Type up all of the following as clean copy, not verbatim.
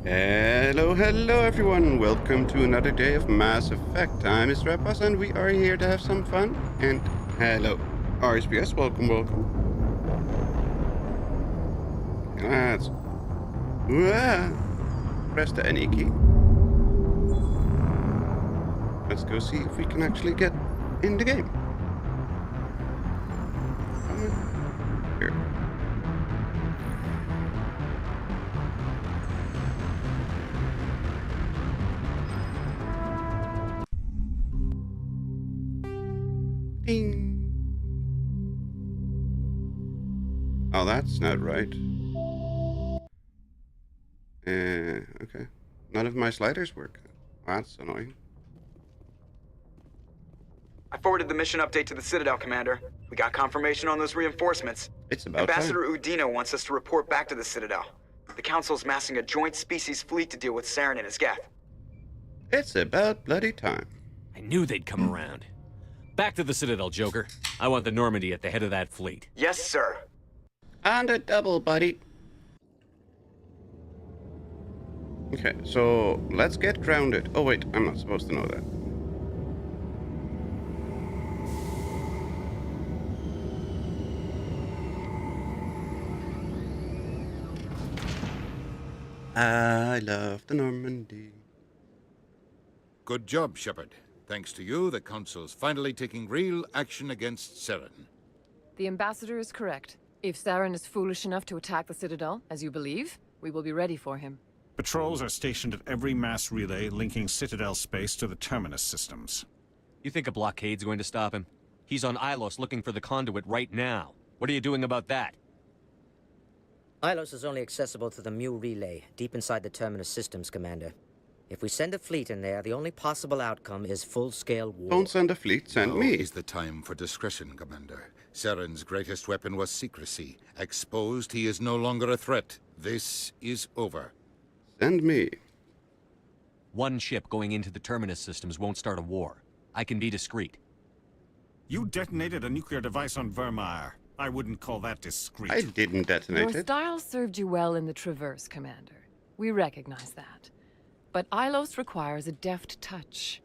Hello everyone, welcome to another day of Mass Effect. I'm Mr. Epos and we are here to have some fun. And hello, RSPS, welcome. Let's press the NE key. Let's go see if we can actually get in the game. Here. Ding. Oh, that's not right. Okay. None of my sliders work. That's annoying. I forwarded the mission update to the Citadel, Commander. We got confirmation on those reinforcements. It's about Ambassador time. Udina wants us to report back to the Citadel. The Council's massing a joint species fleet to deal with Saren and his Geth. It's about bloody time. I knew they'd come around. Back to the Citadel, Joker. I want the Normandy at the head of that fleet. Yes, sir. And a double, buddy. Okay, so let's get grounded. Oh wait, I'm not supposed to know that. I love the Normandy. Good job, Shepard. Thanks to you, the Council's finally taking real action against Saren. The Ambassador is correct. If Saren is foolish enough to attack the Citadel, as you believe, we will be ready for him. Patrols are stationed at every mass relay linking Citadel space to the Terminus systems. You think a blockade's going to stop him? He's on Ilos looking for the conduit right now. What are you doing about that? Ilos is only accessible to the Mu relay, deep inside the Terminus systems, Commander. If we send a fleet in there, the only possible outcome is full-scale war. Don't send a fleet, send Now me. is the time for discretion, Commander. Saren's greatest weapon was secrecy. Exposed, he is no longer a threat. This is over. Send me. One ship going into the Terminus systems won't start a war. I can be discreet. You detonated a nuclear device on Virmire. I wouldn't call that discreet. I didn't detonate Your it. style served you well in the Traverse, Commander. We recognize that. But Ilos requires a deft touch.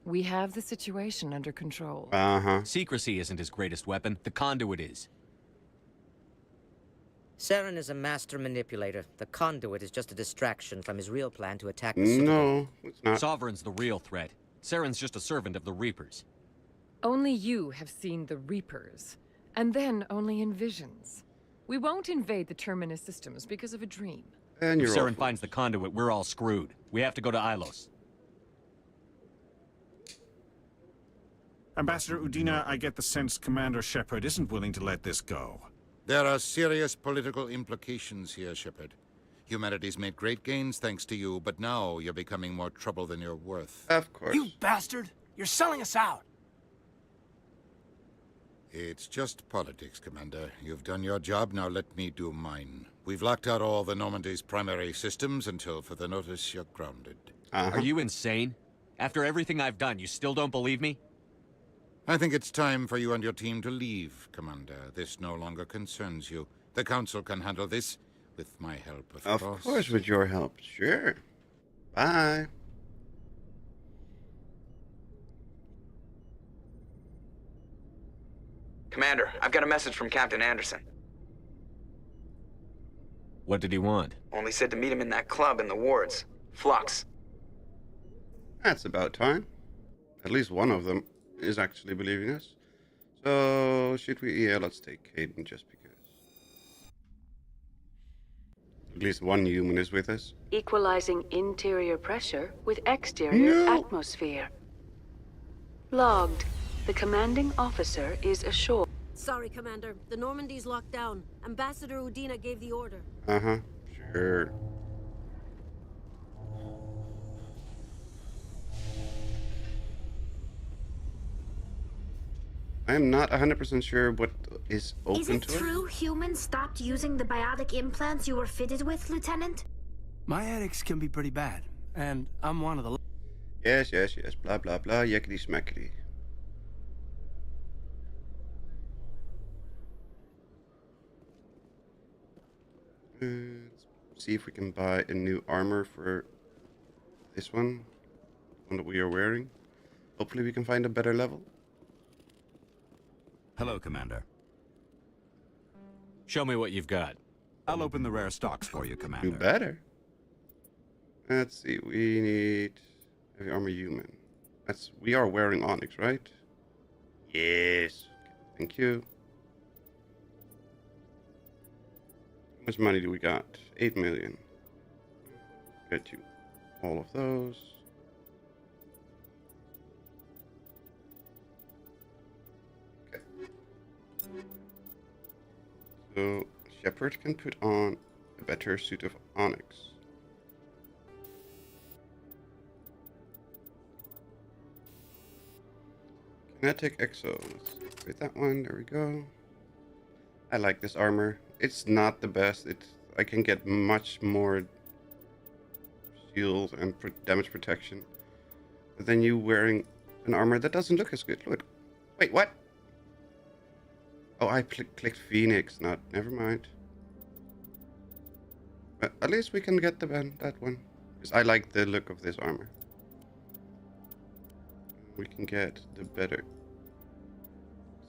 We have the situation under control. Secrecy isn't his greatest weapon. The conduit is. Saren is a master manipulator. The conduit is just a distraction from his real plan to attack the Citadel. No, it's not. Sovereign's the real threat. Saren's just a servant of the Reapers. Only you have seen the Reapers, and then only in visions. We won't invade the Terminus systems because of a dream. And If you're Saren all finds the conduit, we're all screwed. We have to go to Ilos. Ambassador Udina, I get the sense Commander Shepard isn't willing to let this go. There are serious political implications here, Shepard. Humanity's made great gains thanks to you, but now you're becoming more trouble than you're worth. Of course. You bastard! You're selling us out! It's just politics, Commander. You've done your job, now let me do mine. We've locked out all the Normandy's primary systems until further notice you're grounded. Are you insane? After everything I've done, you still don't believe me? I think it's time for you and your team to leave, Commander. This no longer concerns you. The Council can handle this, with my help, of course. Of course, with your help. Sure. Bye. Commander, I've got a message from Captain Anderson. What did he want? Only said to meet him in that club in the wards. Flux. That's about time. At least one of them is actually believing us. So, should we? Yeah, let's take Hayden just because. At least one human is with us. Equalizing interior pressure with exterior atmosphere. Logged. The commanding officer is ashore. Sorry, Commander. The Normandy's locked down. Ambassador Udina gave the order. Sure. I am not 100% sure what is open to it. Is it true humans stopped using the biotic implants you were fitted with, Lieutenant? My addicts can be pretty bad, and I'm one of the... Yes. Blah, blah, blah. Yakety smackety. see if we can buy a new armor for this one that we are wearing. Hopefully we can find a better level. Hello, Commander. Show me what you've got. I'll open the rare stocks for you, Commander. You better. Let's see, we need heavy armor human. We are wearing Onyx, right? Yes. Okay, thank you. How much money do we got? 8 million. Get you all of those. Okay. So Shepard can put on a better suit of Onyx. Kinetic Exo. Let's activate that one. There we go. I like this armor. It's not the best. I can get much more shield and damage protection. But then you wearing an armor that doesn't look as good. Look. Wait, what? Oh, I clicked Phoenix. Never mind. But at least we can get that one. Because I like the look of this armor. We can get the better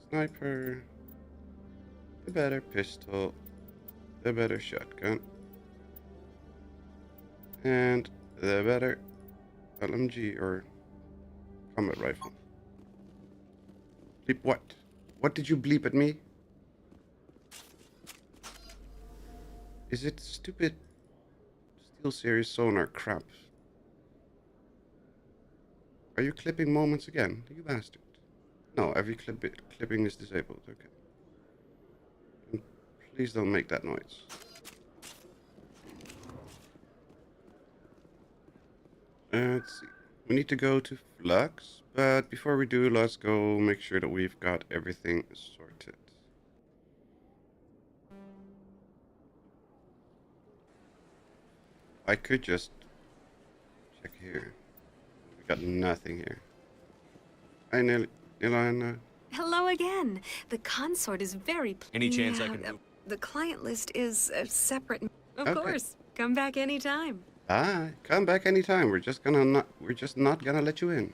sniper, the better pistol, the better shotgun, and the better LMG or combat rifle. Bleep what? What did you bleep at me? Is it stupid SteelSeries sonar crap? Are you clipping moments again? You bastard. No, every clipping is disabled. Okay. And please don't make that noise. Let's see. We need to go to Flux, but before we do, let's go make sure that we've got everything sorted. I could just check here. We got nothing here. Hi, Ilana. Hello again. The consort is very... Any chance I can... The client list is a separate... Of Okay. course. Come back anytime. Bye. Come back anytime. We're just not gonna let you in.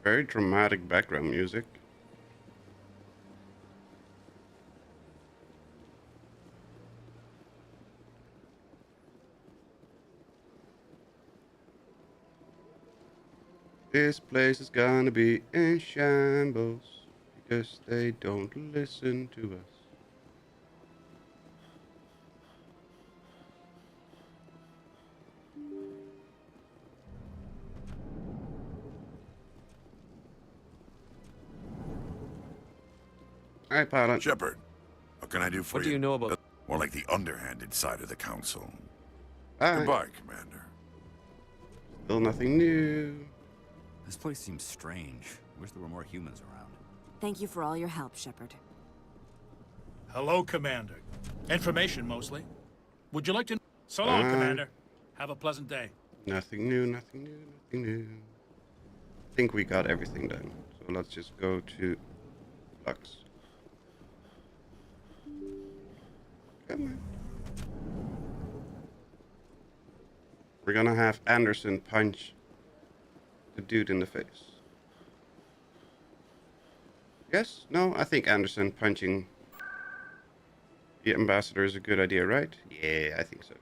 Very dramatic background music. This place is gonna be in shambles because they don't listen to us. Alright, pilot. Shepard, what can I do for you? What do you know about... More like the underhanded side of the council. Bye. Goodbye, Commander. Still nothing new. This place seems strange. Wish there were more humans around. Thank you for all your help, Shepard. Hello, Commander. Information, mostly. Would you like to... So long, Commander. Have a pleasant day. Nothing new, nothing new, nothing new. I think we got everything done. So let's just go to Flux. Come on. We're gonna have Anderson punch the dude in the face. Yes? No? I think Anderson punching the ambassador is a good idea, right? Yeah, I think so too.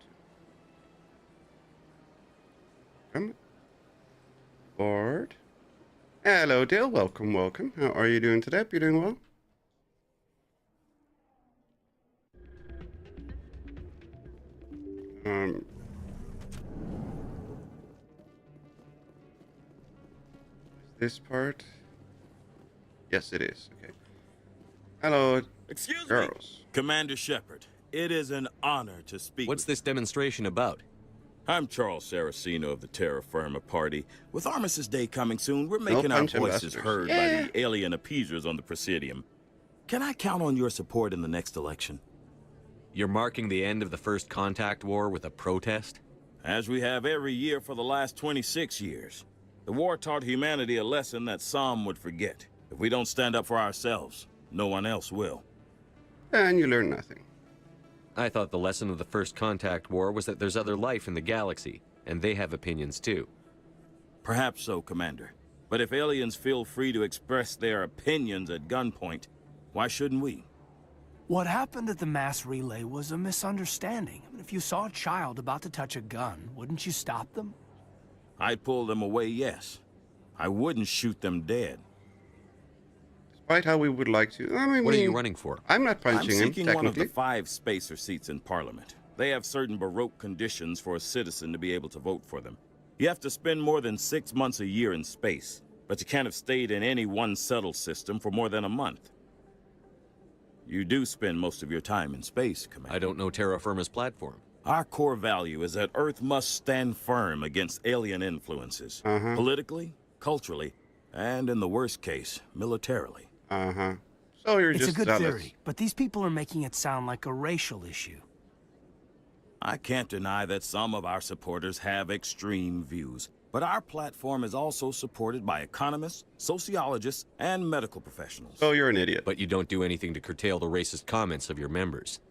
Come on. Board. Hello, Dale. Welcome, welcome. How are you doing today? You doing well? This part? Yes, it is. Okay. Hello, Excuse girls. me, Commander Shepard. It is an honor to speak. What's this demonstration about? I'm Charles Saraceno of the Terra Firma Party. With Armistice Day coming soon, we're making our voices heard by the alien appeasers on the Presidium. Can I count on your support in the next election? You're marking the end of the First Contact War with a protest? As we have every year for the last 26 years. The war taught humanity a lesson that some would forget. If we don't stand up for ourselves, no one else will. And you learn nothing. I thought the lesson of the First Contact War was that there's other life in the galaxy, and they have opinions too. Perhaps so, Commander. But if aliens feel free to express their opinions at gunpoint, why shouldn't we? What happened at the mass relay was a misunderstanding. I mean, if you saw a child about to touch a gun, wouldn't you stop them? I'd pull them away, yes. I wouldn't shoot them dead. Despite how we would like to. I mean, what are you running for? I'm not punching him, I'm seeking one of the technically. 5 spacer seats in Parliament. They have certain Baroque conditions for a citizen to be able to vote for them. You have to spend more than 6 months a year in space, but you can't have stayed in any one settled system for more than a month. You do spend most of your time in space, Commander. I don't know terra firma's platform. Our core value is that Earth must stand firm against alien influences. Politically, culturally, and in the worst case, militarily. So you're it's just a good zealous. theory, but these people are making it sound like a racial issue. I can't deny that some of our supporters have extreme views, but our platform is also supported by economists, sociologists, and medical professionals. So you're an idiot. But you don't do anything to curtail the racist comments of your members.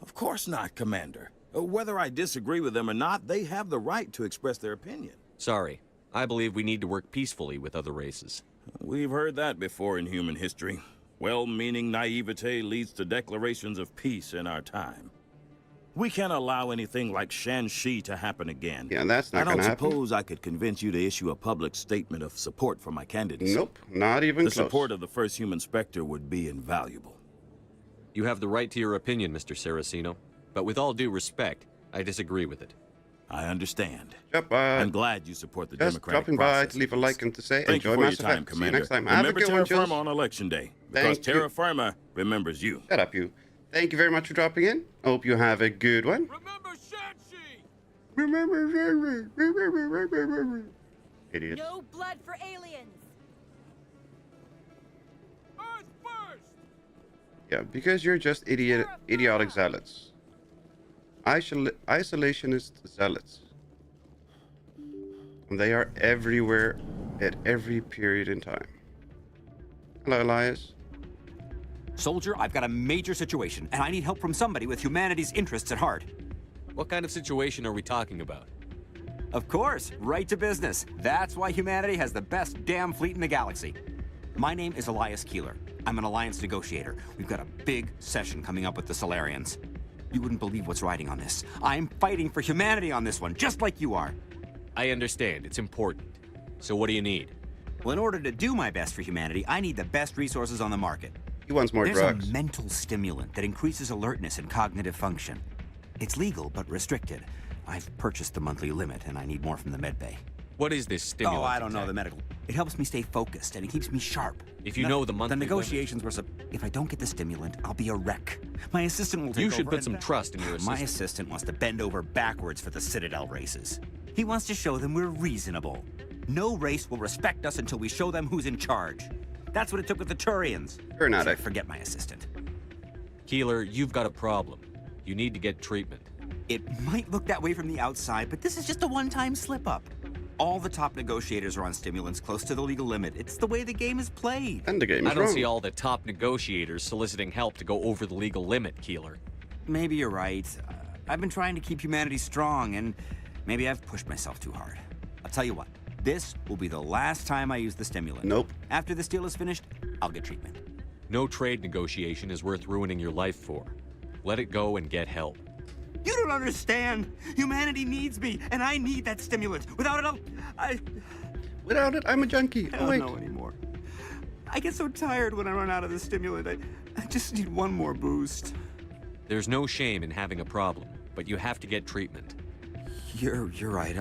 Of course not, Commander. Whether I disagree with them or not, they have the right to express their opinion. Sorry. I believe we need to work peacefully with other races. We've heard that before in human history. Well-meaning naivete leads to declarations of peace in our time. We can't allow anything like Shan-Shi to happen again. Yeah, that's not I gonna don't happen. suppose I could convince you to issue a public statement of support for my candidacy. Nope, not even the close. support of the first human Spectre would be invaluable. You have the right to your opinion, Mr. Saraceno. But with all due respect, I disagree with it. I understand. I'm glad you support the just democratic dropping process. by to leave a like and to say Thank enjoy you for Mass your time, Effect. See you Commander. next time. Have a Remember good one, Terra Jules. Firma on Election Day, because Thank you. Terra Firma remembers you. Shut up, you. Thank you very much for dropping in. Hope you have a good one. Remember Shan-Shi. Idiot. No blood for aliens. Yeah, because you're just idiotic zealots. Isolationist zealots. And they are everywhere at every period in time. Hello, Elias. Soldier, I've got a major situation, and I need help from somebody with humanity's interests at heart. What kind of situation are we talking about? Of course, right to business. That's why humanity has the best damn fleet in the galaxy. My name is Elias Keeler. I'm an alliance negotiator. We've got a big session coming up with the Solarians. You wouldn't believe what's riding on this. I'm fighting for humanity on this one, just like you are. I understand. It's important. So what do you need? Well, in order to do my best for humanity, I need the best resources on the market. He wants more There's drugs. a mental stimulant that increases alertness and cognitive function. It's legal, but restricted. I've purchased the monthly limit, and I need more from the medbay. What is this stimulant? Oh, I don't know the medical. It helps me stay focused, and it keeps me sharp. If you know the monthly The negotiations were if I don't get the stimulant, I'll be a wreck. My assistant will take You over. should put some trust in your assistant. My assistant wants to bend over backwards for the Citadel races. He wants to show them we're reasonable. No race will respect us until we show them who's in charge. That's what it took with the Turians. You're not Forget my assistant. Keeler, you've got a problem. You need to get treatment. It might look that way from the outside, but this is just a one-time slip-up. All the top negotiators are on stimulants close to the legal limit. It's the way the game is played. And the game is I don't wrong. see all the top negotiators soliciting help to go over the legal limit, Keeler. Maybe you're right. I've been trying to keep humanity strong, and maybe I've pushed myself too hard. I'll tell you what. This will be the last time I use the stimulant. Nope. After this deal is finished, I'll get treatment. No trade negotiation is worth ruining your life for. Let it go and get help. You don't understand. Humanity needs me, and I need that stimulant. Without it, Without it, I'm a junkie. I don't know anymore. I get so tired when I run out of the stimulant. I just need one more boost. There's no shame in having a problem, but you have to get treatment. You're right.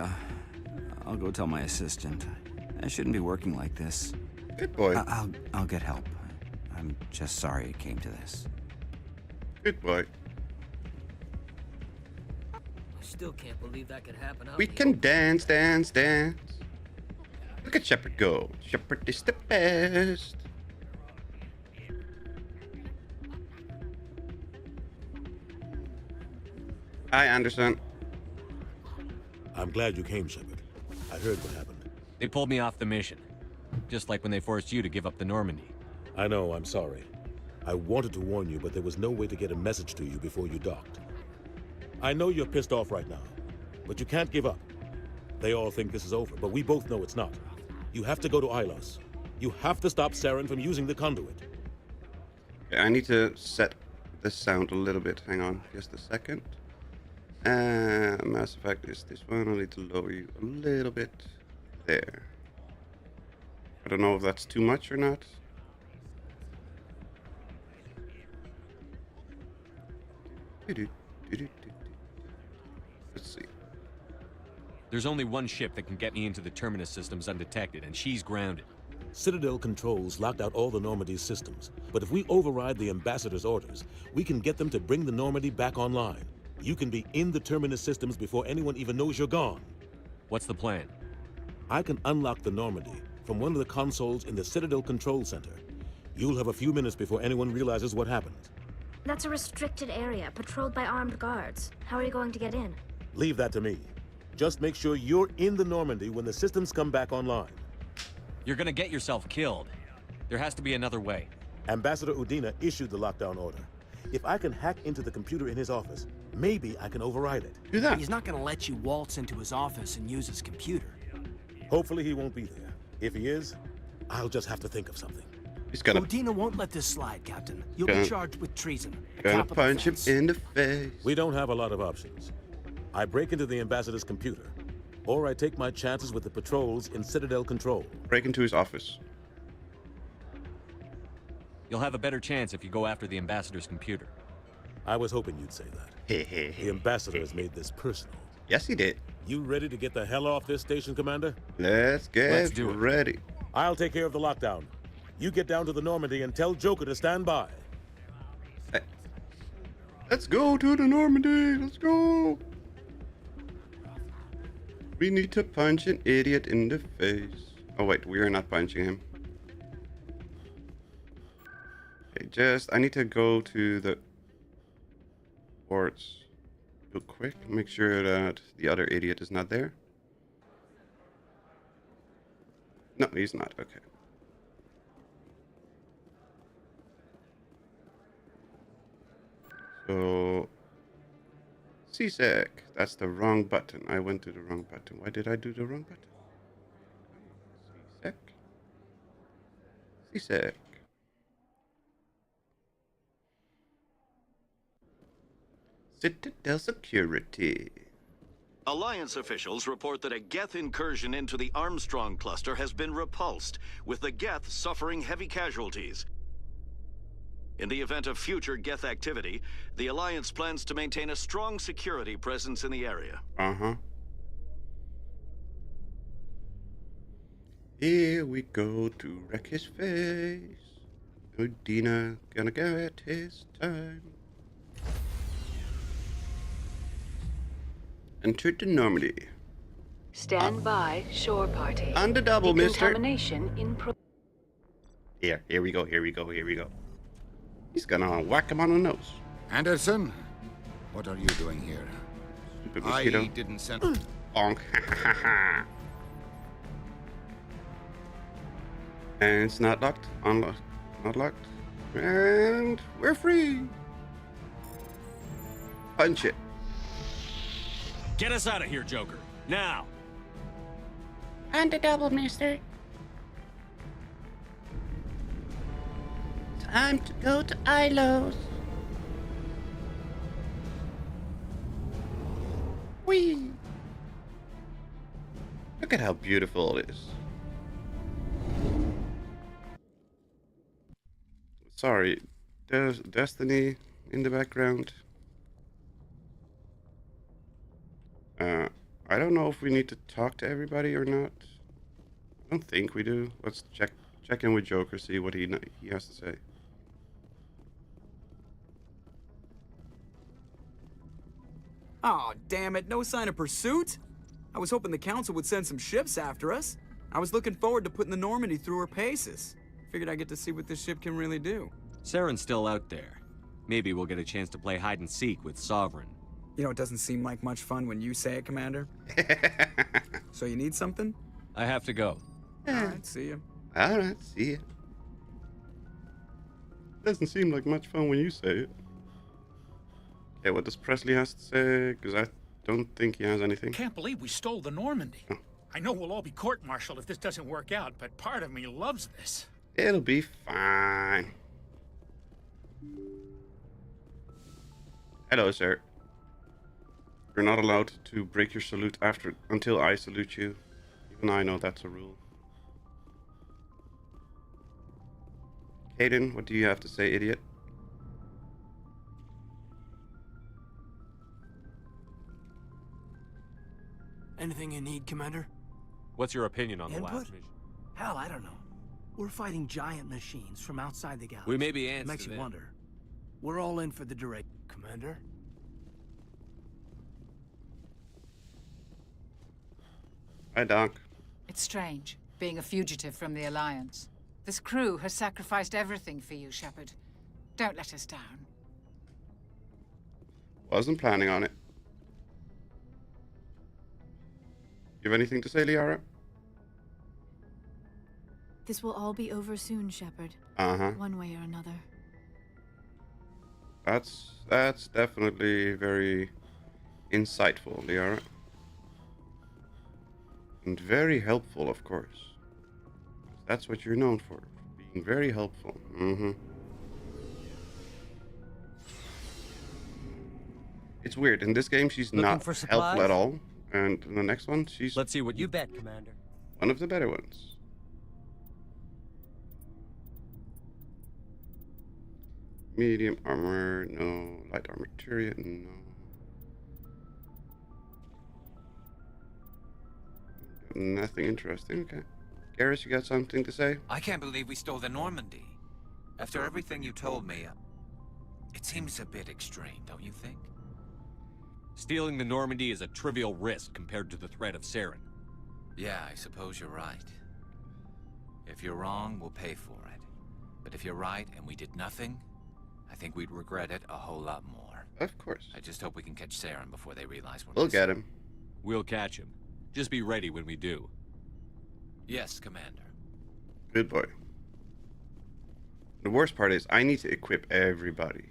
I'll go tell my assistant. I shouldn't be working like this. Good boy. I'll get help. I'm just sorry it came to this. Good boy. I still can't believe that could happen. We can dance, dance, dance. Look at Shepard go. Shepard is the best. Hi, Anderson. I'm glad you came, Shepard. I heard what happened. They pulled me off the mission. Just like when they forced you to give up the Normandy. I know, I'm sorry. I wanted to warn you, but there was no way to get a message to you before you docked. I know you're pissed off right now, but you can't give up. They all think this is over, but we both know it's not. You have to go to Ilos. You have to stop Saren from using the conduit. I need to set the sound a little bit. Hang on, just a second. Mass Effect is this one. I need to lower you a little bit. There. I don't know if that's too much or not. Let's see. There's only one ship that can get me into the Terminus systems undetected, and she's grounded. Citadel controls locked out all the Normandy's systems, but if we override the Ambassador's orders, we can get them to bring the Normandy back online. You can be in the Terminus systems before anyone even knows you're gone. What's the plan? I can unlock the Normandy from one of the consoles in the Citadel Control Center. You'll have a few minutes before anyone realizes what happened. That's a restricted area, patrolled by armed guards. How are you going to get in? Leave that to me. Just make sure you're in the Normandy when the systems come back online. You're gonna get yourself killed. There has to be another way. Ambassador Udina issued the lockdown order. If I can hack into the computer in his office, maybe I can override it. Do that. He's not gonna let you waltz into his office and use his computer. Hopefully he won't be there. If he is, I'll just have to think of something. He's gonna... Udina won't let this slide, Captain. You'll be charged with treason. Gonna punch him in the face. We don't have a lot of options. I break into the Ambassador's computer, or I take my chances with the patrols in Citadel Control. Break into his office. You'll have a better chance if you go after the Ambassador's computer. I was hoping you'd say that. The Ambassador has made this personal. Yes, he did. You ready to get the hell off this station, Commander? Let's do it. Ready. I'll take care of the lockdown. You get down to the Normandy and tell Joker to stand by. Hey. Let's go to the Normandy. Let's go. We need to punch an idiot in the face. Oh wait, we are not punching him. Okay, I need to go to the ports real quick. Make sure that the other idiot is not there. No, he's not. Okay. So, CSEC. That's the wrong button. I went to the wrong button. Why did I do the wrong button? CSEC. CSEC. Citadel Security. Alliance officials report that a Geth incursion into the Armstrong cluster has been repulsed, with the Geth suffering heavy casualties. In the event of future Geth activity, the Alliance plans to maintain a strong security presence in the area. Here we go to wreck his face. Udina gonna get his time. Enter the Normandy. Stand by, shore party. On the double, mister. Decontamination in pro... Here we go. He's gonna whack him on the nose. Anderson, what are you doing here? Stupid mosquito. I didn't send... Bonk. And it's not locked. Unlocked. Not locked. And we're free. Punch it. Get us out of here, Joker. Now. On the double, mister. Time to go to Ilos. Whee! Look at how beautiful it is. Sorry, there's Destiny in the background. I don't know if we need to talk to everybody or not. I don't think we do. Let's check in with Joker, see what he has to say. Oh, damn it, no sign of pursuit? I was hoping the Council would send some ships after us. I was looking forward to putting the Normandy through her paces. Figured I'd get to see what this ship can really do. Saren's still out there. Maybe we'll get a chance to play hide and seek with Sovereign. You know, it doesn't seem like much fun when you say it, Commander. So you need something? I have to go. Alright, see ya. Alright, see ya. Doesn't seem like much fun when you say it. Okay, what does Presley has to say? Because I don't think he has anything. Can't believe we stole the Normandy. Oh. I know we'll all be court-martialed if this doesn't work out, but part of me loves this. It'll be fine. Hello, sir. You're not allowed to break your salute until I salute you. Even I know that's a rule. Caden, what do you have to say, idiot? Anything you need, Commander? What's your opinion on the Input? last mission? Hell, I don't know. We're fighting giant machines from outside the galaxy. We may be ants Makes to you them. wonder. We're all in for the duration, Commander. Hi, Doc. It's strange, being a fugitive from the Alliance. This crew has sacrificed everything for you, Shepard. Don't let us down. Wasn't planning on it. You have anything to say, Liara? This will all be over soon, Shepard. Uh-huh. One way or another. That's definitely very insightful, Liara. And very helpful, of course. That's what you're known for. Being very helpful. Mm-hmm. It's weird. In this game, she's not helpful at all. And in the next one, she's... Let's see what you bet, Commander. One of the better ones. Medium armor, no. Light armor turret, no. Nothing interesting, okay. Garrus, you got something to say? I can't believe we stole the Normandy. After everything you told me, it seems a bit extreme, don't you think? Stealing the Normandy is a trivial risk compared to the threat of Saren. Yeah, I suppose you're right. If you're wrong, we'll pay for it. But if you're right and we did nothing, I think we'd regret it a whole lot more. Of course. I just hope we can catch Saren before they realize we're We'll missing. get him. We'll catch him. Just be ready when we do. Yes, Commander. Good boy. The worst part is I need to equip everybody.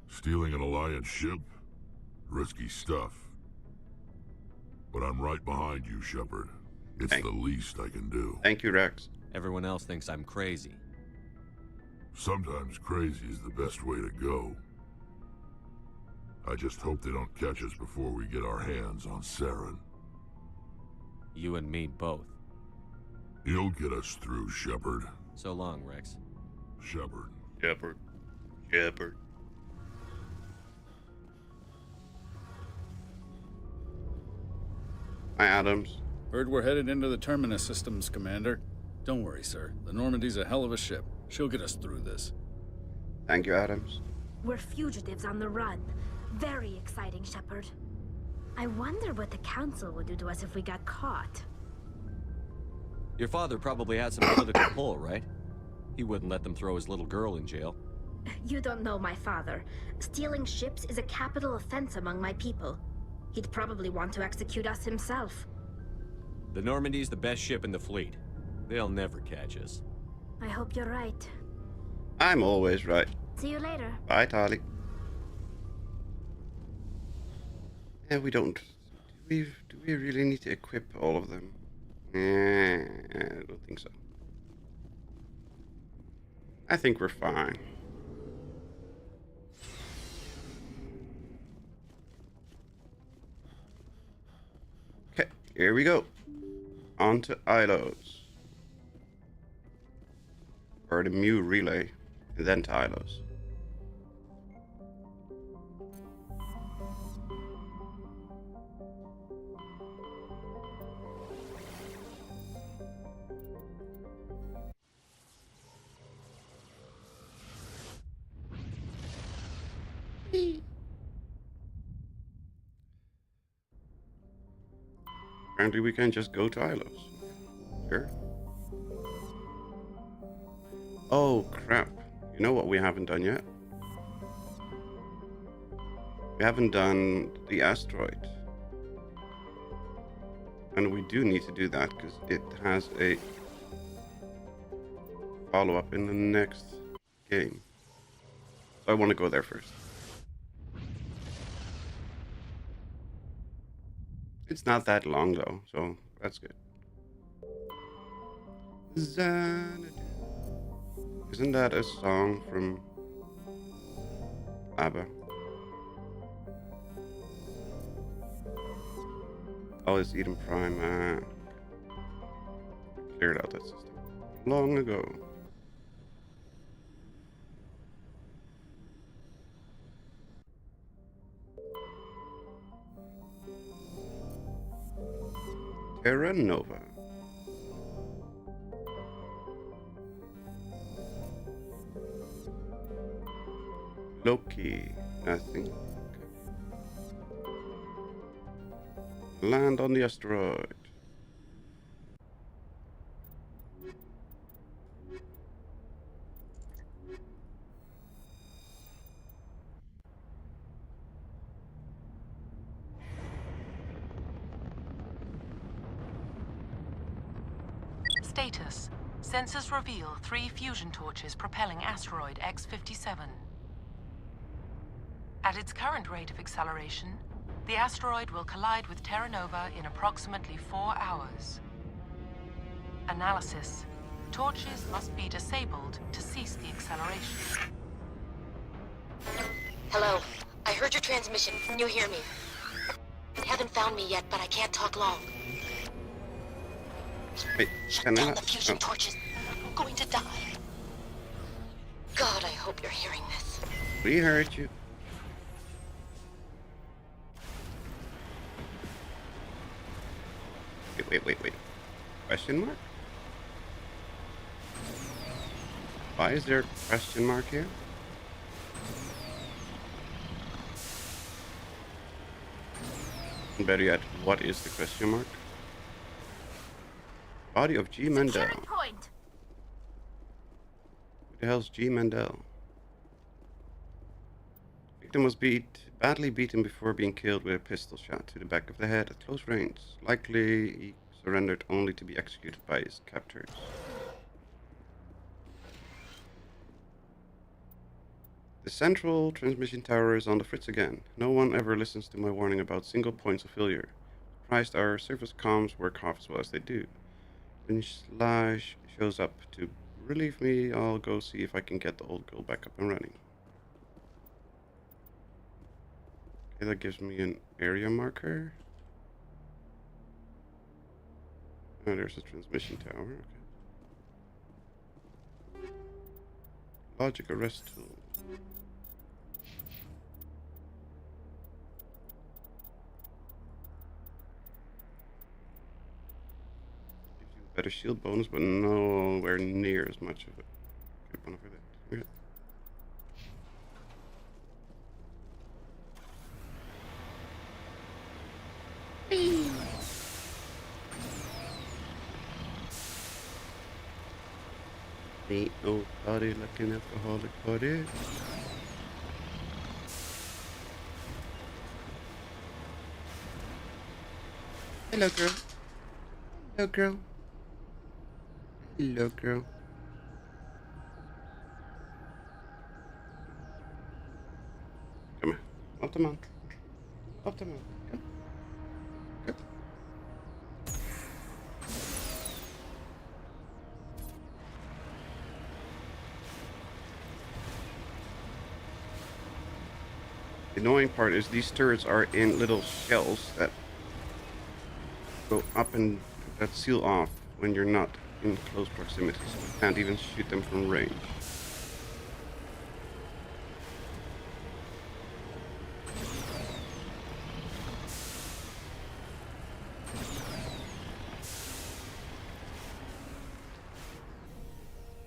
Stealing an Alliance ship? Risky stuff. But I'm right behind you, Shepard. It's the least I can do. Thank you, Rex. Everyone else thinks I'm crazy. Sometimes crazy is the best way to go. I just hope they don't catch us before we get our hands on Saren. You and me both. You'll get us through, Shepard. So long, Rex. Shepard. Shepard. Shepard. Hi, Adams. Heard we're headed into the Terminus systems, Commander. Don't worry, sir. The Normandy's a hell of a ship. She'll get us through this. Thank you, Adams. We're fugitives on the run. Very exciting, Shepard. I wonder what the Council would do to us if we got caught. Your father probably had some political pull, right? He wouldn't let them throw his little girl in jail. You don't know my father. Stealing ships is a capital offense among my people. He'd probably want to execute us himself. The Normandy's the best ship in the fleet. They'll never catch us. I hope you're right. I'm always right. See you later. Bye, Tali. Yeah, we don't. Do we really need to equip all of them? I don't think so. I think we're fine. Okay, here we go. On to Ilos. Or the Mu relay, and then to Ilos. Apparently we can just go to Ilos. Sure. Oh crap. You know what we haven't done yet? We haven't done the asteroid. And we do need to do that because it has a follow-up in the next game. So I want to go there first. It's not that long though, so that's good. Xanadu. Isn't that a song from ABBA? Oh, it's Eden Prime. Cleared out that system long ago. Terra Nova. Loki, I think. Land on the asteroid. Status. Sensors reveal 3 fusion torches propelling asteroid X-57. At its current rate of acceleration, the asteroid will collide with Terra Nova in approximately 4 hours. Analysis. Torches must be disabled to cease the acceleration. Hello. I heard your transmission. Can you hear me? You haven't found me yet, but I can't talk long. Wait, Shut down the fusion torches. I'm going to die. God, I hope you're hearing this. We heard you. Wait. Question mark? Why is there a question mark here? Better yet, what is the question mark? Body of G. Mandel. Who the hell's G. Mandel? Victim was badly beaten before being killed with a pistol shot to the back of the head at close range. Likely he surrendered only to be executed by his captors. The central transmission tower is on the fritz again. No one ever listens to my warning about single points of failure. Surprised our surface comms work half as well as they do. When Slash shows up to relieve me, I'll go see if I can get the old girl back up and running. Okay, that gives me an area marker. Oh, there's a transmission tower. Okay. Logic arrest tool. Gives you a better shield bonus, but nowhere near as much of it. Good one over there. Okay. Ain't no party like an alcoholic party. Hello, girl. Hello, girl. Hello, girl. Come here. Up the mountain. Up the mountain. Come. Come. The annoying part is these turrets are in little shells that go up and that seal off when you're not in close proximity, so you can't even shoot them from range.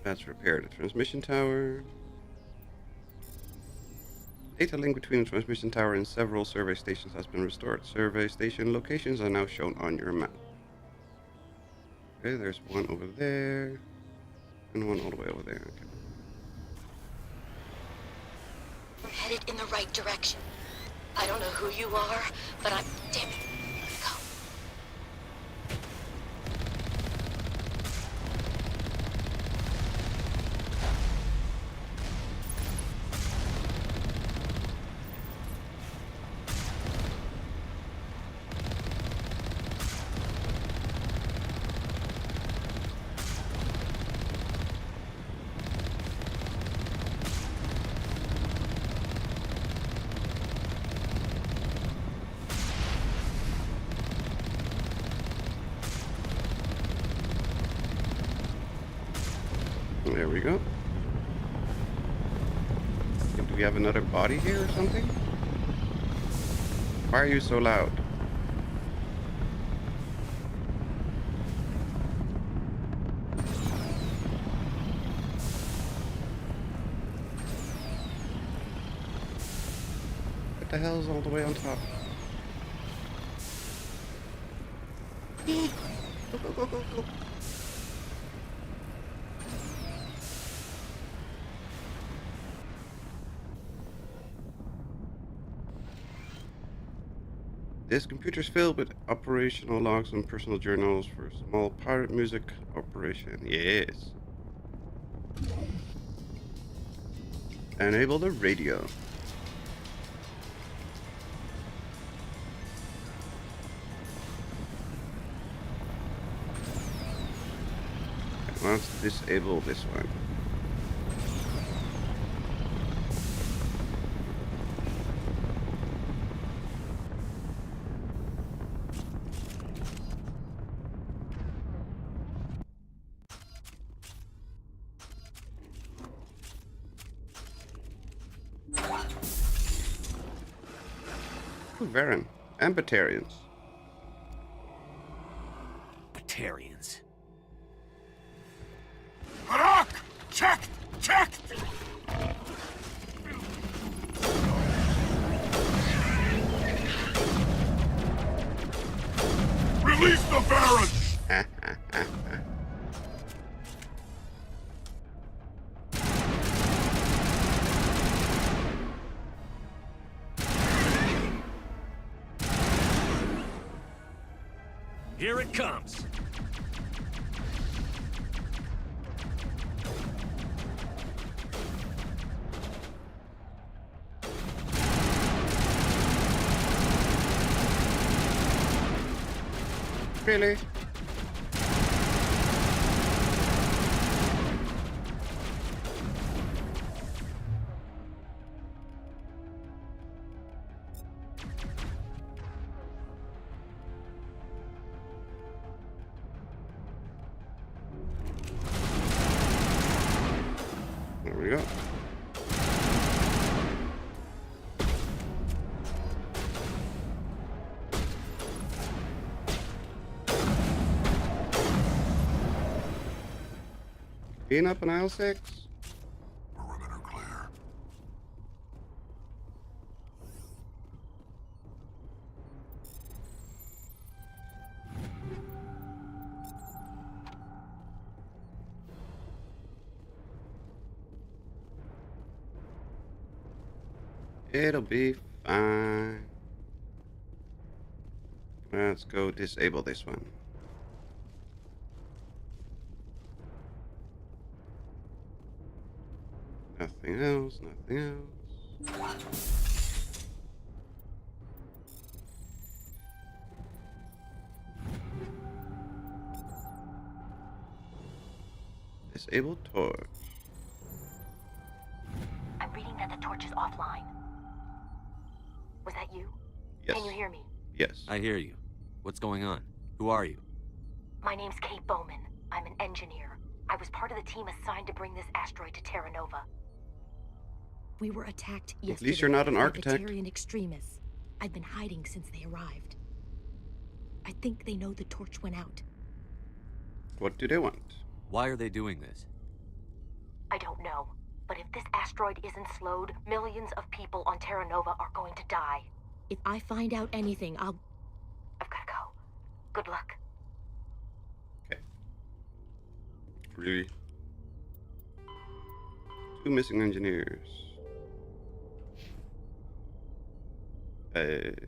Let's repair the transmission tower. Data link between the transmission tower and several survey stations has been restored. Survey station locations are now shown on your map. Okay, there's one over there, and one all the way over there. Okay. We're headed in the right direction. I don't know who you are, but I'm... Damn it. Go. There we go. Do we have another body here or something? Why are you so loud? What the hell is all the way on top? Go, go, go, go, go. This computer's filled with operational logs and personal journals for a small pirate music operation. Yes. Enable the radio. Let's disable this one. Saren and Batarians. Batarians. Harak! Checked! Checked! Release the Baron! Here it comes. Really? There we go. Being up in aisle 6. Perimeter clear. It'll be fine. Let's go disable this one. Nothing else, nothing else. Disable torch. I'm reading that the torch is offline. Was that you? Yes. Can you hear me? Yes. I hear you. What's going on? Who are you? My name's Kate Bowman. I'm an engineer. I was part of the team assigned to bring this asteroid to Terra Nova. We were attacked yesterday. At least you're not an architect. By extremists. I've been hiding since they arrived. I think they know the torch went out. What do they want? Why are they doing this? I don't know. But if this asteroid isn't slowed, millions of people on Terra Nova are going to die. If I find out anything, I've gotta go. Good luck. Really? 2 missing engineers. That's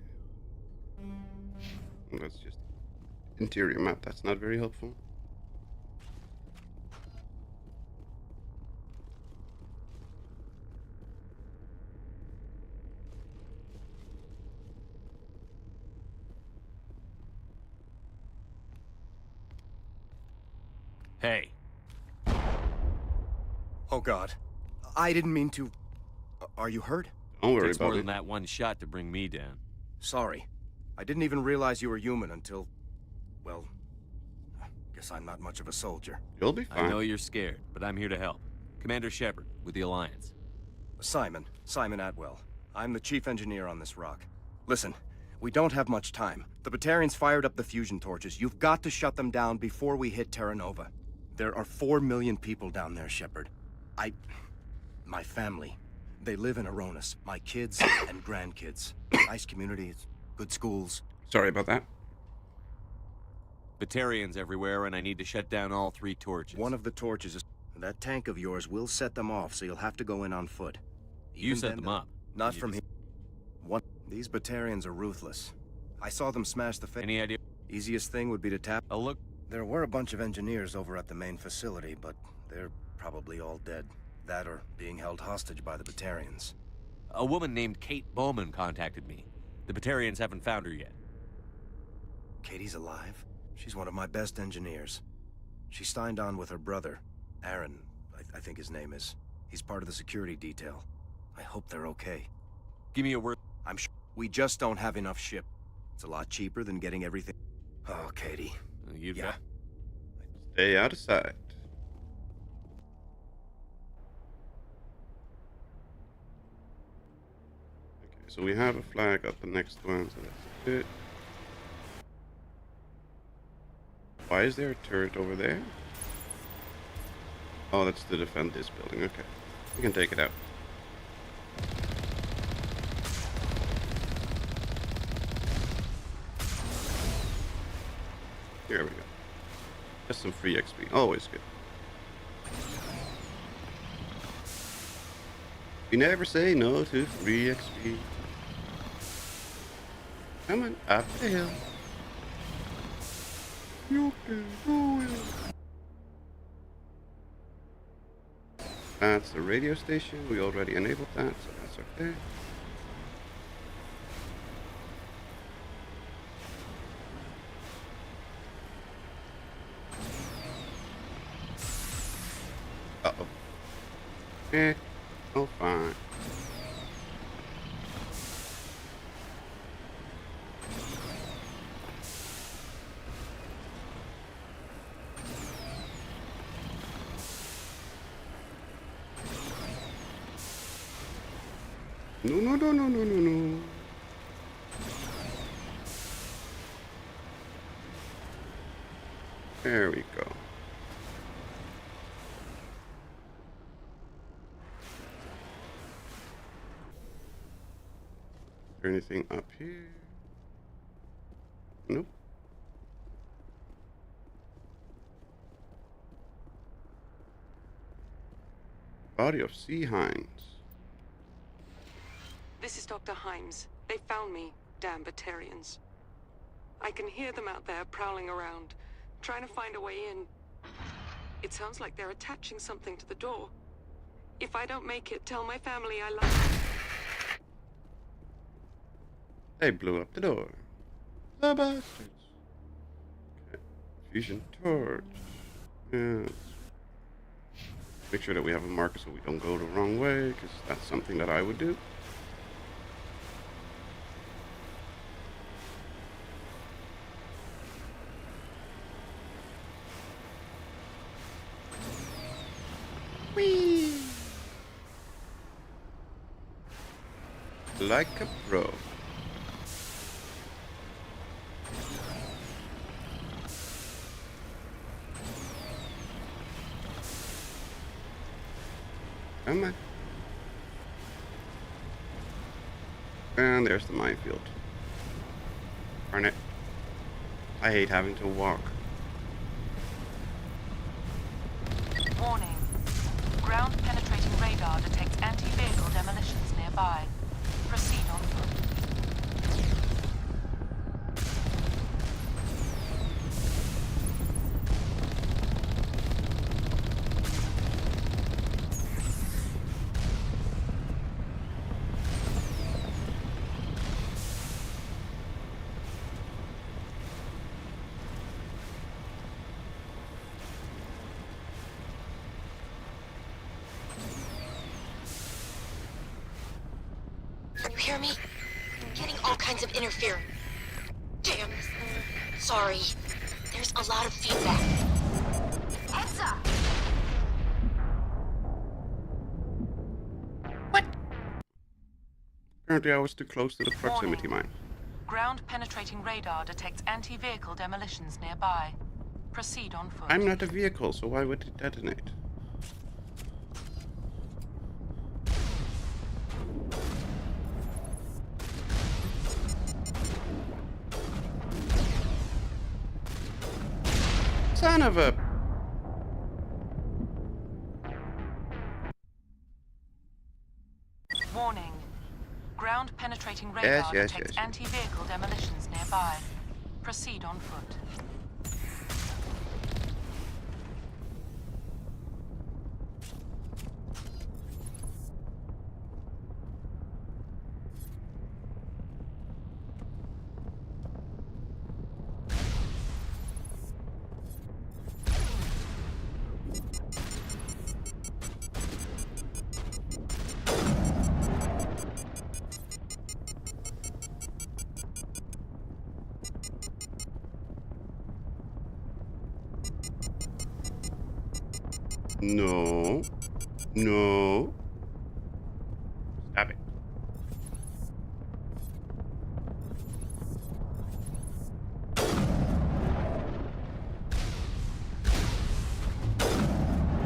just interior map. That's not very helpful. Hey. Oh God. I didn't mean to... Are you hurt? Don't worry Takes about more it. than that one shot to bring me down. Sorry. I didn't even realize you were human until... Well... I guess Guess I'm not much of a soldier. You'll be fine. I know you're scared, but I'm here to help. Commander Shepard, with the Alliance. Simon Atwell. I'm the chief engineer on this rock. Listen, we don't have much time. The Batarians fired up the fusion torches. You've got to shut them down before we hit Terra Nova. There are 4 million people down there, Shepard. My family. They live in Aronis. My kids and grandkids. Nice communities, good schools. Sorry about that. Batarians everywhere, and I need to shut down all 3 torches. One of the torches is... That tank of yours will set them off, so you'll have to go in on foot. You set them up. Not from here. These Batarians are ruthless. I saw them smash the... Any idea? Easiest thing would be to tap... Oh, look. There were a bunch of engineers over at the main facility, but they're probably all dead. That or being held hostage by the Batarians. A woman named Kate Bowman contacted me. The Batarians haven't found her yet. Katie's alive? She's one of my best engineers. She signed on with her brother, Aaron, I think his name is. He's part of the security detail. I hope they're okay. Give me a word. I'm sure we just don't have enough ship. It's a lot cheaper than getting everything. Oh, Katie. Yeah. Stay out of sight. Okay, so we have a flag at the next one, so that's it. Why is there a turret over there? Oh, that's to defend this building. Okay. We can take it out. Here we go. Just some free XP. Always good. You never say no to free XP. Come on, up the hill. You can do it. That's the radio station. We already enabled that, so that's okay. Uh-oh. Okay. Oh, fine. No. There we go. Is there anything up here? Nope. Body of Sea Hinds. This is Dr. Himes. They found me, damn Batarians. I can hear them out there prowling around, trying to find a way in. It sounds like they're attaching something to the door. If I don't make it, tell my family I love them. They blew up the door. The bastards. Okay. Fusion torch. Yes. Make sure that we have a marker so we don't go the wrong way, because that's something that I would do. Whee! Like a pro. Come on. And there's the minefield. Darn it. I hate having to walk. Warning. Ground penetrating radar detects anti-vehicle demolitions nearby. Proceed on foot. Can you hear me? I'm getting all kinds of interference. Damn this thing. Sorry. There's a lot of feedback. Apparently I was too close to the proximity mine. Ground-penetrating radar detects anti-vehicle demolitions nearby. Proceed on foot. I'm not a vehicle, so why would it detonate? Son of a... Warning. Ground-penetrating radar detects anti-vehicle demolitions nearby. Proceed on foot. No. No. Stop it.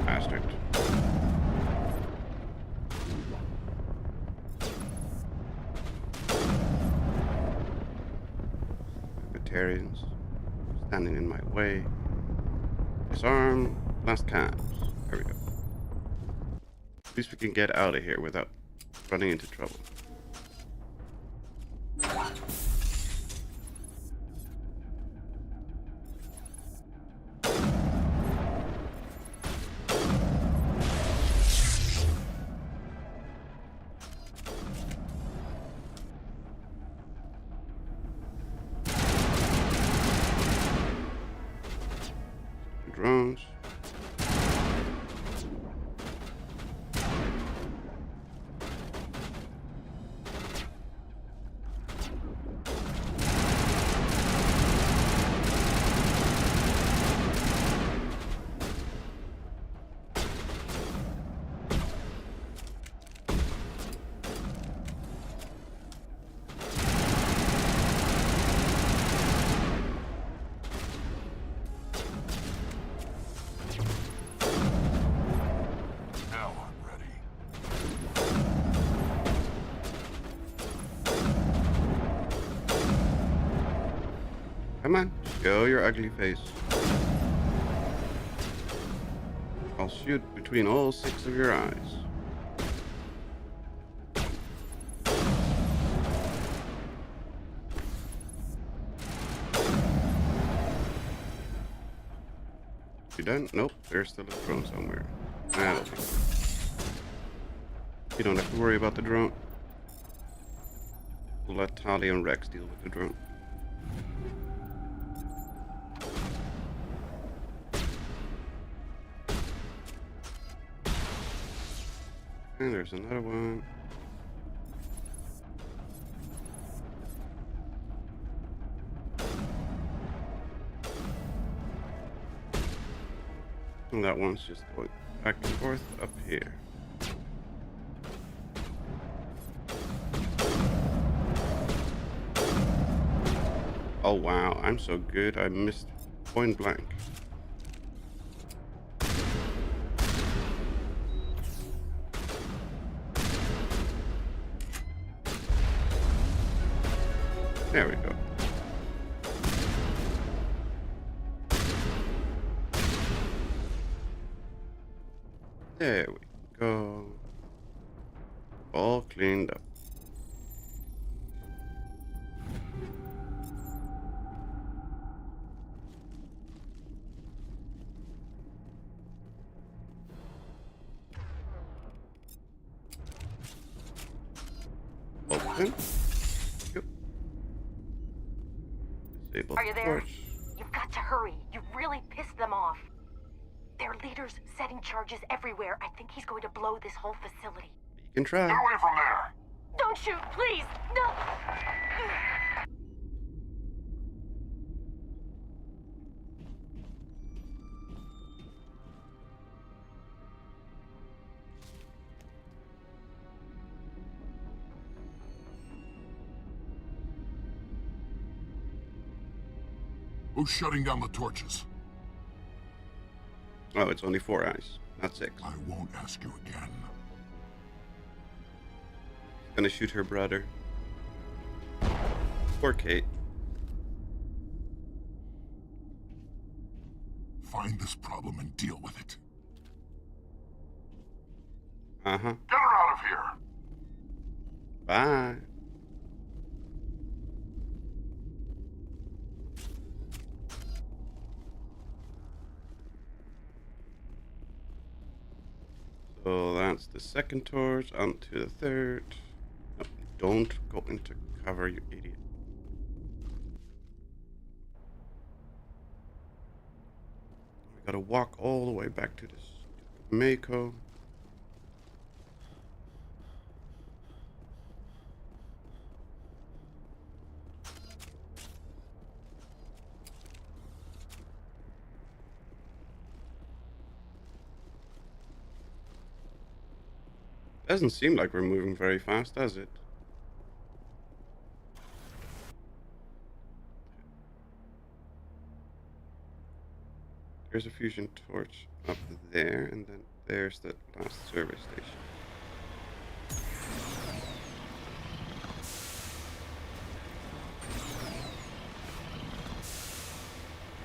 Bastard. Libertarians standing in my way. Disarm. Last cams. There we go. At least we can get out of here without running into trouble. Drones. Come on, show your ugly face. I'll shoot between all 6 of your eyes. You done? Nope, there's still a drone somewhere. That'll be. You don't have to worry about the drone. We'll let Tali and Rex deal with the drone. And there's another one. And that one's just going back and forth up here. Oh wow, I'm so good, I missed point blank. There we go. There we go. All cleaned up. Open. Are you there? You've got to hurry. You've really pissed them off. Their leader's setting charges everywhere. I think he's going to blow this whole facility. You can try. Get away from there! Don't shoot, please! No! Who's shutting down the torches? Oh, it's only 4 eyes, not 6. I won't ask you again. Gonna shoot her brother. Poor Kate. Find this problem and deal with it. Uh-huh. Get her out of here! Bye. So that's the second torch, on to the third. No, don't go into cover, you idiot. We gotta walk all the way back to this Mako. Doesn't seem like we're moving very fast, does it? There's a fusion torch up there, and then there's the last survey station.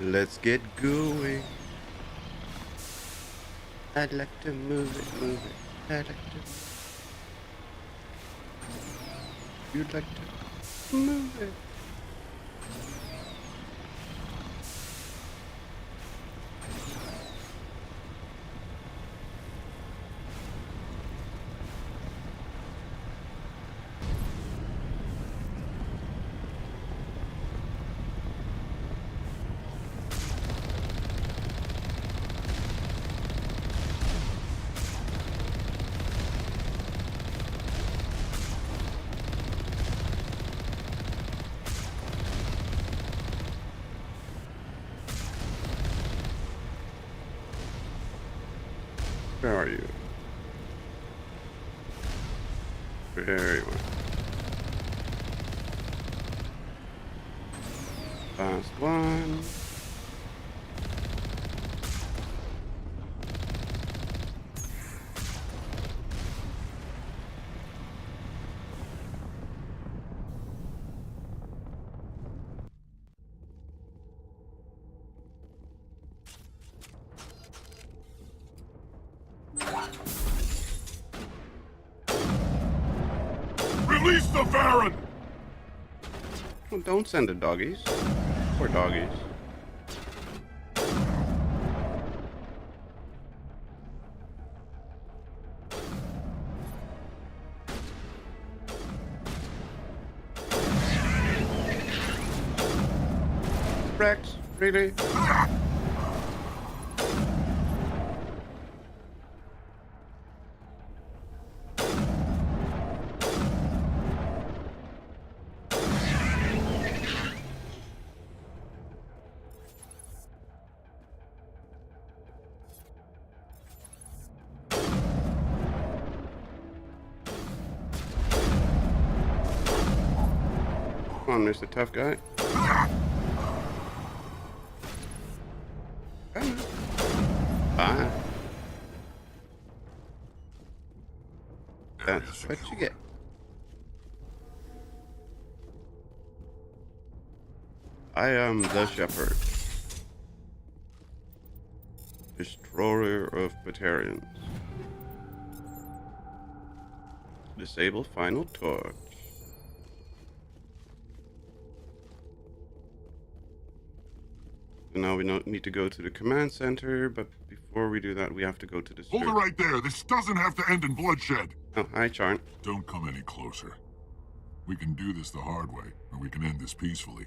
Let's get going. I'd like to move it, move it. I'd like to. You'd like to move it. Where are you? Very well. Last one. Release the Baron! Well, don't send the doggies. Poor doggies. Rex, really? Come on, Mr. Tough Guy. Come on. Bye. That's what you get. I am the Shepherd. Destroyer of Batarians. Disable final torch. And now we need to go to the command center, but before we do that, we have to go to the Hold it right there. This doesn't have to end in bloodshed. Oh, hi, Charn. Don't come any closer. We can do this the hard way, or we can end this peacefully.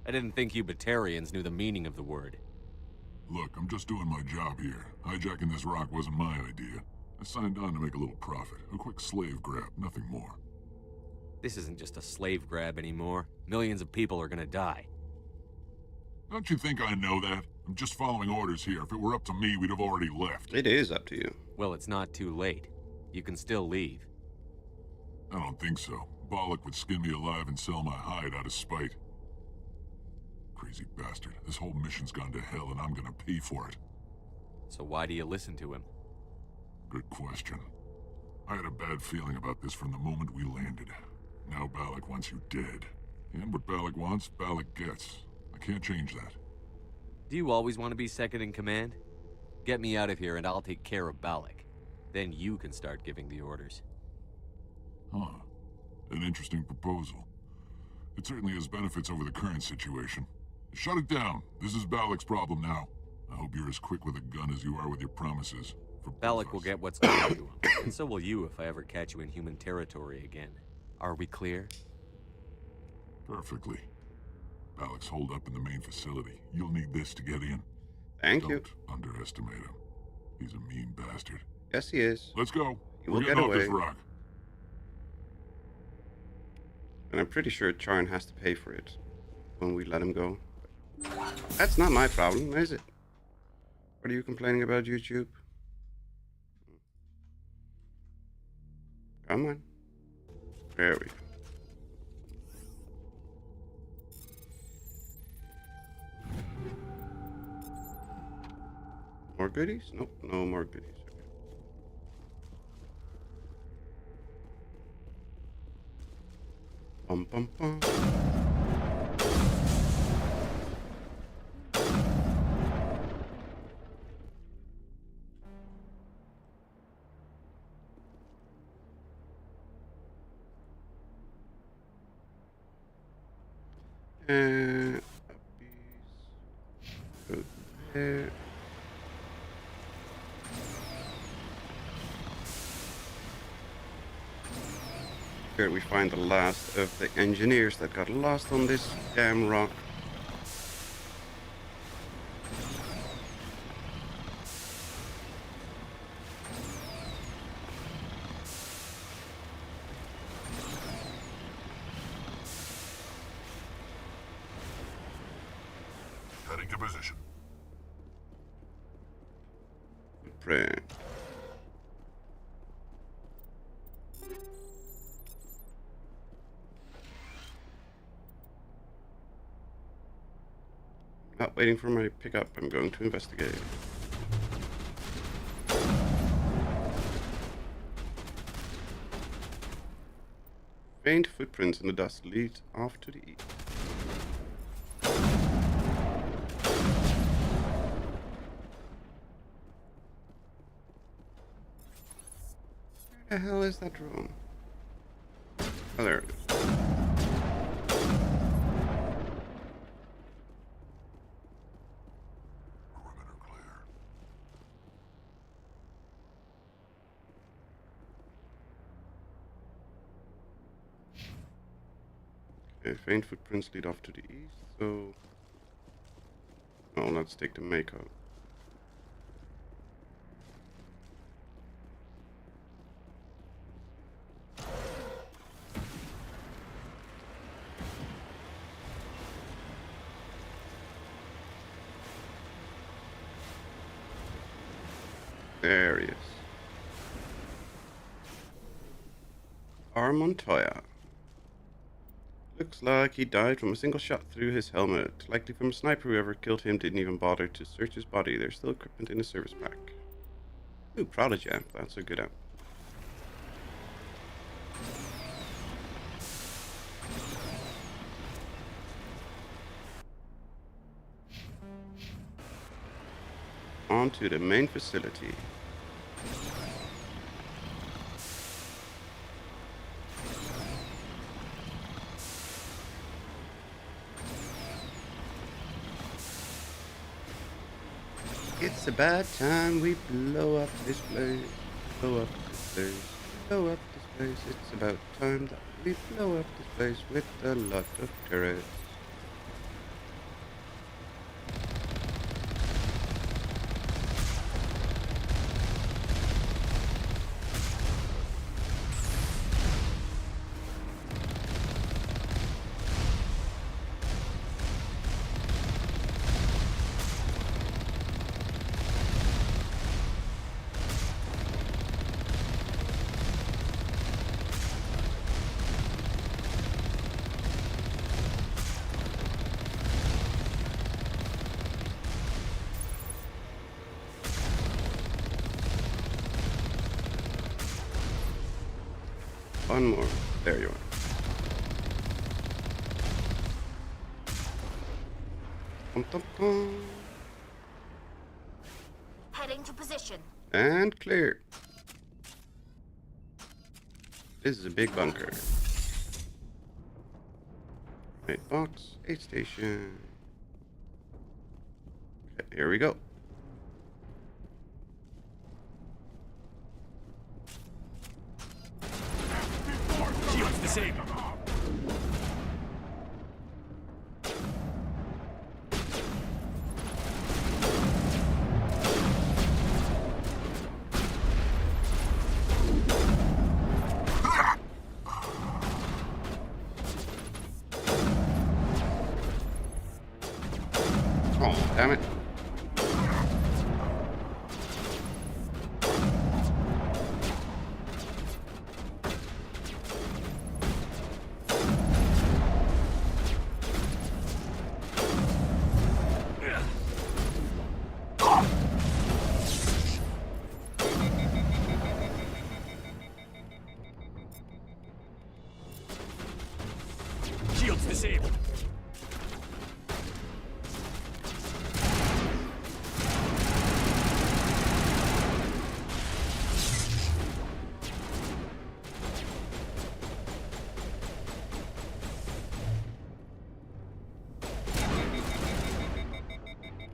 I didn't think you Batarians knew the meaning of the word. Look, I'm just doing my job here. Hijacking this rock wasn't my idea. I signed on to make a little profit. A quick slave grab, nothing more. This isn't just a slave grab anymore. Millions of people are gonna die. Don't you think I know that? I'm just following orders here. If it were up to me, we'd have already left. It is up to you. Well, it's not too late. You can still leave. I don't think so. Bollock would skin me alive and sell my hide out of spite. Crazy bastard. This whole mission's gone to hell and I'm gonna pay for it. So why do you listen to him? Good question. I had a bad feeling about this from the moment we landed. Now Balak wants you dead. And what Balak wants, Balak gets. I can't change that. Do you always want to be second in command? Get me out of here and I'll take care of Balak. Then you can start giving the orders. Huh. An interesting proposal. It certainly has benefits over the current situation. Shut it down. This is Balak's problem now. I hope you're as quick with a gun as you are with your promises. Balak will get what's coming to him. And so will you if I ever catch you in human territory again. Are we clear? Perfectly. Balak's holed up in the main facility. You'll need this to get in. Thank you. Don't underestimate him. He's a mean bastard. Yes, he is. Let's go. He We're will getting get off away. this rock. And I'm pretty sure Charn has to pay for it when we let him go. That's not my problem, is it? What are you complaining about, YouTube? Come on. There we go. More goodies? Nope, no more goodies. Okay. Bum bum bum. Go there. Here we find the last of the engineers that got lost on this damn rock. Heading to position. Pray. Not waiting for my pickup, I'm going to investigate. Faint footprints in the dust lead off to the east. Where the hell is that drone? Oh, there it is. Okay, faint footprints lead off to the east, so... Oh, let's take the Mako. There he is. Montoya. Looks like he died from a single shot through his helmet. Likely from a sniper. Whoever killed him didn't even bother to search his body. There's still equipment in his service pack. Ooh, Prodigy amp. That's a good amp. On to the main facility. It's about time we blow up this place. Blow up this place. Blow up this place. It's about time that we blow up this place with a lot of turrets. One more. There you are. Dum, dum, dum. Heading to position. And clear. This is a big bunker. Right box, aid station. Okay, here we go. Shields disabled. Oh, damn it. Shields disabled.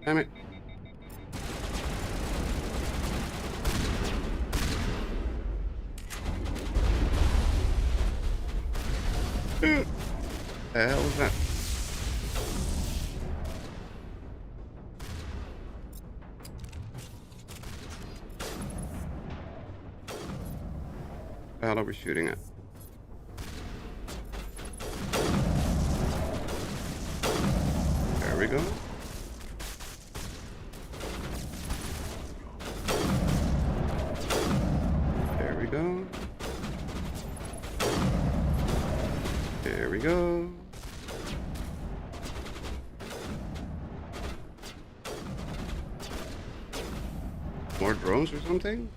Damn it. The hell was that? The hell are we shooting at? There we go. There we go. There we go. More drones or something?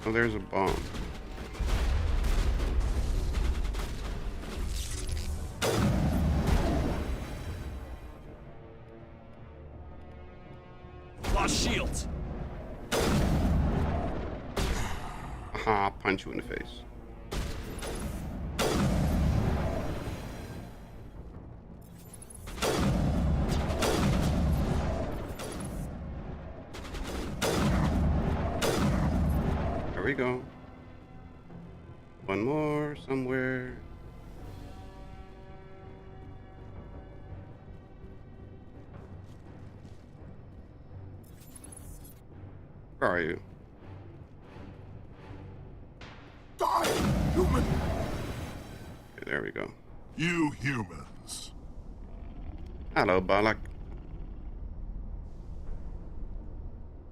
Oh, there's a bomb. Lost shields. Aha, punch you in the face. There we go. One more somewhere. Where are you? Die, human! Okay, there we go. You humans. Hello, Balak.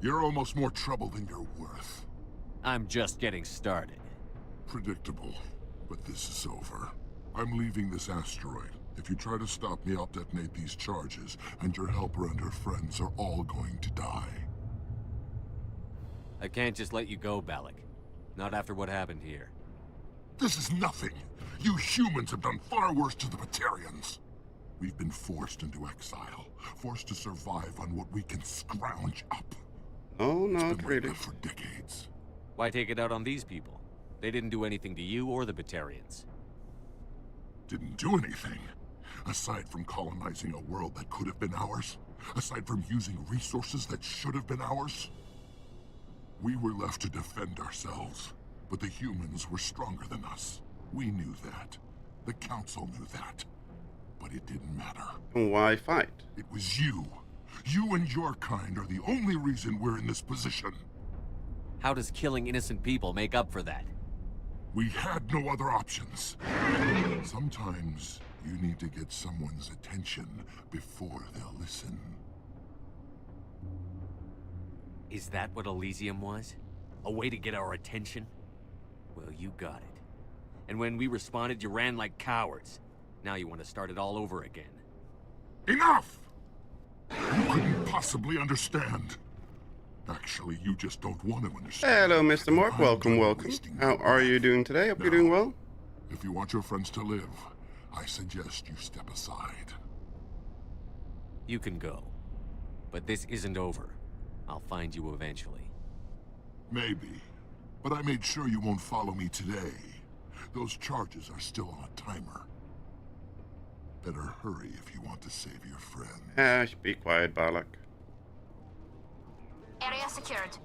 You're almost more trouble than you're worth. I'm just getting started. Predictable, but this is over. I'm leaving this asteroid. If you try to stop me, I'll detonate these charges, and your helper and her friends are all going to die. I can't just let you go, Balak. Not after what happened here. This is nothing. You humans have done far worse to the Batarians. We've been forced into exile, forced to survive on what we can scrounge up. Oh, It's not been really. like that for decades. Why take it out on these people? They didn't do anything to you or the Batarians. Didn't do anything. Aside from colonizing a world that could have been ours. Aside from using resources that should have been ours. We were left to defend ourselves. But the humans were stronger than us. We knew that. The Council knew that. But it didn't matter. Why fight? It was you. You and your kind are the only reason we're in this position. How does killing innocent people make up for that? We had no other options. Sometimes you need to get someone's attention before they'll listen. Is that what Elysium was? A way to get our attention? Well, you got it. And when we responded, you ran like cowards. Now you want to start it all over again. Enough! You couldn't possibly understand. Actually, you just don't want to understand. Hello, Mr. Mork. Welcome, welcome. How are you doing today? Hope you're doing well. If you want your friends to live, I suggest you step aside. You can go. But this isn't over. I'll find you eventually. Maybe. But I made sure you won't follow me today. Those charges are still on a timer. Better hurry if you want to save your friend. Be quiet, Balak. Area secured.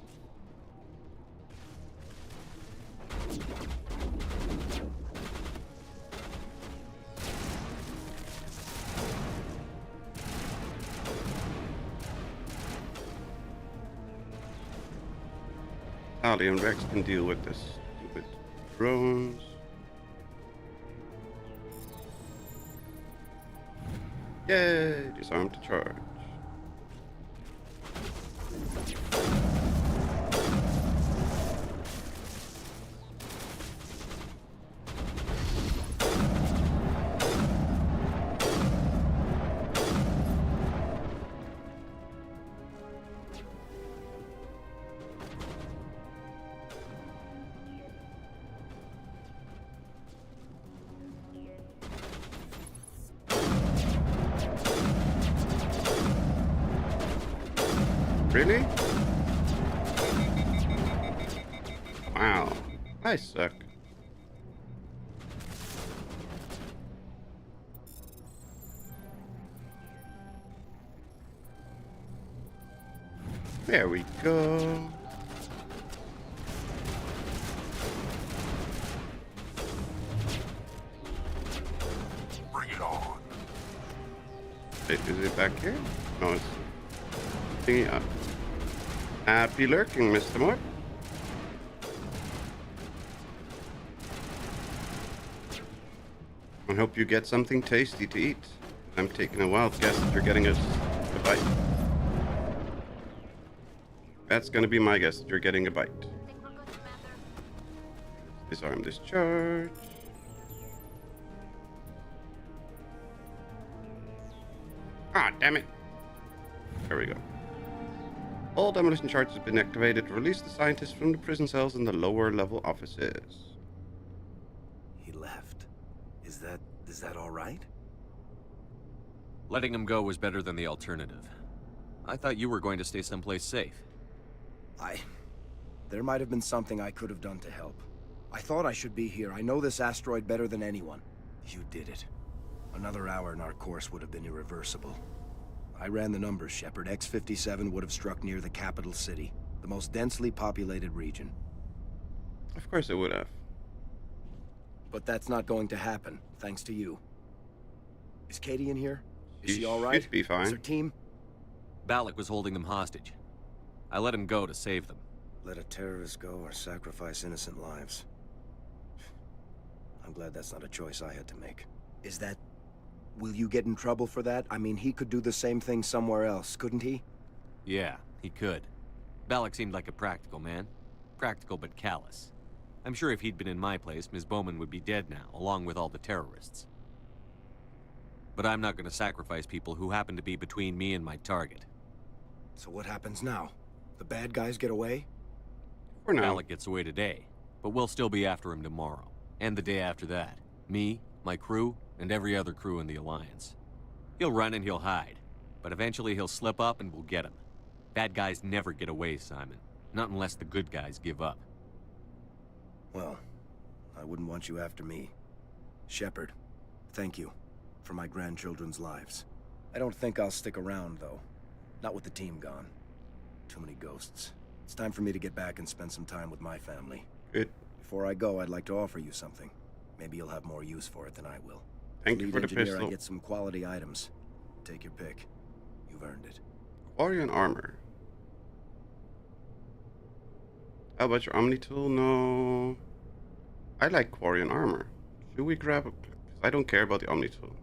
Ali and Rex can deal with this stupid drones. Yay! Disarm to charge. Really? Wow. I suck. There we go. Bring it on. Wait, is it back here? No, it's thingy up. Happy lurking, Mr. Moore. I hope you get something tasty to eat. I'm taking a wild guess that you're getting a bite. That's gonna be my guess that you're getting a bite. Disarm discharge. Ah, damn it. There we go. All demolition charges have been activated to release the scientists from the prison cells in the lower level offices. He left. Is that all right? Letting him go was better than the alternative. I thought you were going to stay someplace safe. There might have been something I could have done to help. I thought I should be here. I know this asteroid better than anyone. You did it. Another hour and our course would have been irreversible. I ran the numbers, Shepard. X-57 would have struck near the capital city, the most densely populated region. Of course it would have. But that's not going to happen, thanks to you. Is Katie in here? Is she all right? Should be fine. Is her team? Balak was holding them hostage. I let him go to save them. Let a terrorist go or sacrifice innocent lives. I'm glad that's not a choice I had to make. Is that... Will you get in trouble for that? I mean, he could do the same thing somewhere else, couldn't he? Yeah, he could. Balak seemed like a practical man. Practical but callous. I'm sure if he'd been in my place, Ms. Bowman would be dead now, along with all the terrorists. But I'm not going to sacrifice people who happen to be between me and my target. So what happens now? The bad guys get away? For now. Balak gets away today, but we'll still be after him tomorrow. And the day after that. Me, my crew, and every other crew in the Alliance. He'll run and he'll hide, but eventually he'll slip up and we'll get him. Bad guys never get away, Simon. Not unless the good guys give up. Well, I wouldn't want you after me. Shepard, thank you for my grandchildren's lives. I don't think I'll stick around, though. Not with the team gone. Too many ghosts. It's time for me to get back and spend some time with my family. Good. Before I go, I'd like to offer you something. Maybe you'll have more use for it than I will. Thank you for the pistol. I get some quality items. Take your pick. You've earned it. Quarian armor. How about your Omni tool? No. I like Quarian armor. Should we grab it? I don't care about the Omni tool.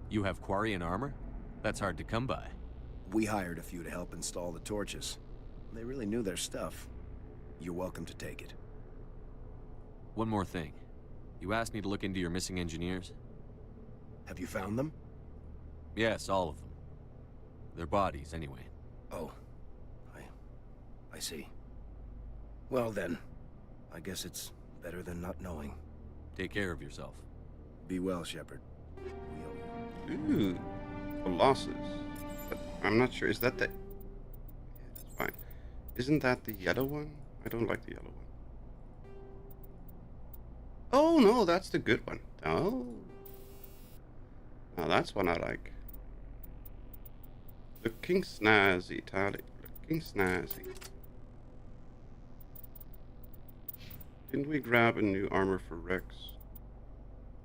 You have Quarian armor? That's hard to come by. We hired a few to help install the torches. They really knew their stuff. You're welcome to take it. One more thing. You asked me to look into your missing engineers? Have you found them? Yes, all of them. Their bodies, anyway. Oh. I I see. Well then, I guess it's better than not knowing. Take care of yourself. Be well, Shepard. Ooh, Colossus. But I'm not sure. Is that the... Yeah, that's fine. Isn't that the yellow one? I don't like the yellow one. Oh no, that's the good one. Oh. Now that's one I like. Looking snazzy, Tali. Looking snazzy. Didn't we grab a new armor for Rex?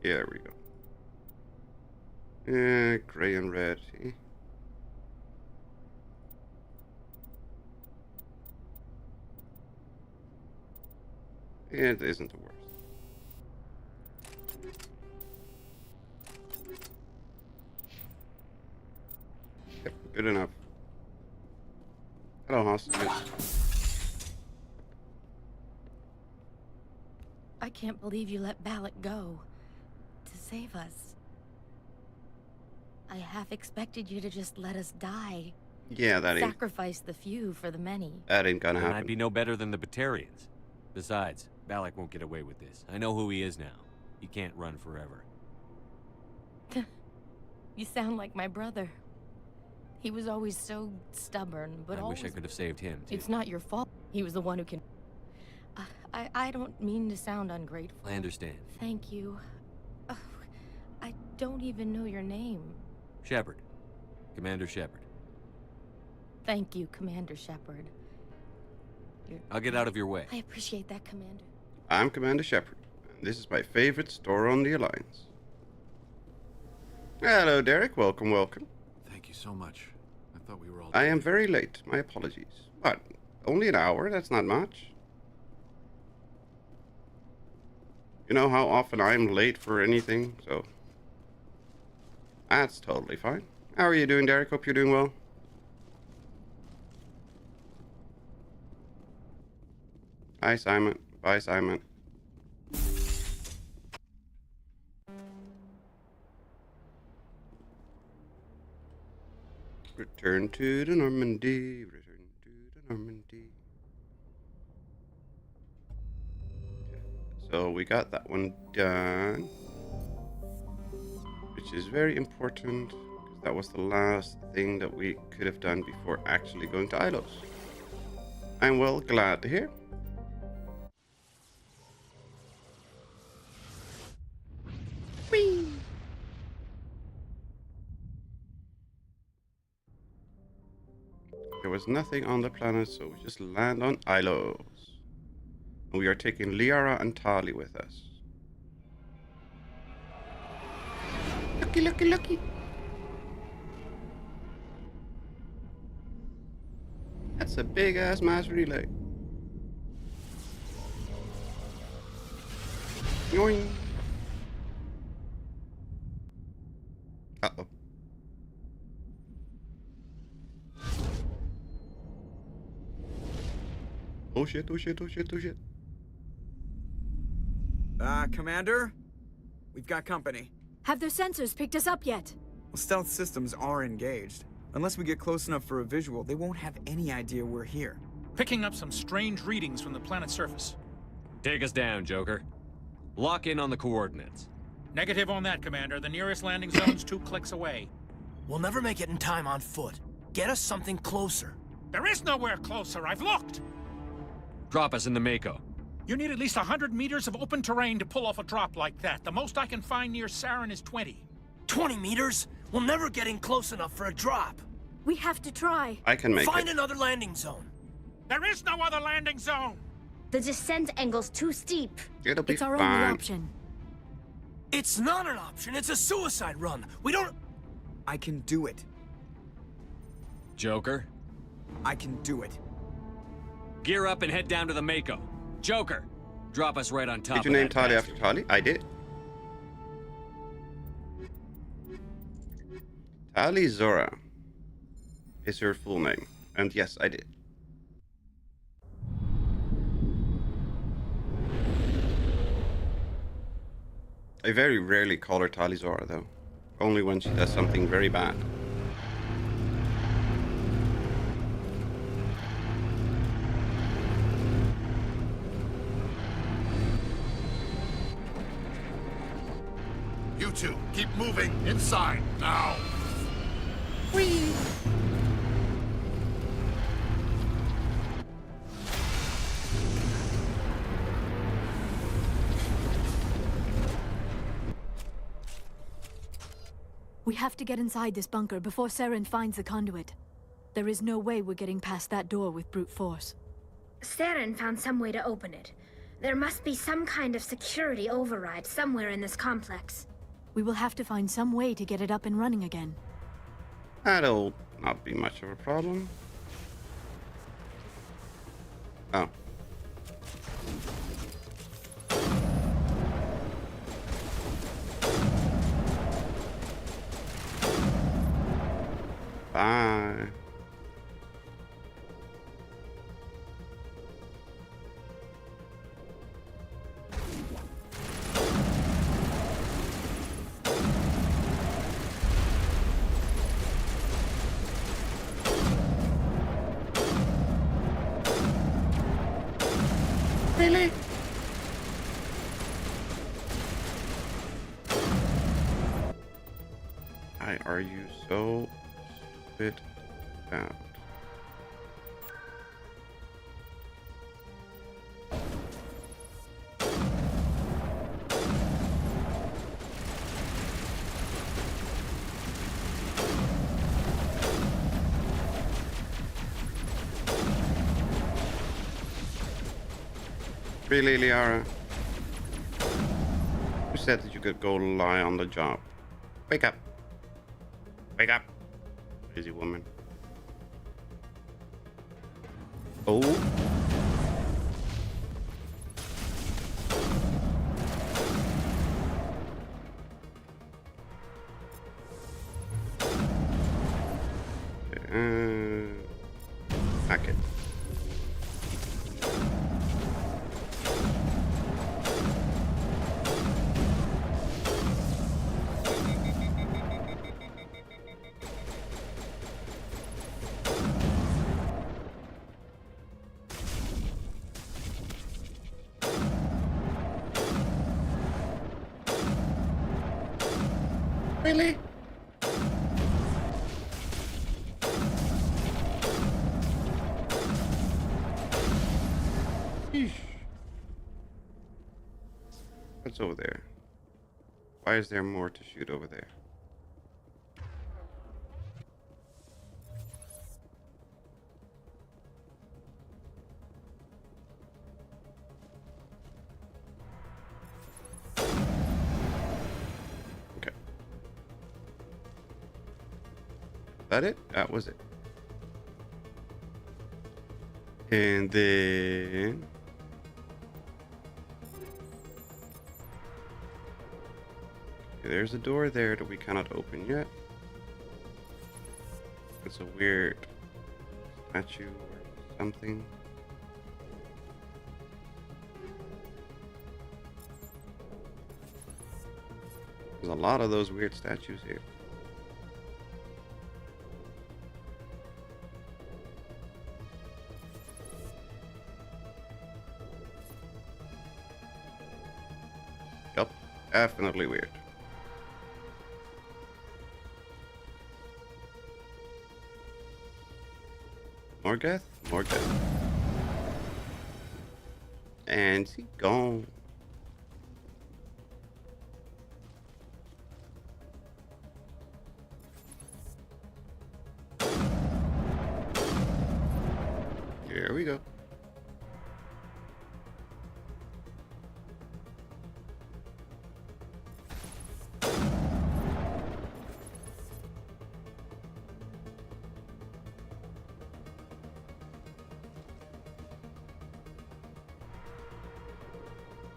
Yeah, there we go. Gray and red. It isn't the worst. Yep, good enough. Hello, hostages. I can't believe you let Balak go. To save us. I half expected you to just let us die. Yeah, that ain't... Sacrifice the few for the many. That ain't gonna happen. I'd be no better than the Batarians. Besides, Balak won't get away with this. I know who he is now. He can't run forever. You sound like my brother. He was always so stubborn, but I wish I could have saved him, too. It's not your fault. He was the one who can... I don't mean to sound ungrateful. I understand. Thank you. I don't even know your name. Shepard. Commander Shepard. Thank you, Commander Shepard. I'll get out of your way. I appreciate that, Commander. I'm Commander Shepard, and this is my favorite store on the Alliance. Hello, Derek. Welcome, welcome. Thank you so much. I thought we were all... I am very late. My apologies. What? Only an hour? That's not much. You know how often I'm late for anything, so... That's totally fine. How are you doing, Derek? Hope you're doing well. Hi, Simon. Bye, Simon. Return to the Normandy. Return to the Normandy. So we got that one done. Which is very important, because that was the last thing that we could have done before actually going to Ilos. I'm well glad to hear. Whee! There was nothing on the planet, so we just land on Ilos. And we are taking Liara and Tali with us. Looky, looky, looky. That's a big ass mass relay. Yoing. Uh-oh. Oh shit, oh shit, oh shit, oh shit. Commander? We've got company. Have their sensors picked us up yet? Well, stealth systems are engaged. Unless we get close enough for a visual, they won't have any idea we're here. Picking up some strange readings from the planet's surface. Take us down, Joker. Lock in on the coordinates. Negative on that, Commander. The nearest landing zone's 2 clicks away. We'll never make it in time on foot. Get us something closer. There is nowhere closer. I've looked. Drop us in the Mako. You need at least 100 meters of open terrain to pull off a drop like that. The most I can find near Saren is 20. 20 meters? We'll never get in close enough for a drop. We have to try. I can make Find it. another landing zone. There is no other landing zone. The descent angle's too steep. It'll be It's our fine. only option. It's not an option. It's a suicide run. We don't... I can do it. Joker? I can do it. Gear up and head down to the Mako. Joker, drop us right on top of Did you name that Tali bastard. after Tali? I did. Tali Zora is her full name. And yes, I did. I very rarely call her Tali Zora, though. Only when she does something very bad. You two, keep moving inside, now! Whee! We have to get inside this bunker before Saren finds the conduit. There is no way we're getting past that door with brute force. Saren found some way to open it. There must be some kind of security override somewhere in this complex. We will have to find some way to get it up and running again. That'll not be much of a problem. Oh. Bye. Really? Why are you so stupid about? Really, Liara? Who said that you could go lie on the job? Wake up. Wake up. Crazy woman. Oh. Hack it. Really? Sheesh. What's over there? Why is there more to shoot over there? That it? That was it. And then there's a door there that we cannot open yet. It's a weird statue or something. There's a lot of those weird statues here. Definitely weird. More Geth? More Geth. And he gone. Here we go.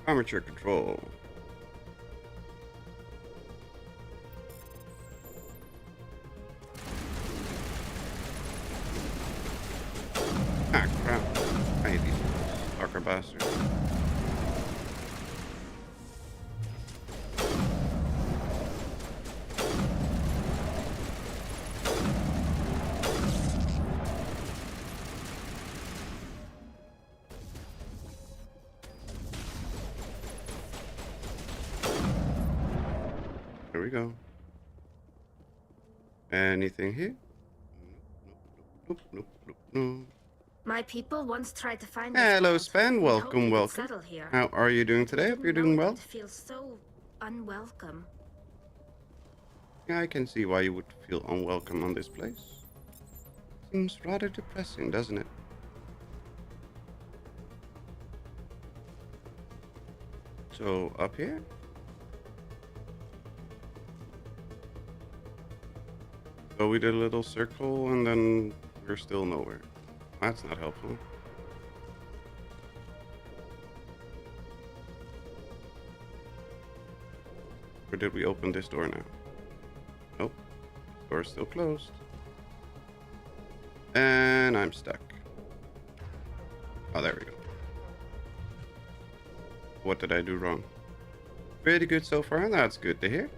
Armature control. Ah, crap. I hate these stalker bastards. There we go. Anything here? Nope. My people once tried to find Hello, this Span. world. Welcome, We hoped welcome. we'd settle here. How are you doing today? Hope you're doing well. It feels so unwelcome. Yeah, I can see why you would feel unwelcome on this place. Seems rather depressing, doesn't it? So, up here? So we did a little circle and then we're still nowhere. That's not helpful. Or did we open this door now? Nope. Door's still closed. And I'm stuck. Oh, there we go. What did I do wrong? Pretty good so far. That's good to hear.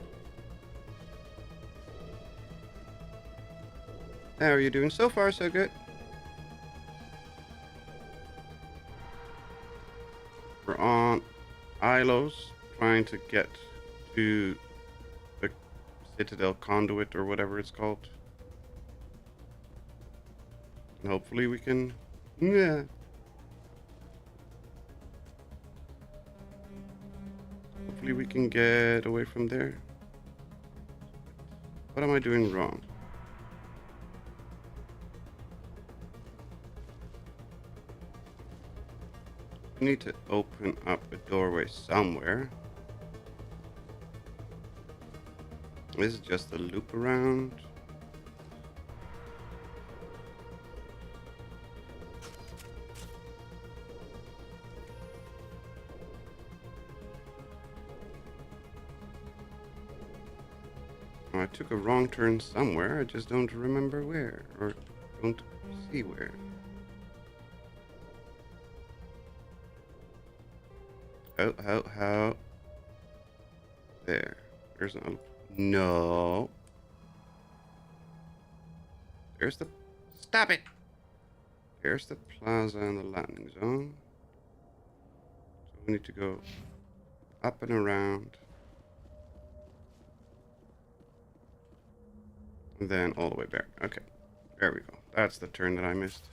How are you doing? So far, so good. We're on Ilos, trying to get to the Citadel Conduit or whatever it's called. And hopefully we can... Yeah. Hopefully we can get away from there. What am I doing wrong? I need to open up a doorway somewhere. This is just a loop around. Oh, I took a wrong turn somewhere. I just don't remember where, or don't see where. How? There. There's no... No. There's the... Stop it! There's the plaza and the landing zone. So we need to go up and around. And then all the way back. Okay. There we go. That's the turn that I missed.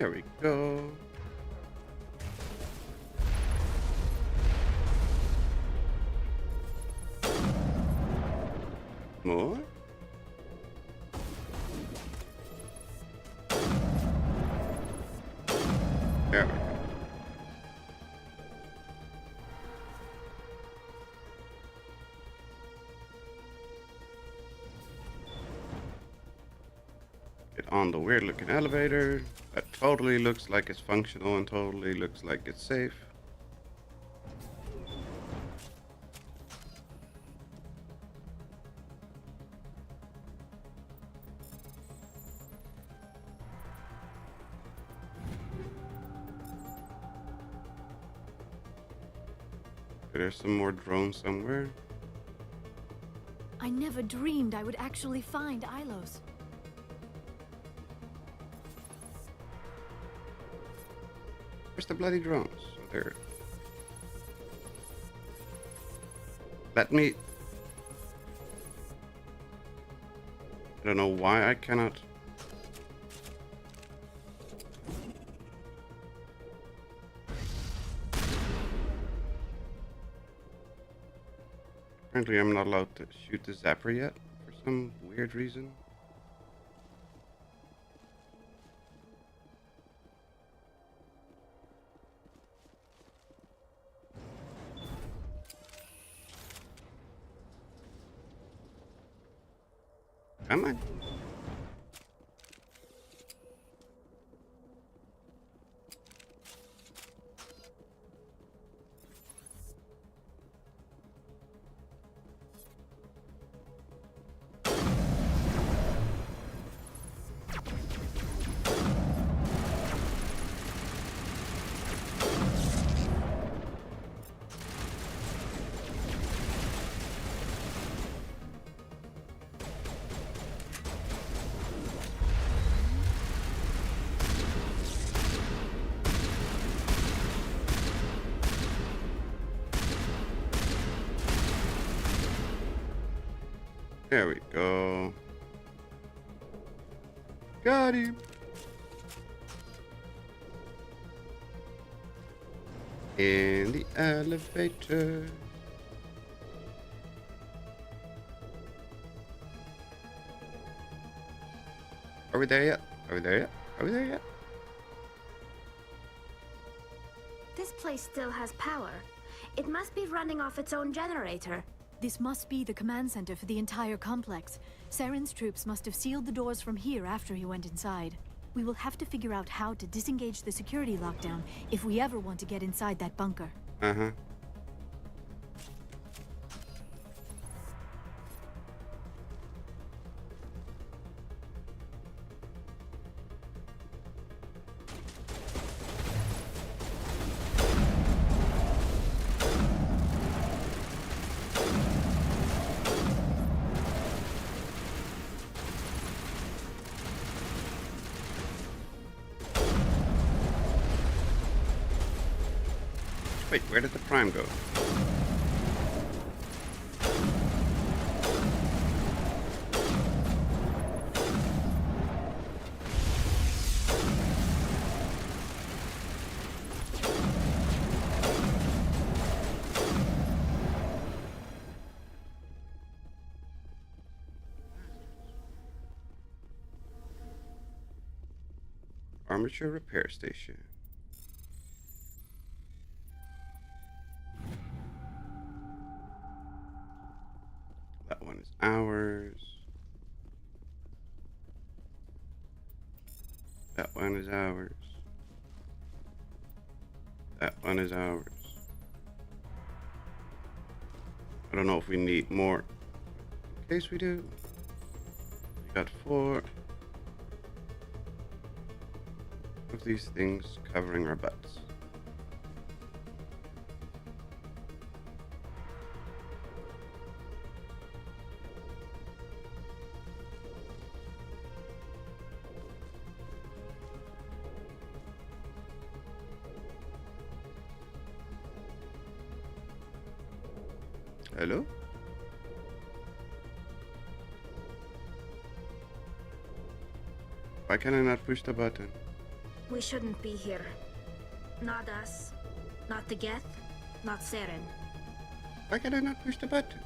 There we go. More? There we go. Get on the weird looking elevator. That totally looks like it's functional and totally looks like it's safe. There's some more drones somewhere. I never dreamed I would actually find Ilos. Where's the bloody drones? Oh, there. Let me... I don't know why I cannot... Apparently I'm not allowed to shoot the zapper yet, for some weird reason. Come on. There we go. Got him. In the elevator. Are we there yet? Are we there yet? Are we there yet? This place still has power. It must be running off its own generator. This must be the command center for the entire complex. Saren's troops must have sealed the doors from here after he went inside. We will have to figure out how to disengage the security lockdown if we ever want to get inside that bunker. Uh-huh. Wait, where did the prime go? Armature repair station. That one is ours. That one is ours. That one is ours. I don't know if we need more. In case we do. We got 4 of these things covering our butts. Hello? Why can I not push the button? We shouldn't be here. Not us. Not the Geth. Not Saren. Why can I not push the button?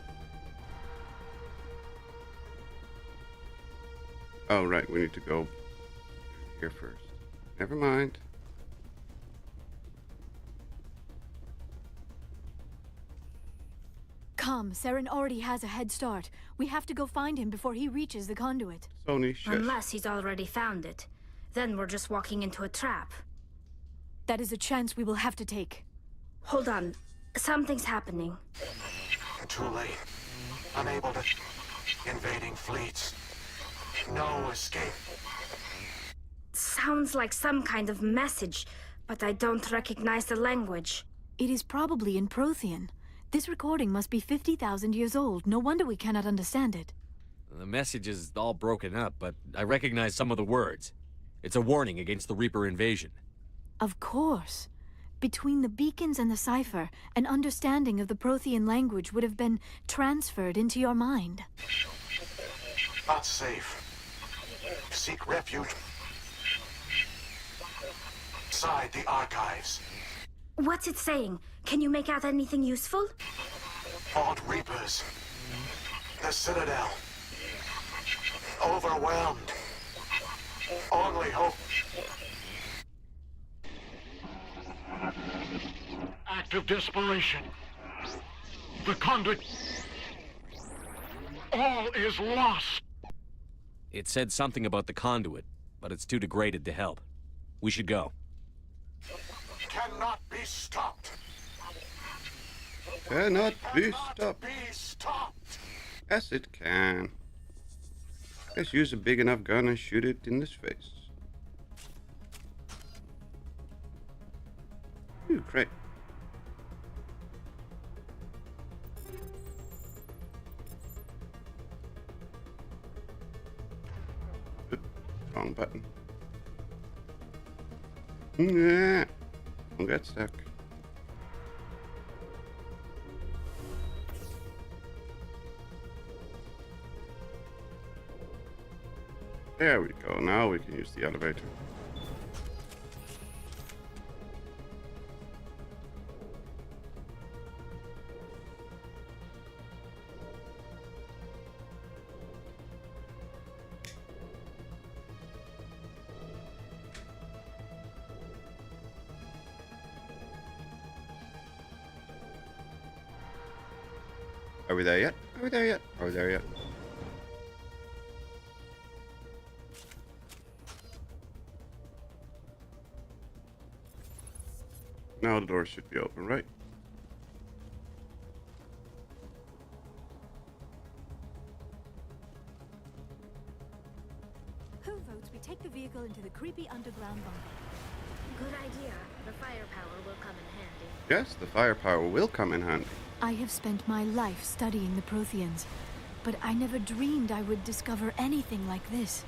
Oh, right, we need to go here first. Never mind. Come, Saren already has a head start. We have to go find him before he reaches the conduit. Sony, shush. Unless he's already found it. Then we're just walking into a trap. That is a chance we will have to take. Hold on. Something's happening. Too late. Unable to... Invading fleets. No escape. Sounds like some kind of message, but I don't recognize the language. It is probably in Prothean. This recording must be 50,000 years old. No wonder we cannot understand it. The message is all broken up, but I recognize some of the words. It's a warning against the Reaper invasion. Of course. Between the beacons and the cipher, an understanding of the Prothean language would have been transferred into your mind. Not safe. Seek refuge. Inside the archives. What's it saying? Can you make out anything useful? Fought Reapers. The Citadel. Overwhelmed. Only hope. Act of desperation. The conduit. All is lost. It said something about the conduit, but it's too degraded to help. We should go. Cannot be stopped. Cannot be stopped. Be stopped. Yes, it can. Let's use a big enough gun and shoot it in his face. Ooh, great. Oops, wrong button. Nah, don't get stuck. There we go. Now we can use the elevator. Are we there yet? Are we there yet? Are we there yet? Now the door should be open, right? Who votes we take the vehicle into the creepy underground bunker? Good idea. The firepower will come in handy. Yes, the firepower will come in handy. I have spent my life studying the Protheans, but I never dreamed I would discover anything like this.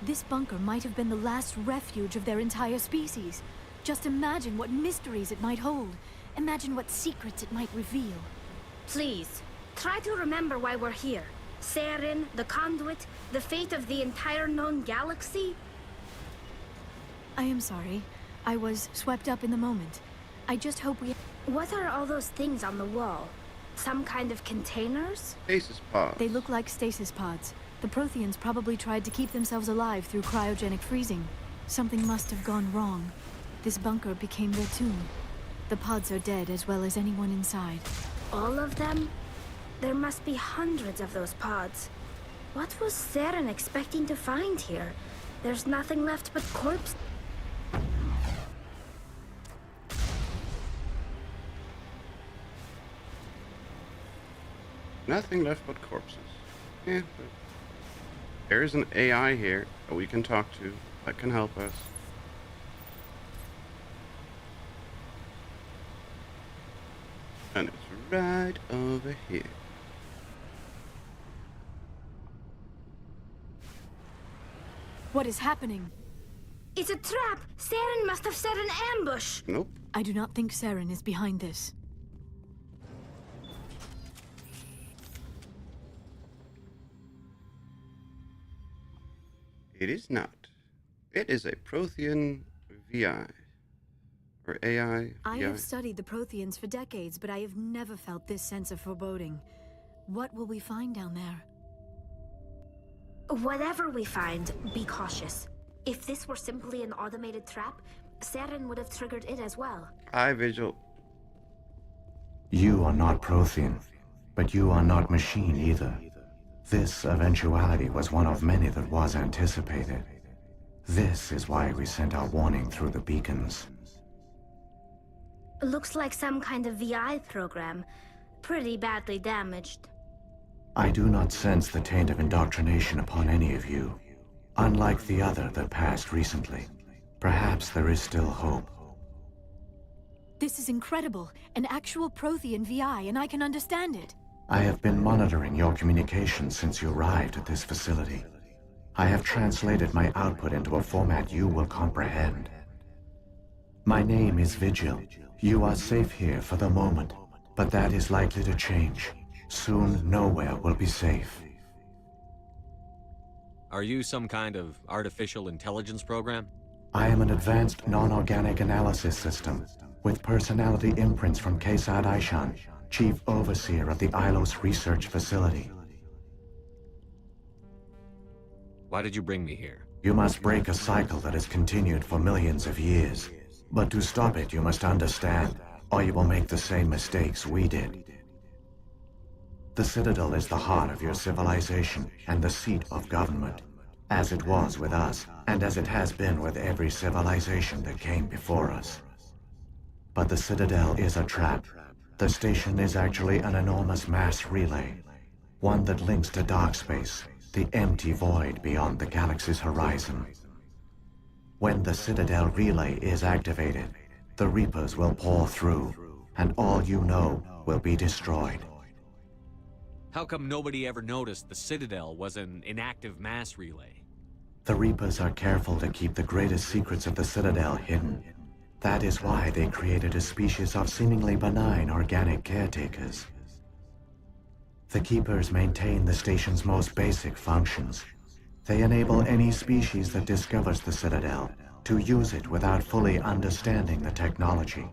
This bunker might have been the last refuge of their entire species. Just imagine what mysteries it might hold. Imagine what secrets it might reveal. Please, try to remember why we're here. Saren, the Conduit, the fate of the entire known galaxy. I am sorry. I was swept up in the moment. I just hope we... What are all those things on the wall? Some kind of containers? Stasis pods. They look like stasis pods. The Protheans probably tried to keep themselves alive through cryogenic freezing. Something must have gone wrong. This bunker became their tomb. The pods are dead as well as anyone inside. All of them? There must be hundreds of those pods. What was Saren expecting to find here? There's nothing left but corpse. Nothing left but corpses. Yeah, but there is an AI here that we can talk to that can help us. And it's right over here. What is happening? It's a trap! Saren must have set an ambush! Nope. I do not think Saren is behind this. It is not. It is a Prothean VI. Or AI. I VI. have studied the Protheans for decades, but I have never felt this sense of foreboding. What will we find down there? Whatever we find, be cautious. If this were simply an automated trap, Saren would have triggered it as well. Hi, Vigil. You are not Prothean, but you are not machine either. This eventuality was one of many that was anticipated. This is why we sent our warning through the beacons. Looks like some kind of VI program. Pretty badly damaged. I do not sense the taint of indoctrination upon any of you. Unlike the other that passed recently. Perhaps there is still hope. This is incredible. An actual Prothean VI, and I can understand it. I have been monitoring your communications since you arrived at this facility. I have translated my output into a format you will comprehend. My name is Vigil. You are safe here for the moment, but that is likely to change. Soon, nowhere will be safe. Are you some kind of artificial intelligence program? I am an advanced non-organic analysis system, with personality imprints from Kesad Aishan, Chief Overseer of the Ilos Research Facility. Why did you bring me here? You must break a cycle that has continued for millions of years. But to stop it, you must understand, or you will make the same mistakes we did. The Citadel is the heart of your civilization and the seat of government, as it was with us, and as it has been with every civilization that came before us. But the Citadel is a trap. The station is actually an enormous mass relay, one that links to dark space, the empty void beyond the galaxy's horizon. When the Citadel relay is activated, the Reapers will pour through, and all you know will be destroyed. How come nobody ever noticed the Citadel was an inactive mass relay? The Reapers are careful to keep the greatest secrets of the Citadel hidden. That is why they created a species of seemingly benign organic caretakers. The Keepers maintain the station's most basic functions. They enable any species that discovers the Citadel to use it without fully understanding the technology.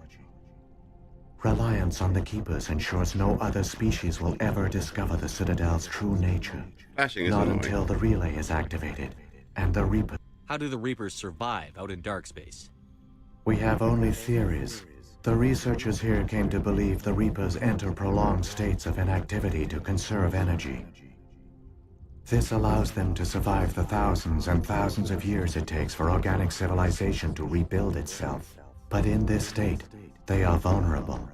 Reliance on the Keepers ensures no other species will ever discover the Citadel's true nature. Flashing is Not annoying. until the relay is activated, and the Reaper... How do the Reapers survive out in dark space? We have only theories. The researchers here came to believe the Reapers enter prolonged states of inactivity to conserve energy. This allows them to survive the thousands and thousands of years it takes for organic civilization to rebuild itself. But in this state, they are vulnerable.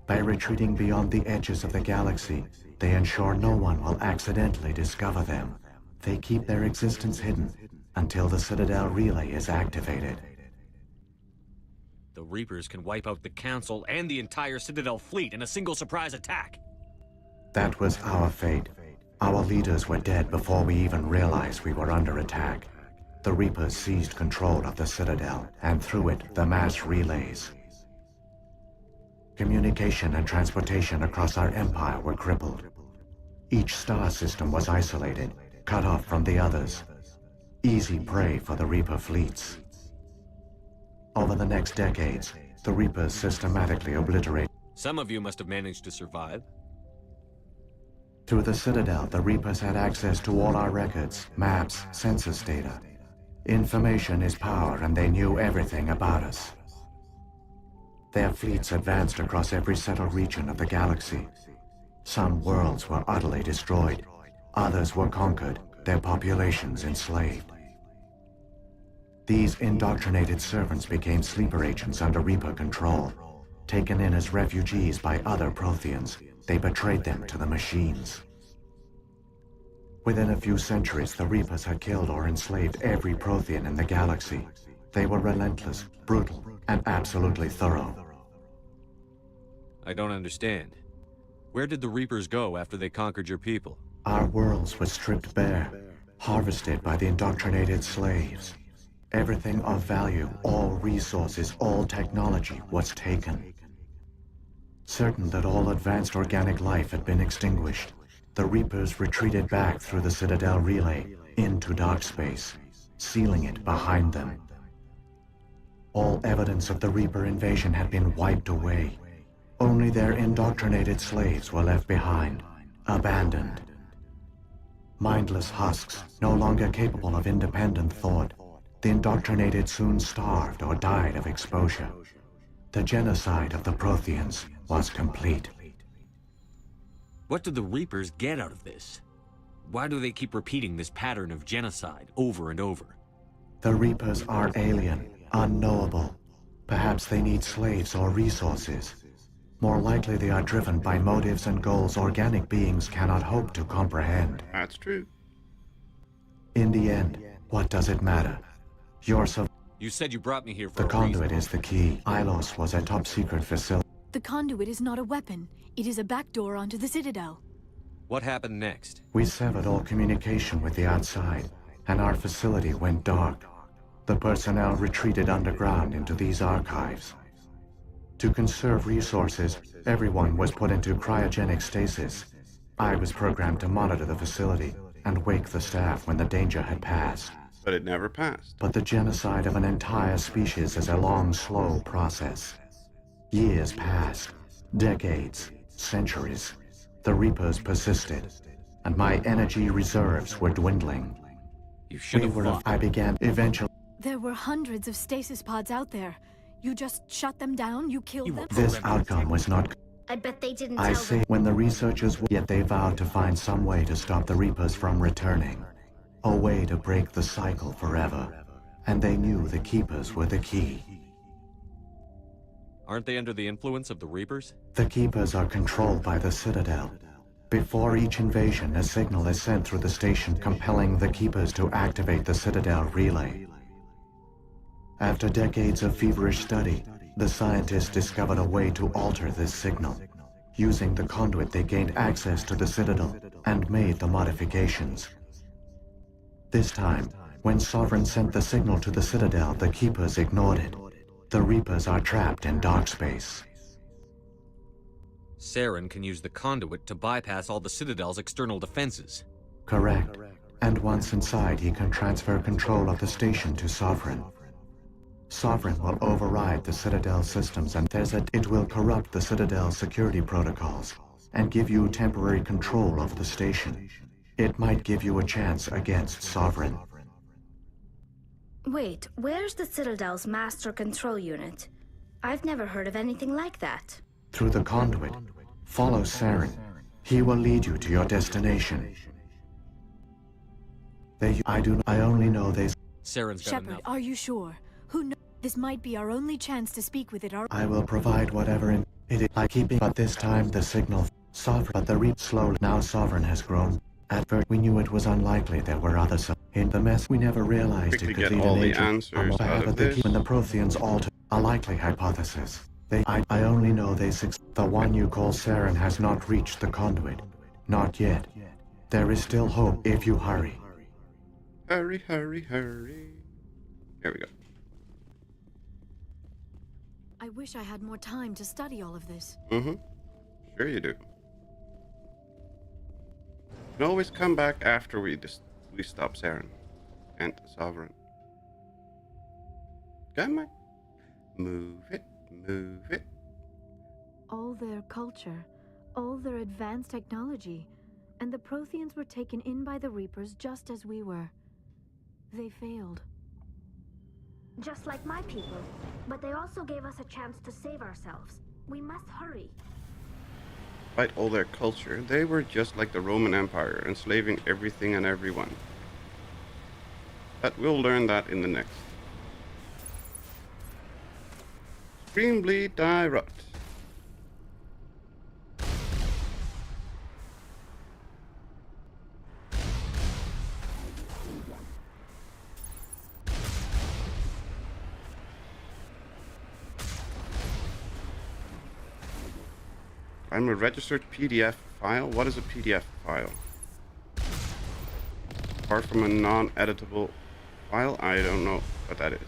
By retreating beyond the edges of the galaxy, they ensure no one will accidentally discover them. They keep their existence hidden until the Citadel relay is activated. The Reapers can wipe out the Council and the entire Citadel fleet in a single surprise attack. That was our fate. Our leaders were dead before we even realized we were under attack. The Reapers seized control of the Citadel, and through it, the mass relays. Communication and transportation across our empire were crippled. Each star system was isolated, cut off from the others. Easy prey for the Reaper fleets. Over the next decades, the Reapers systematically obliterated. Some of you must have managed to survive. Through the Citadel, the Reapers had access to all our records, maps, census data. Information is power, and they knew everything about us. Their fleets advanced across every settled region of the galaxy. Some worlds were utterly destroyed. Others were conquered, their populations enslaved. These indoctrinated servants became sleeper agents under Reaper control. Taken in as refugees by other Protheans, they betrayed them to the machines. Within a few centuries, the Reapers had killed or enslaved every Prothean in the galaxy. They were relentless, brutal, and absolutely thorough. I don't understand. Where did the Reapers go after they conquered your people? Our worlds were stripped bare, harvested by the indoctrinated slaves. Everything of value, all resources, all technology was taken. Certain that all advanced organic life had been extinguished, the Reapers retreated back through the Citadel relay into dark space, sealing it behind them. All evidence of the Reaper invasion had been wiped away. Only their indoctrinated slaves were left behind, abandoned. Mindless husks, no longer capable of independent thought, the indoctrinated soon starved or died of exposure. The genocide of the Protheans was complete. What do the Reapers get out of this? Why do they keep repeating this pattern of genocide over and over? The Reapers are alien, unknowable. Perhaps they need slaves or resources. More likely they are driven by motives and goals organic beings cannot hope to comprehend. That's true. In the end, what does it matter? You said you brought me here for the a conduit reason. is the key. Ilos was a top-secret facility. The conduit is not a weapon. It is a backdoor onto the Citadel. What happened next? We severed all communication with the outside, and our facility went dark. The personnel retreated underground into these archives. To conserve resources, everyone was put into cryogenic stasis. I was programmed to monitor the facility and wake the staff when the danger had passed. But it never passed. But the genocide of an entire species is a long, slow process. Years passed, decades, centuries. The Reapers persisted, and my energy reserves were dwindling. You should have fought. I began eventually. There were hundreds of stasis pods out there. You just shut them down, you killed them? This outcome was not. I bet they didn't I tell say them. when the researchers yet they vowed to find some way to stop the Reapers from returning. A way to break the cycle forever. And they knew the Keepers were the key. Aren't they under the influence of the Reapers? The Keepers are controlled by the Citadel. Before each invasion, a signal is sent through the station compelling the Keepers to activate the Citadel relay. After decades of feverish study, the scientists discovered a way to alter this signal. Using the conduit, they gained access to the Citadel and made the modifications. This time, when Sovereign sent the signal to the Citadel, the Keepers ignored it. The Reapers are trapped in dark space. Saren can use the conduit to bypass all the Citadel's external defenses. Correct. And once inside, he can transfer control of the station to Sovereign. Sovereign will override the Citadel systems, and it will corrupt the Citadel security protocols and give you temporary control over the station. It might give you a chance against Sovereign. Wait, where's the Citadel's master control unit? I've never heard of anything like that. Through the conduit, follow Saren. He will lead you to your destination. I only know they... Saren's got Shepard, enough. are you sure? Who knows? This might be our only chance to speak with it. I will provide whatever it is by keeping, but this time the signal, Sovereign, but the reap slowly. Now Sovereign has grown. At first we knew it was unlikely there were others. In the mess, we never realized it could lead an agent. When the Protheans alter a likely hypothesis. I only know the one you call Saren has not reached the conduit. Not yet. There is still hope if you hurry. Hurry, hurry, hurry. Here we go. I wish I had more time to study all of this. Mm-hmm. Sure you do. You can always come back after we stop Saren and Sovereign. Come on. Move it, move it. All their culture, all their advanced technology, and the Protheans were taken in by the Reapers just as we were. They failed. Just like my people. But they also gave us a chance to save ourselves. We must hurry. Despite all their culture, they were just like the Roman Empire, enslaving everything and everyone. But we'll learn that in the next. Scream, bleed, die, rot. I'm a registered PDF file. What is a PDF file? Apart from a non-editable file, I don't know what that is.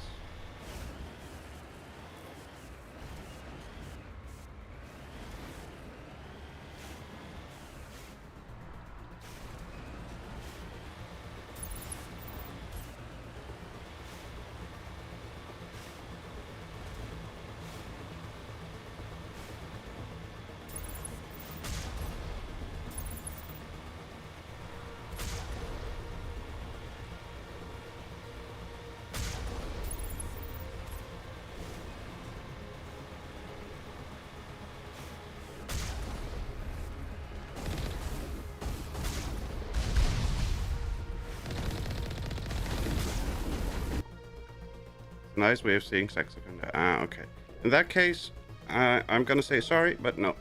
Nice way of saying sex offender. Ah, okay. In that case, I'm gonna say sorry, but no.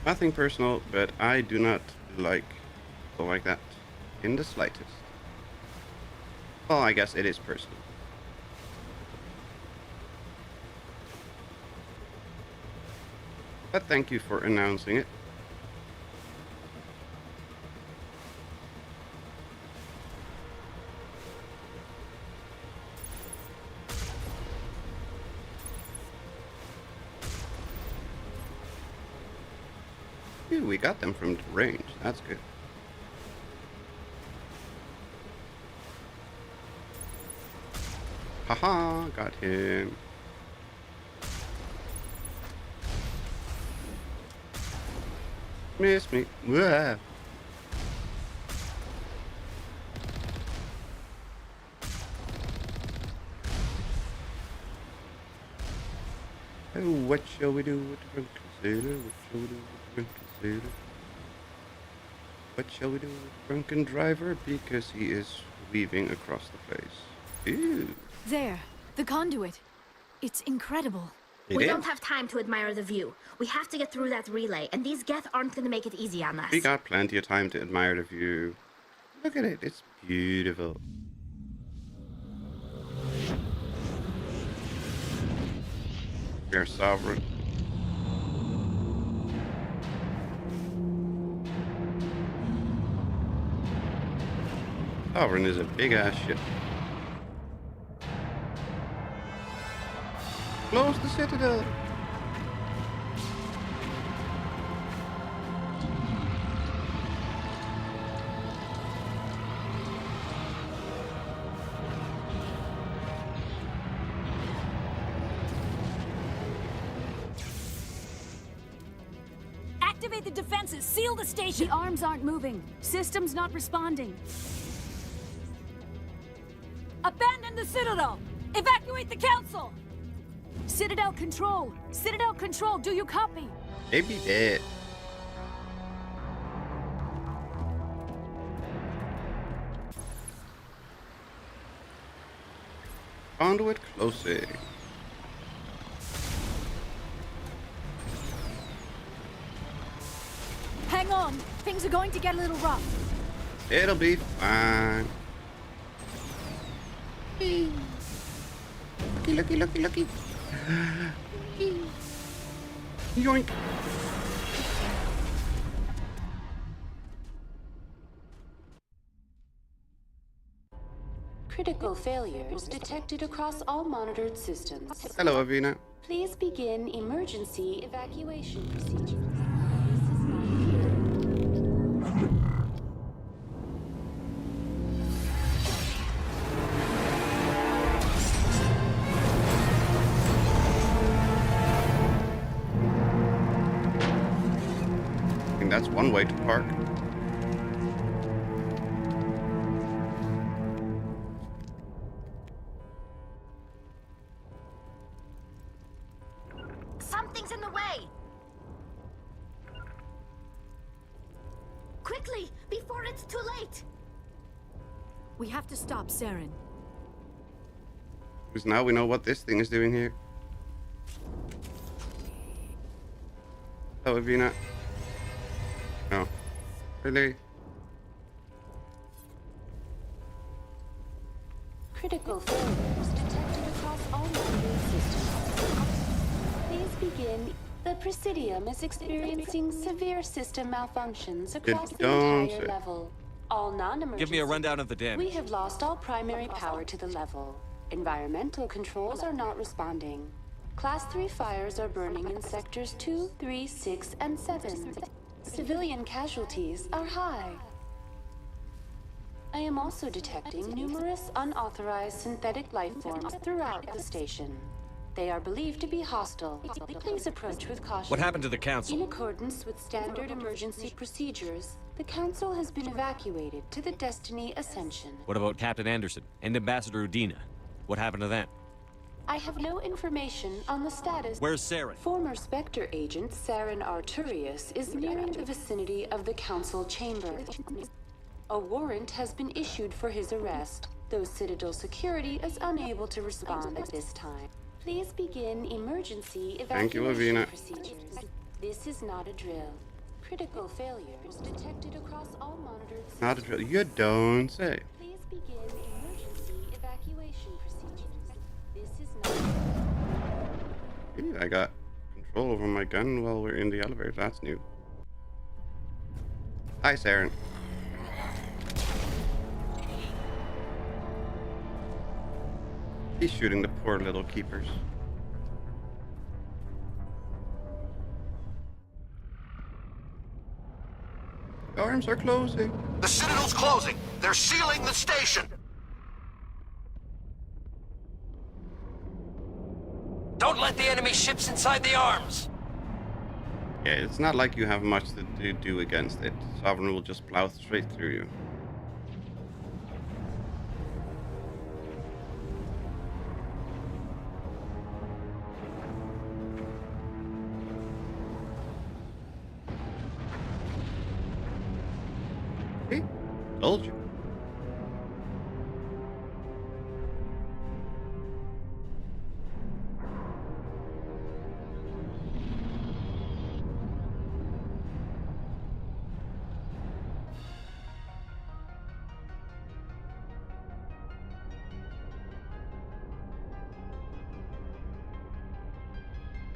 Nothing personal, but I do not like that in the slightest. Well, I guess it is personal. But thank you for announcing it. Ooh, we got them from the range. That's good. Haha, got him. Miss me. Wah. Oh, what shall we do with the drunken sailor? What shall we do with the drunken sailor? What shall we do with the drunken driver? Because he is weaving across the place. Ew. There, the conduit. It's incredible. We don't have time to admire the view. We have to get through that relay, and these Geth aren't going to make it easy on us. We got plenty of time to admire the view. Look at it, it's beautiful. We are sovereign. Sovereign is a big ass ship. Close the citadel. Activate the defenses! Seal the station! The arms aren't moving. Systems not responding. Abandon the Citadel! Evacuate the Council! Citadel Control! Citadel Control, do you copy? They be dead. Conduit closing. Hang on! Things are going to get a little rough. It'll be fine. Lucky, lucky, lucky, lucky. Yoink. Critical failures detected across all monitored systems. Hello, Avina. Please begin emergency evacuation procedures. I think that's one way to park. Something's in the way! Quickly, before it's too late! We have to stop Saren. Because now we know what this thing is doing here. Hello, Avina. No. Really? Critical failures detected across all monitored systems. Please begin. The Presidium is experiencing severe system malfunctions across the entire level. All non-emergency. Give me a rundown of the damage. We have lost all primary power to the level. Environmental controls are not responding. Class 3 fires are burning in sectors 2, 3, 6, and 7. Civilian casualties are high. I am also detecting numerous unauthorized synthetic life forms throughout the station. They are believed to be hostile. Please approach with caution. What happened to the Council? In accordance with standard emergency procedures, the Council has been evacuated to the Destiny Ascension. What about Captain Anderson and Ambassador Udina? What happened to them? I have no information on the status. Where's Saren? Former Spectre agent Saren Arturius is nearing the vicinity of the Council chamber. A warrant has been issued for his arrest, though Citadel security is unable to respond at this time. Please begin emergency evacuation procedures. This is not a drill. Critical failures detected across all monitored systems. Not a drill. You don't say. Please begin emergency evacuation procedures. This is not. Hey, I got control over my gun while we're in the elevator. That's new. Hi, Saren. He's shooting the poor little keepers. The arms are closing. The Citadel's closing. They're sealing the station. Don't let the enemy ships inside the arms. Yeah, it's not like you have much to do against it. Sovereign will just plow straight through you. See? Told you.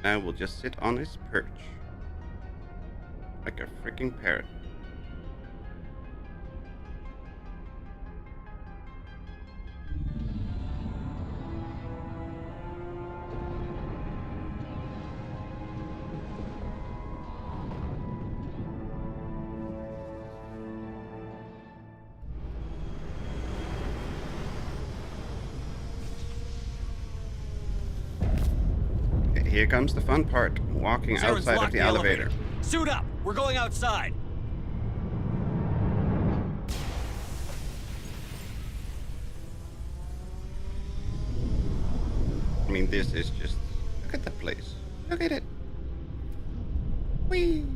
Now we'll just sit on his perch. Like a freaking parrot. Here comes the fun part, walking Saren's outside of locked the elevator. Suit up! We're going outside! I mean, this is just... Look at the place. Look at it. Whee!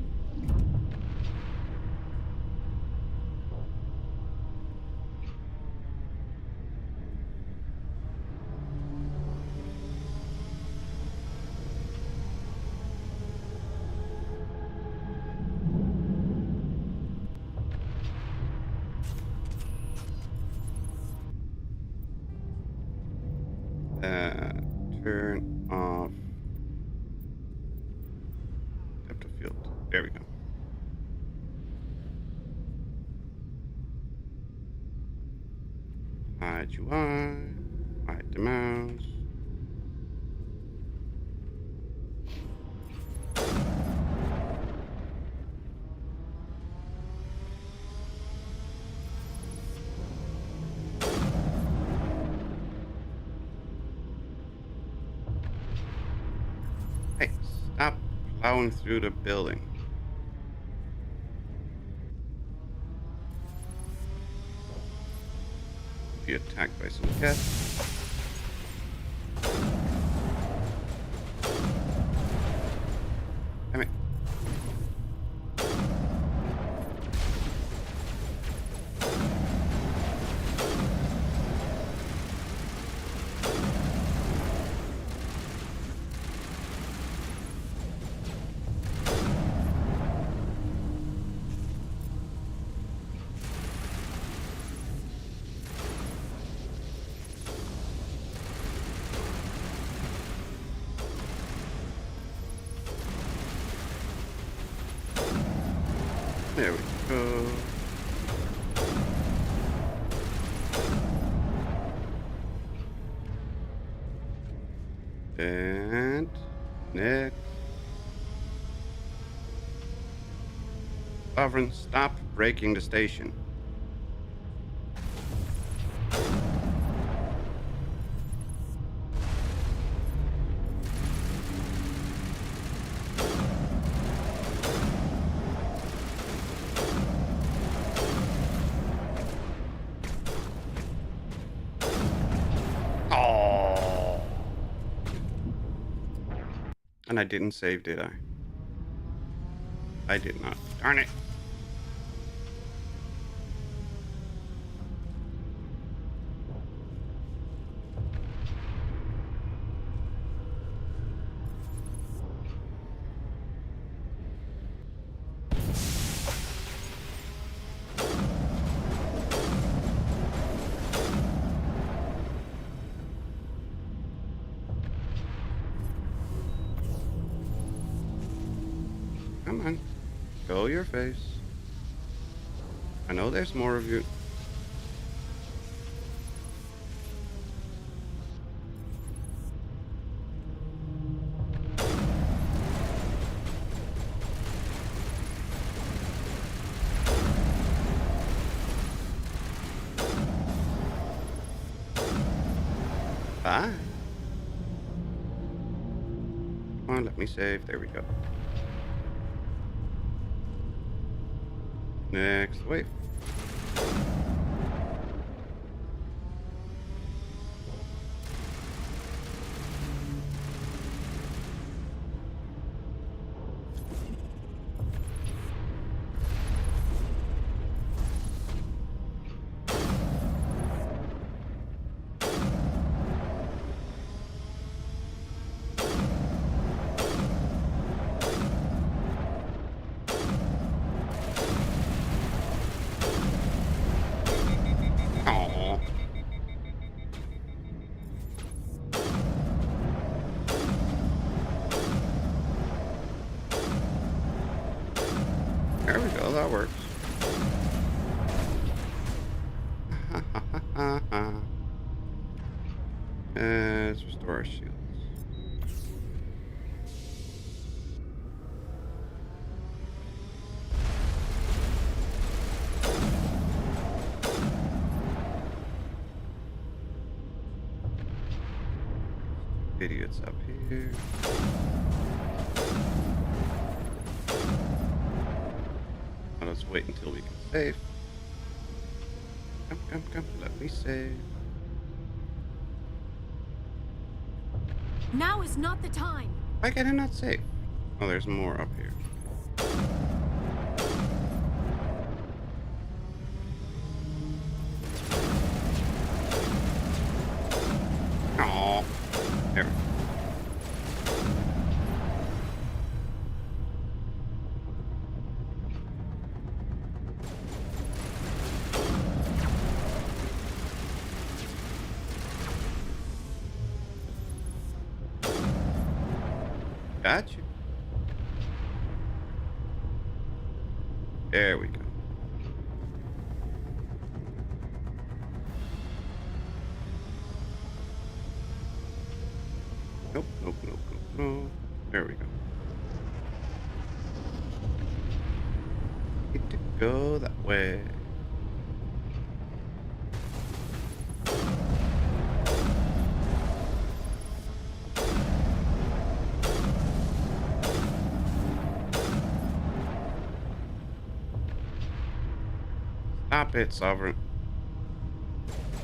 Turn off depth of field. There we go. Hide UI. Hide the mouse. Hey, stop plowing through the building. Be attacked by some Geth. Damn it. There we go. And next. Sovereign, stop breaking the station. And I didn't save, did I? I did not. Darn it. Come on. Show your face. I know there's more of you. Bye. Come on, let me save. There we go. Next wave. that works. Let's restore our shields. Idiots up here. Now let's wait until we can save. Come, let me save. Now is not the time. Why can I not save? Oh, there's more up here. Oh, there. Got you. There we go. Nope. There we go. Need to go that way. Stop it, Sovereign.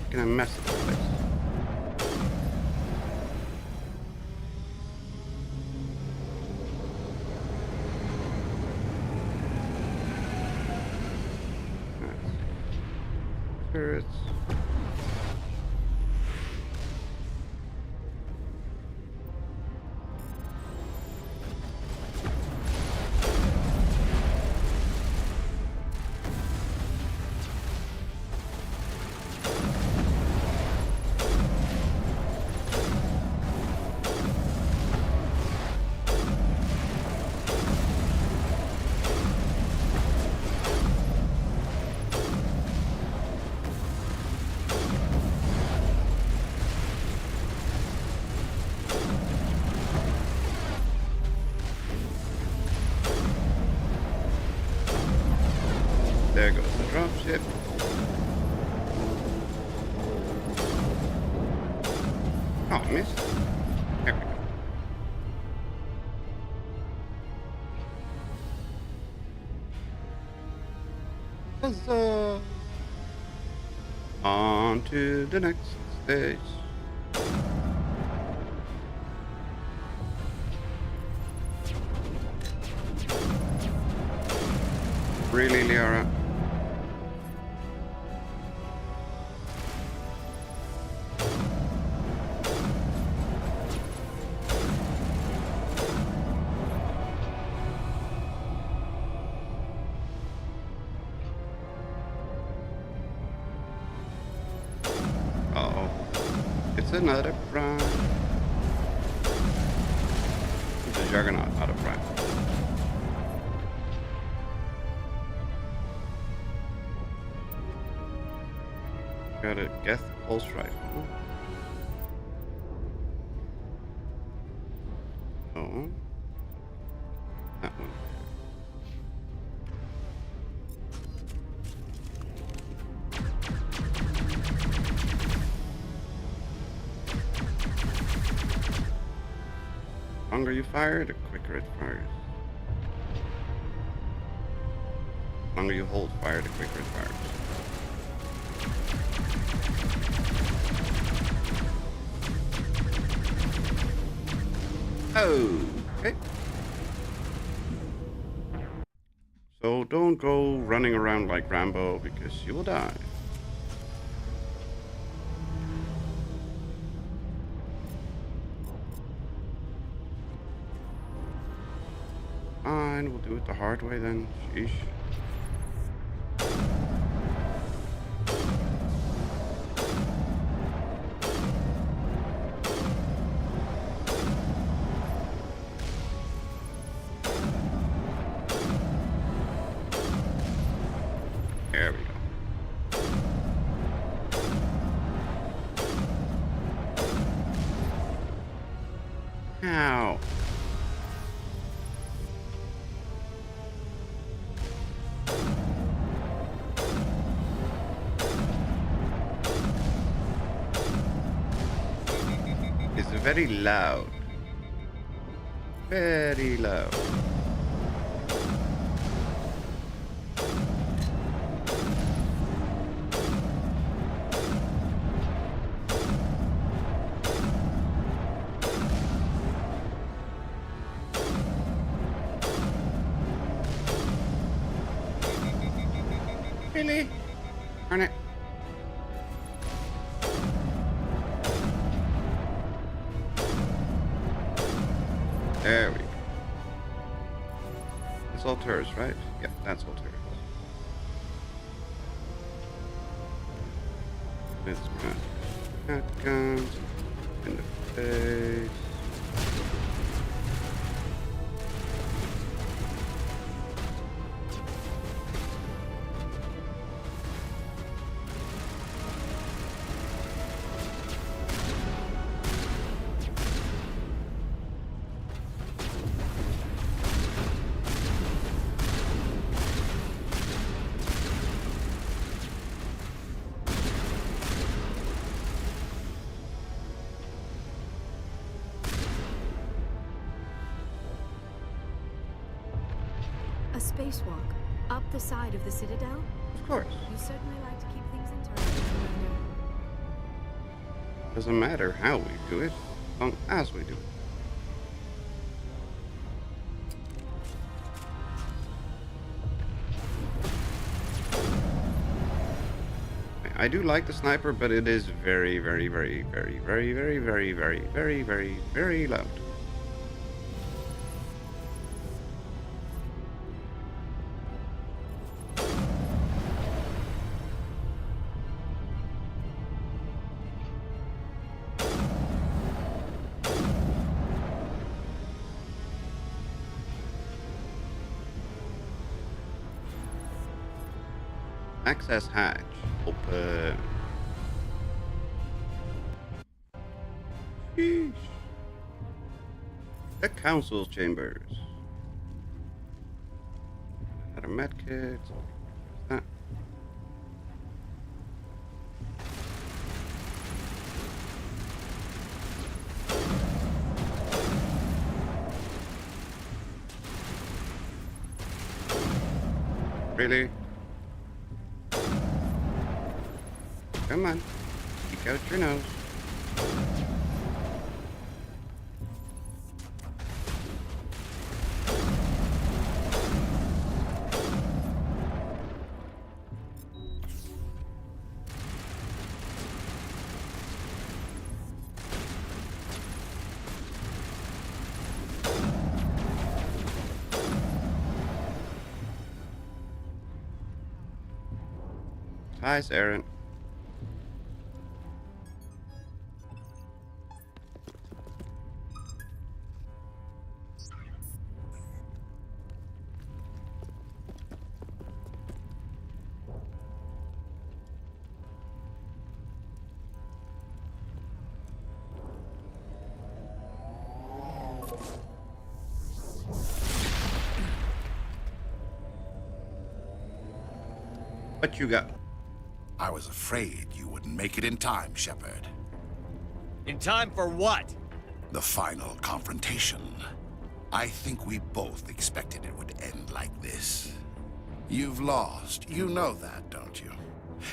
You're gonna mess with this place. Turrets. There goes the dropship. Oh, I missed. There we go. Huzzah! On to the next stage. Really, Liara? Uh-oh. It's another prime. It's a juggernaut, not a prime. Got a Geth pulse rifle. Oh. That one. The longer you fire, the quicker it fires. The longer you hold fire, the quicker it fires. Okay. So don't go running around like Rambo because you will die. Fine, we'll do it the hard way then. Sheesh. Ow. It's very loud. Very loud. Really? Darn it. There we go. That's all turrets, right? Yep, that's all turrets. Let's go. Shotguns in the face. A spacewalk up the side of the Citadel? Of course. You certainly like to keep things interesting, Commander. Doesn't matter how we do it, as long as we do it. I do like the sniper, but it is very, very, very, very, very, very, very, very, very, very, very loud. Access hatch. Open. Sheesh. The council chambers. Another medkit. That. Really? Come on, peek out your nose. Hi, Saren. What you got? I was afraid you wouldn't make it in time, Shepard. In time for what? The final confrontation. I think we both expected it would end like this. You've lost. You know that, don't you?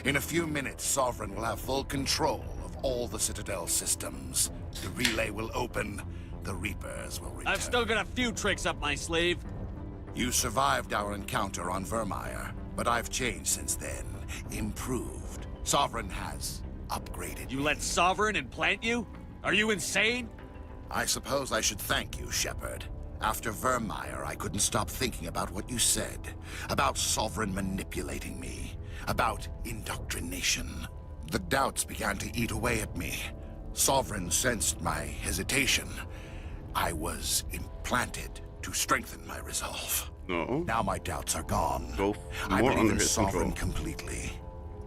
In a few minutes, Sovereign will have full control of all the Citadel systems. The relay will open. The Reapers will return. I've still got a few tricks up my sleeve. You survived our encounter on Virmire, but I've changed since then. Improved. Sovereign has upgraded. You let Sovereign implant you? Are you insane? I suppose I should thank you, Shepard. After Virmire, I couldn't stop thinking about what you said. About Sovereign manipulating me. About indoctrination. The doubts began to eat away at me. Sovereign sensed my hesitation. I was implanted to strengthen my resolve. No. Now my doubts are gone. Go I more believe under in his Sovereign control. completely.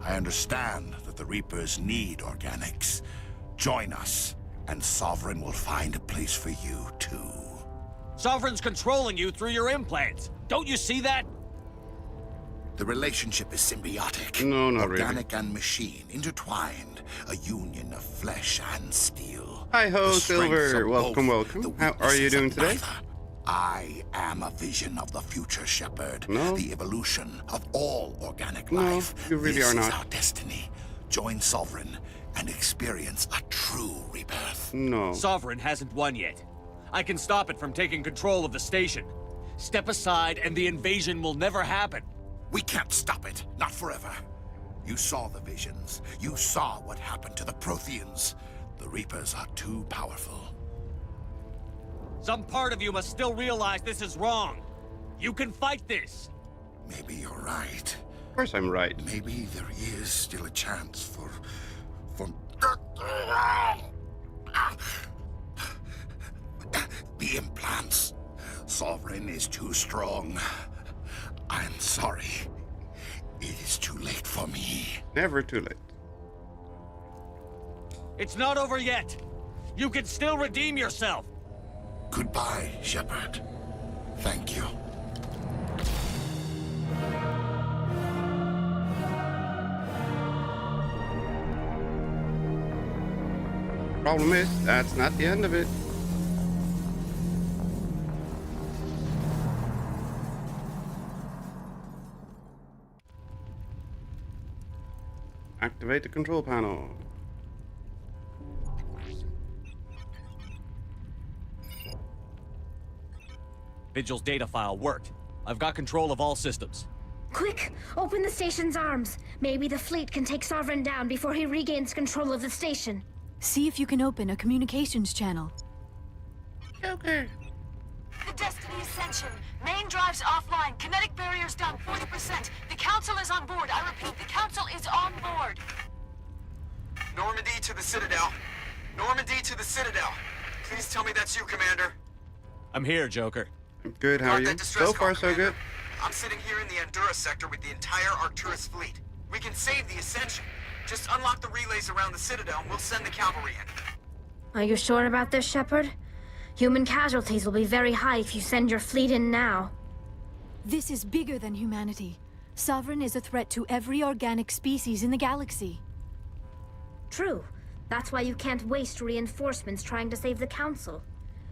I understand that the Reapers need organics. Join us, And Sovereign will find a place for you, too. Sovereign's controlling you through your implants. Don't you see that? The relationship is symbiotic. No, not really. Organic and machine, intertwined. A union of flesh and steel. Hi-ho, The strengths Silver. of Welcome, both, welcome. the How are you weaknesses doing of today? neither. I am a vision of the future, Shepard. No. The evolution of all organic No, life. you really this are is not. our destiny. Join Sovereign and experience a true rebirth. No. Sovereign hasn't won yet. I can stop it from taking control of the station. Step aside and the invasion will never happen. We can't stop it. Not forever. You saw the visions. You saw what happened to the Protheans. The Reapers are too powerful. Some part of you must still realize this is wrong. You can fight this. Maybe you're right. Of course I'm right. Maybe there is still a chance for... The implants. Sovereign is too strong. I'm sorry. It is too late for me. Never too late. It's not over yet. You can still redeem yourself. Goodbye, Shepard. Thank you. Problem is, that's not the end of it. Activate the control panel. Vigil's data file worked. I've got control of all systems. Quick! Open the station's arms. Maybe the fleet can take Sovereign down before he regains control of the station. See if you can open a communications channel. Joker. The Destiny Ascension. Main drives offline. Kinetic barriers down 40%. The Council is on board. I repeat, the Council is on board. Normandy to the Citadel. Normandy to the Citadel. Please tell me that's you, Commander. I'm here, Joker. I'm good, how are you? So far, so good. I'm sitting here in the Andurra sector with the entire Arcturus fleet. We can save the Ascension. Just unlock the relays around the Citadel and we'll send the cavalry in. Are you sure about this, Shepard? Human casualties will be very high if you send your fleet in now. This is bigger than humanity. Sovereign is a threat to every organic species in the galaxy. True. That's why you can't waste reinforcements trying to save the Council.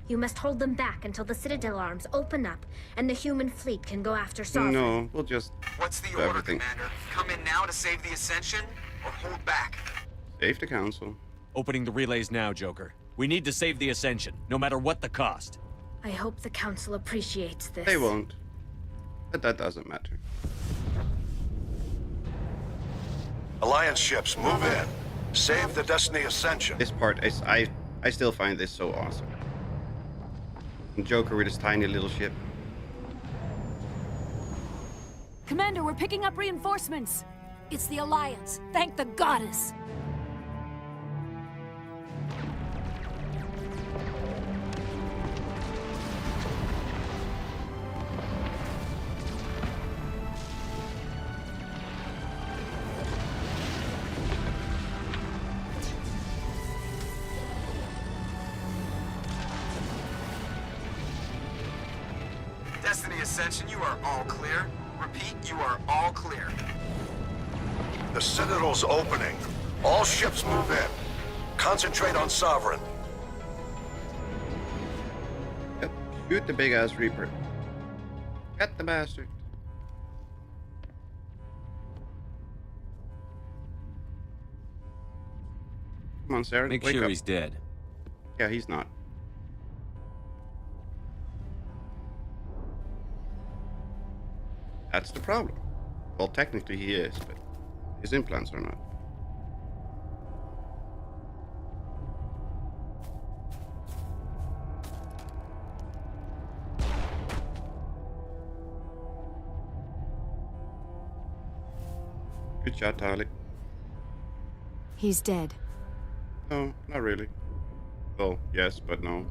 You must hold them back until the Citadel arms open up and the human fleet can go after Sovereign. No, we'll just... What's the do order, everything. Commander? Come in now to save the Ascension, or hold back? Save the Council. Opening the relays now, Joker. We need to save the Ascension, no matter what the cost. I hope the Council appreciates this. They won't. But that doesn't matter. Alliance ships, move in. Save the Destiny Ascension. This part is... I still find this so awesome. And Joker with his tiny little ship. Commander, we're picking up reinforcements. It's the Alliance. Thank the goddess. Destiny Ascension, you are all clear. Repeat, you are all clear. The Citadel's opening. All ships move in. Concentrate on Sovereign. Yep. Shoot the big-ass Reaper. Get the bastard. Come on, Saren. Make wake sure up. he's dead. Yeah, he's not. That's the problem. Well, technically he is, but his implants are not. Good shot, Tali. He's dead. No, not really. Well, yes, but no.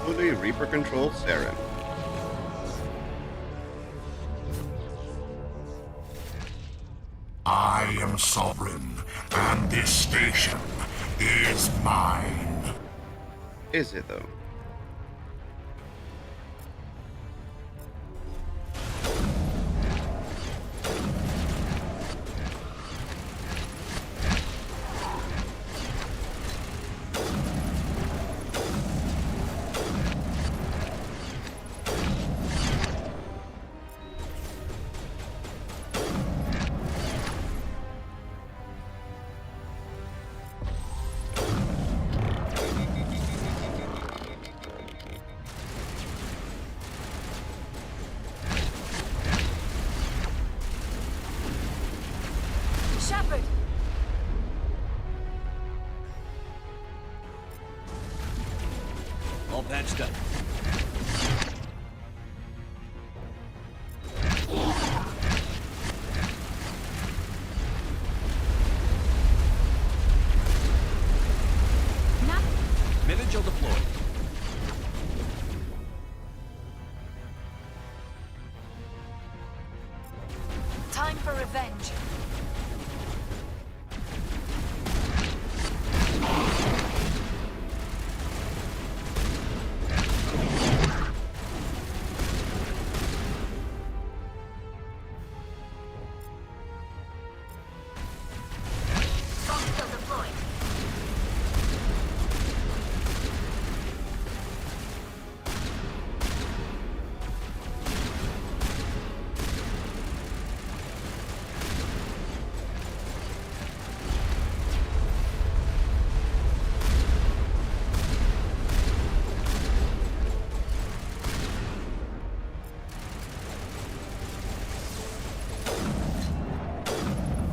Fully Reaper-controlled Saren. I am sovereign, and this station is mine. Is it, though? Shepard! All patched up. Mid-vigil deployed. Time for revenge.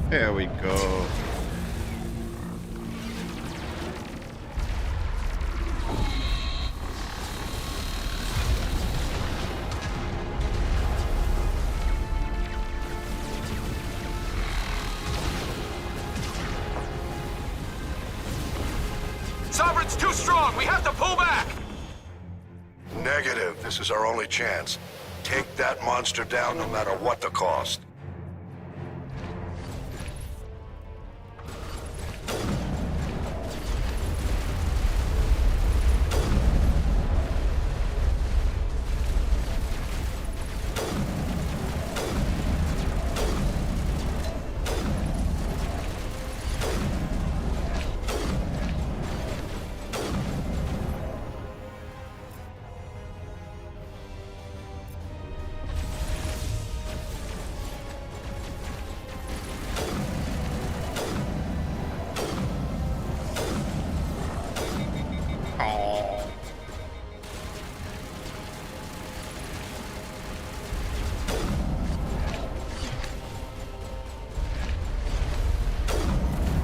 There we go. Sovereign's too strong! We have to pull back! Negative. This is our only chance. Take that monster down no matter what the cost.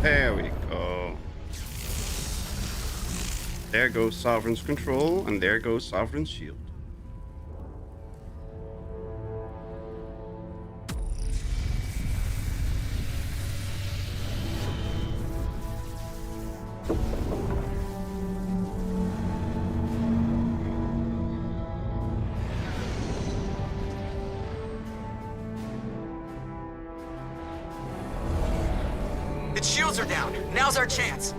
There we go. There goes Sovereign's control, and there goes Sovereign's shield. Its shields are down. Now's our chance.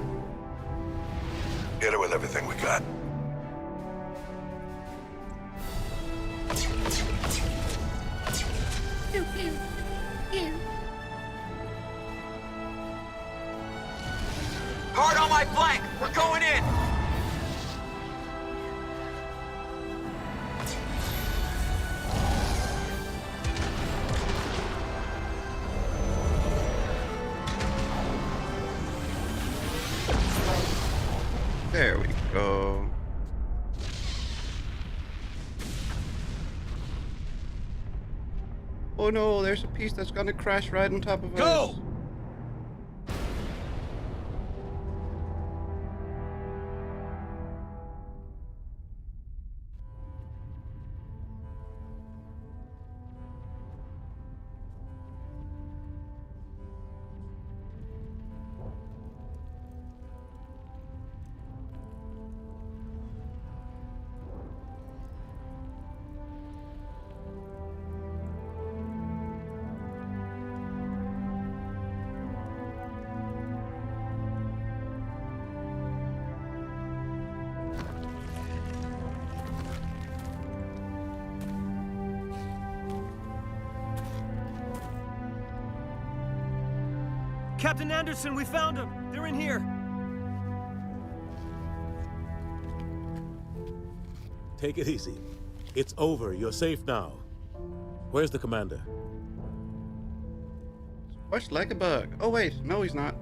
Hit it with everything we got. Hard on my flank. We're going in. There we go. Oh no, there's a piece that's gonna crash right on top of us. Go! Captain Anderson, we found them! They're in here! Take it easy. It's over. You're safe now. Where's the commander? Squashed like a bug. Oh wait, no he's not.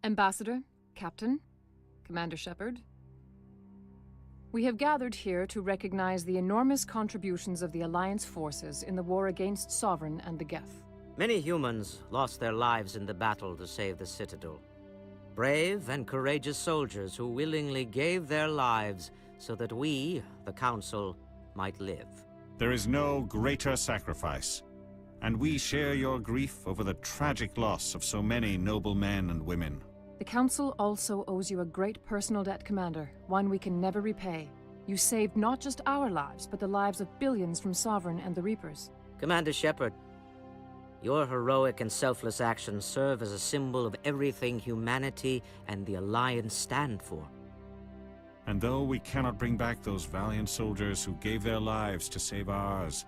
Ambassador, Captain, Commander Shepard. We have gathered here to recognize the enormous contributions of the Alliance forces in the war against Sovereign and the Geth. Many humans lost their lives in the battle to save the Citadel. Brave and courageous soldiers who willingly gave their lives so that we, the Council, might live. There is no greater sacrifice, and we share your grief over the tragic loss of so many noble men and women. The Council also owes you a great personal debt, Commander, one we can never repay. You saved not just our lives, but the lives of billions from Sovereign and the Reapers. Commander Shepard, your heroic and selfless actions serve as a symbol of everything humanity and the Alliance stand for. And though we cannot bring back those valiant soldiers who gave their lives to save ours,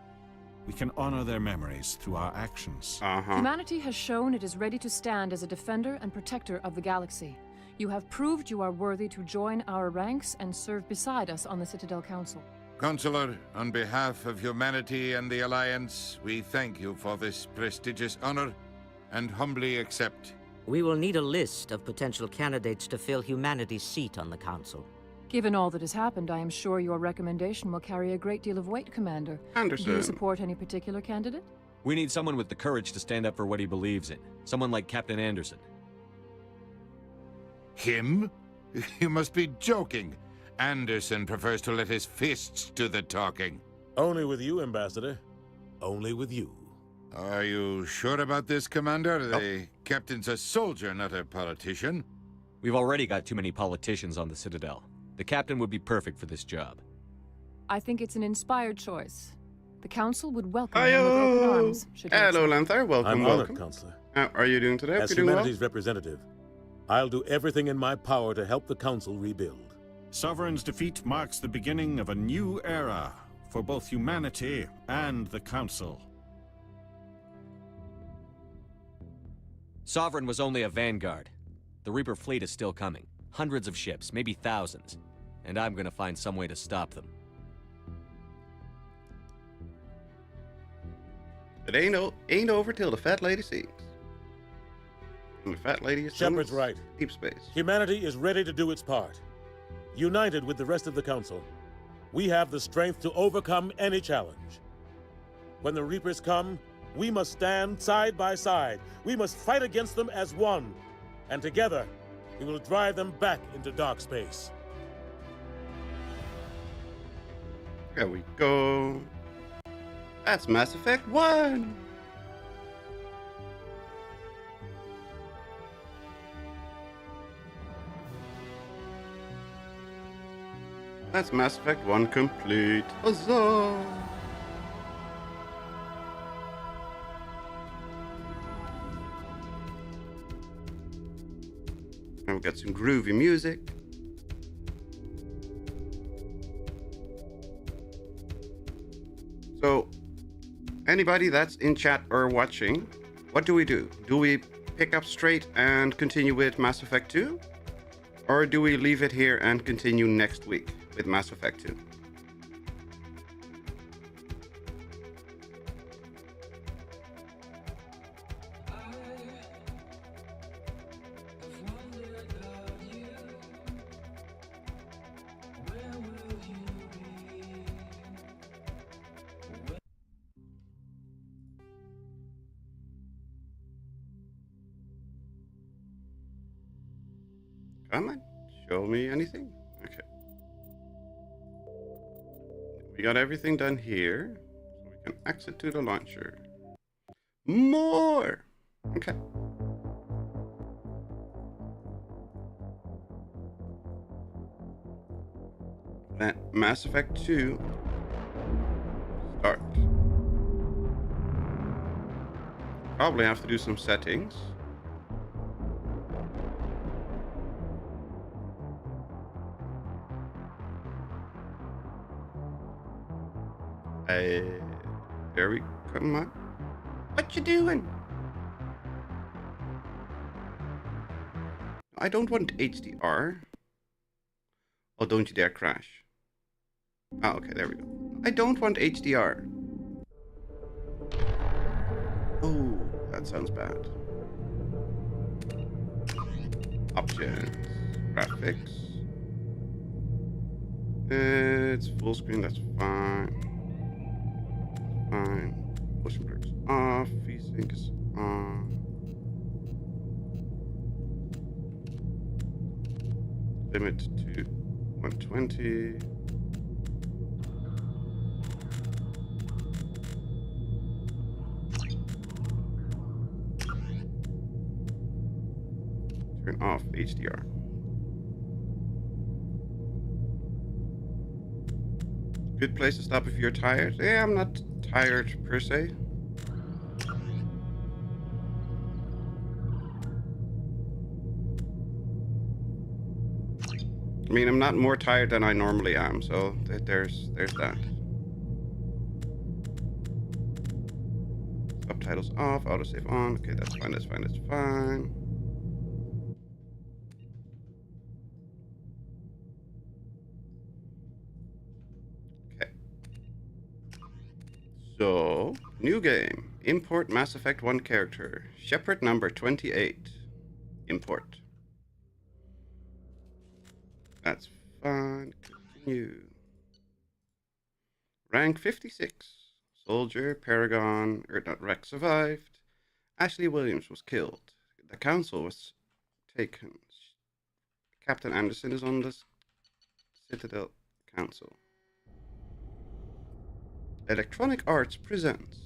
we can honor their memories through our actions. Humanity has shown it is ready to stand as a defender and protector of the galaxy. You have proved you are worthy to join our ranks and serve beside us on the Citadel Council. Consular, on behalf of humanity and the Alliance, we thank you for this prestigious honor and humbly accept. We will need a list of potential candidates to fill humanity's seat on the Council. Given all that has happened, I am sure your recommendation will carry a great deal of weight, Commander. Anderson. Do you support any particular candidate? We need someone with the courage to stand up for what he believes in. Someone like Captain Anderson. Him? You must be joking. Anderson prefers to let his fists do the talking. Only with you, Ambassador. Only with you. Are you sure about this, Commander? The captain's a soldier, not a politician. We've already got too many politicians on the Citadel. The captain would be perfect for this job. I think it's an inspired choice. The Council would welcome him with open arms. Hello, Lanther. Welcome, I'm welcome. honored, Counselor. How are you doing today? As humanity's representative, I'll do everything in my power to help the Council rebuild. Sovereign's defeat marks the beginning of a new era for both humanity and the Council. Sovereign was only a vanguard. The Reaper fleet is still coming. Hundreds of ships, maybe thousands. And I'm gonna find some way to stop them. It ain't over till the fat lady sings. And the fat lady is Shepard's right. Deep space. Humanity is ready to do its part. United with the rest of the Council, we have the strength to overcome any challenge. When the Reapers come, we must stand side by side. We must fight against them as one. And together, we will drive them back into dark space. There we go. That's Mass Effect 1! That's Mass Effect 1 complete. Huzzah! And we got some groovy music. So, anybody that's in chat or watching, what do we do? Do we pick up straight and continue with Mass Effect 2? Or do we leave it here and continue next week with Mass Effect 2? Come on, show me anything. Okay. We got everything done here, so we can exit to the launcher. More! Okay. Then Mass Effect 2 start. Probably have to do some settings. There we come on. What you doing? I don't want HDR. Oh, don't you dare crash. Oh, okay, there we go. I don't want HDR. Oh, that sounds bad. Options. Graphics. It's full screen, that's fine. Fine. Motion blur's off. VSync is on. Limit to 120. Turn off HDR. Good place to stop if you're tired. Yeah, I'm not tired per se. I mean, I'm not more tired than I normally am, so there's that. Subtitles off, autosave on. Okay, that's fine, that's fine, that's fine. Okay. So, new game. Import Mass Effect 1 character. Shepard number 28. Import. That's fine. Continue. Rank 56. Soldier, Paragon, Rex survived. Ashley Williams was killed. The council was taken. Captain Anderson is on the Citadel Council. Electronic Arts presents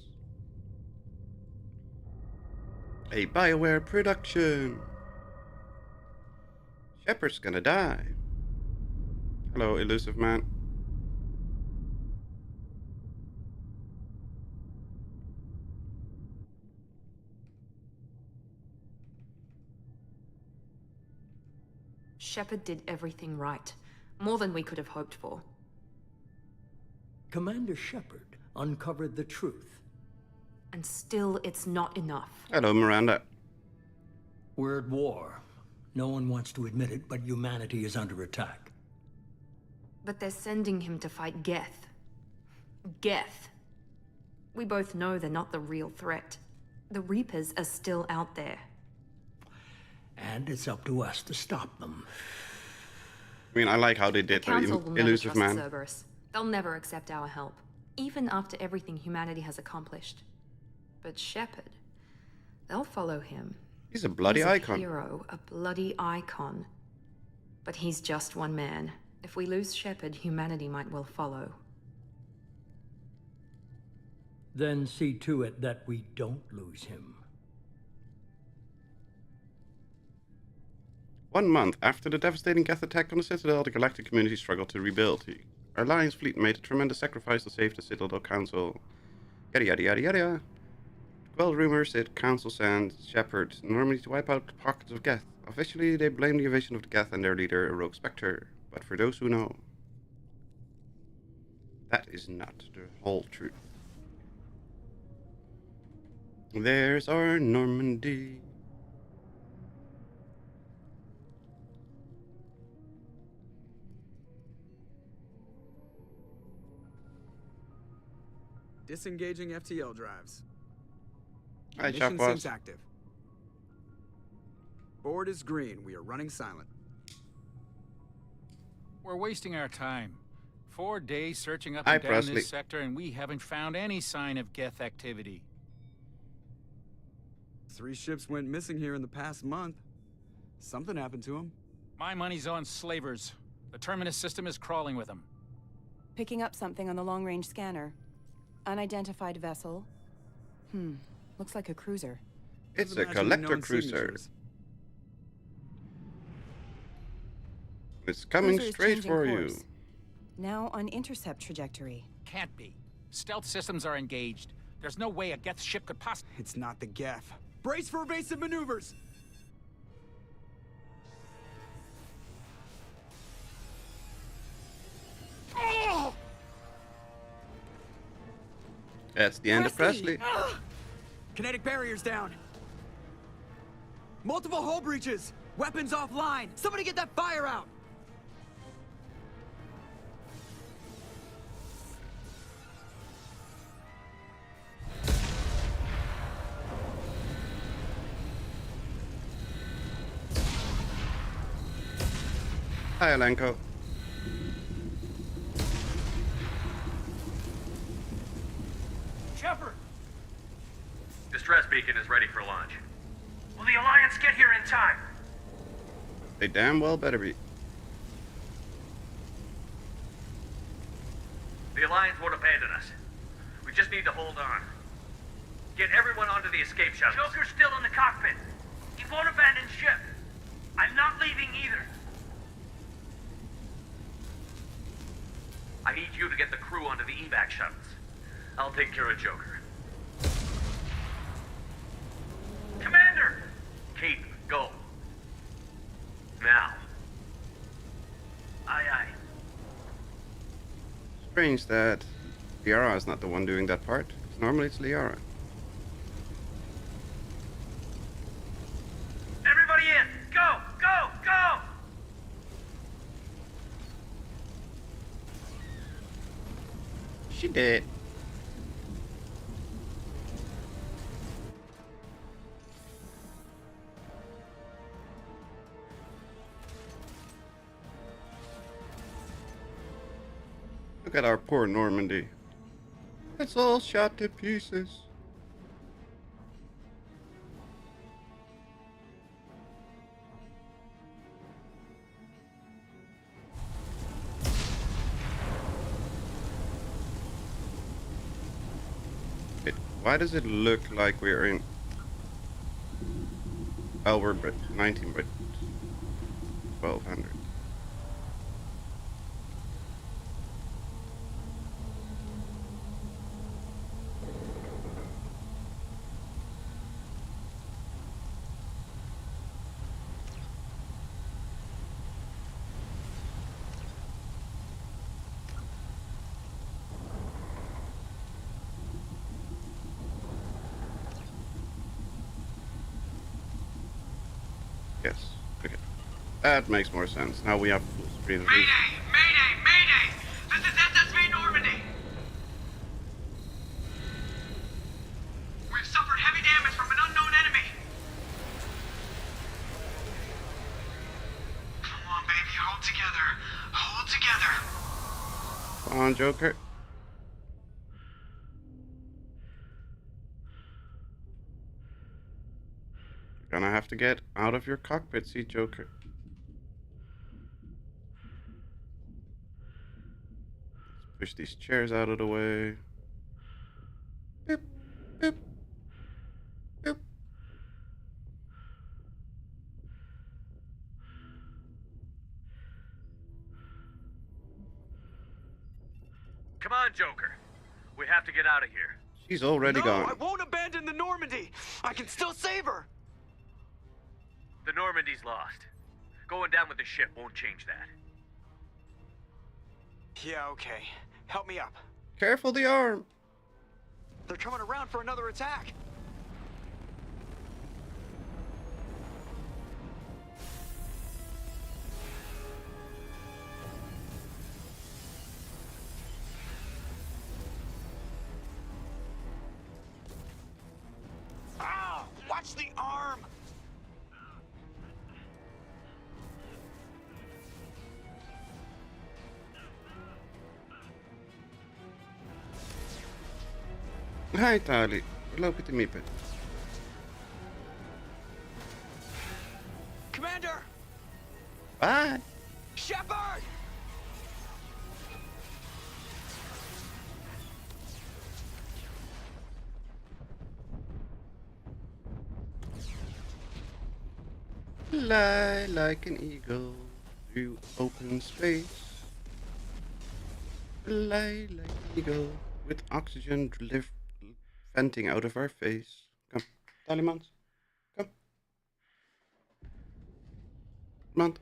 a BioWare production. Shepard's gonna die. Hello, elusive man. Shepard did everything right. More than we could have hoped for. Commander Shepard uncovered the truth. And still, it's not enough. Hello, Miranda. We're at war. No one wants to admit it, but humanity is under attack. But they're sending him to fight Geth. Geth. We both know they're not the real threat. The Reapers are still out there. And it's up to us to stop them. I mean, I like how they did The Council will never elusive trust man. Cerberus. They'll never accept our help, even after everything humanity has accomplished. But Shepard, they'll follow him. He's a bloody icon. A hero, a bloody icon. But he's just one man. If we lose Shepard, humanity might well follow. Then see to it that we don't lose him. 1 month after the devastating Geth attack on the Citadel, the galactic community struggled to rebuild. The Alliance fleet made a tremendous sacrifice to save the Citadel Council. Yada yada yada yada. Well, rumors that Council sends Shepard normally to wipe out pockets of Geth. Officially, they blame the invasion of the Geth and their leader, a rogue Spectre. But for those who know, that is not the whole truth. There's our Normandy. Disengaging FTL drives. Hi, Mission Chopwas. sync active. Board is green. We are running silent. We're wasting our time. 4 days searching up Hi, and down Presley. this sector, and we haven't found any sign of Geth activity. 3 ships went missing here in the past month. Something happened to them. My money's on slavers. The Terminus system is crawling with them. Picking up something on the long-range scanner. Unidentified vessel. Looks like a cruiser. It's a collector cruiser. It's coming straight for you. Now on intercept trajectory. Can't be. Stealth systems are engaged. There's no way a Geth ship could possibly... It's not the Geth. Brace for evasive maneuvers! Oh! That's the end of Presley. Kinetic barriers down. Multiple hull breaches. Weapons offline. Somebody get that fire out. Hi, Alenko. Shepard! Distress beacon is ready for launch. Will the Alliance get here in time? They damn well better be. The Alliance won't abandon us. We just need to hold on. Get everyone onto the escape shuttles. Joker's still in the cockpit. He won't abandon ship. I'm not leaving either. I need you to get the crew onto the evac shuttles. I'll take care of Joker. Commander! Keep, go. Now. Aye, aye. Strange that Liara is not the one doing that part. Normally it's Liara. Everybody in! Go! Go! Go! She did. Look at our poor Normandy. It's all shot to pieces. Why does it look like we're in... Oh, we're 19 by 1200. Yes. Okay. That makes more sense. Now we have full screen of Mayday! Mayday! Mayday! This is SSV Normandy! We've suffered heavy damage from an unknown enemy! Come on, baby, hold together. Hold together. Come on, Joker. Gonna have to get out of your cockpit seat, Joker. Let's push these chairs out of the way. Boop, boop, boop. Come on, Joker. We have to get out of here. She's already gone. I won't abandon the Normandy. I can still save her. The Normandy's lost. Going down with the ship won't change that. Yeah, okay. Help me up. Careful the arm. They're coming around for another attack. Ah! Watch the arm! Hi, Tali. Waar loop je te miepen? Commander! Bye. Shepard! Fly like an eagle through open space. Fly like an eagle with oxygen venting out of our face. Come, Talimans. Come. Come on.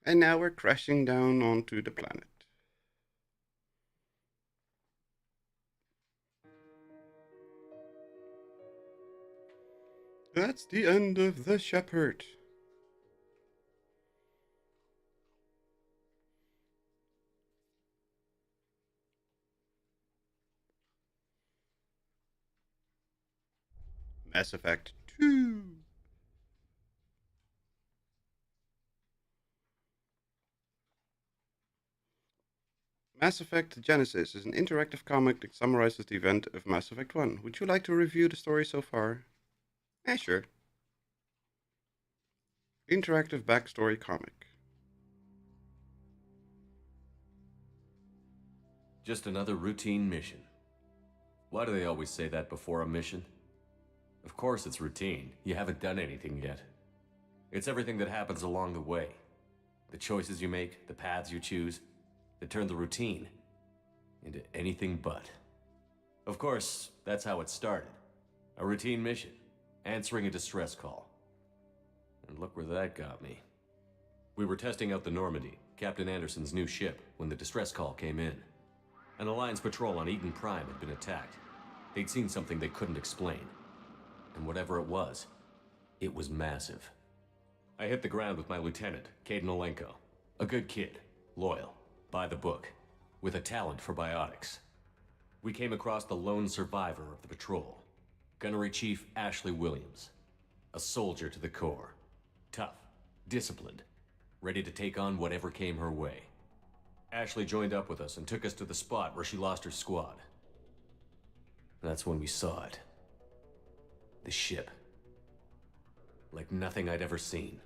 And now we're crashing down onto the planet. That's the end of the Shepherd. Mass Effect 2. Mass Effect Genesis is an interactive comic that summarizes the event of Mass Effect 1. Would you like to review the story so far? Sure. Interactive backstory comic. Just another routine mission. Why do they always say that before a mission? Of course it's routine. You haven't done anything yet. It's everything that happens along the way. The choices you make, the paths you choose, that turn the routine into anything but. Of course, that's how it started. A routine mission, answering a distress call. And look where that got me. We were testing out the Normandy, Captain Anderson's new ship, when the distress call came in. An Alliance patrol on Eden Prime had been attacked. They'd seen something they couldn't explain. And whatever it was massive. I hit the ground with my lieutenant, Caden Olenko. A good kid, loyal, by the book, with a talent for biotics. We came across the lone survivor of the patrol, Gunnery Chief Ashley Williams. A soldier to the core. Tough, disciplined, ready to take on whatever came her way. Ashley joined up with us and took us to the spot where she lost her squad. That's when we saw it. The ship. Like nothing I'd ever seen.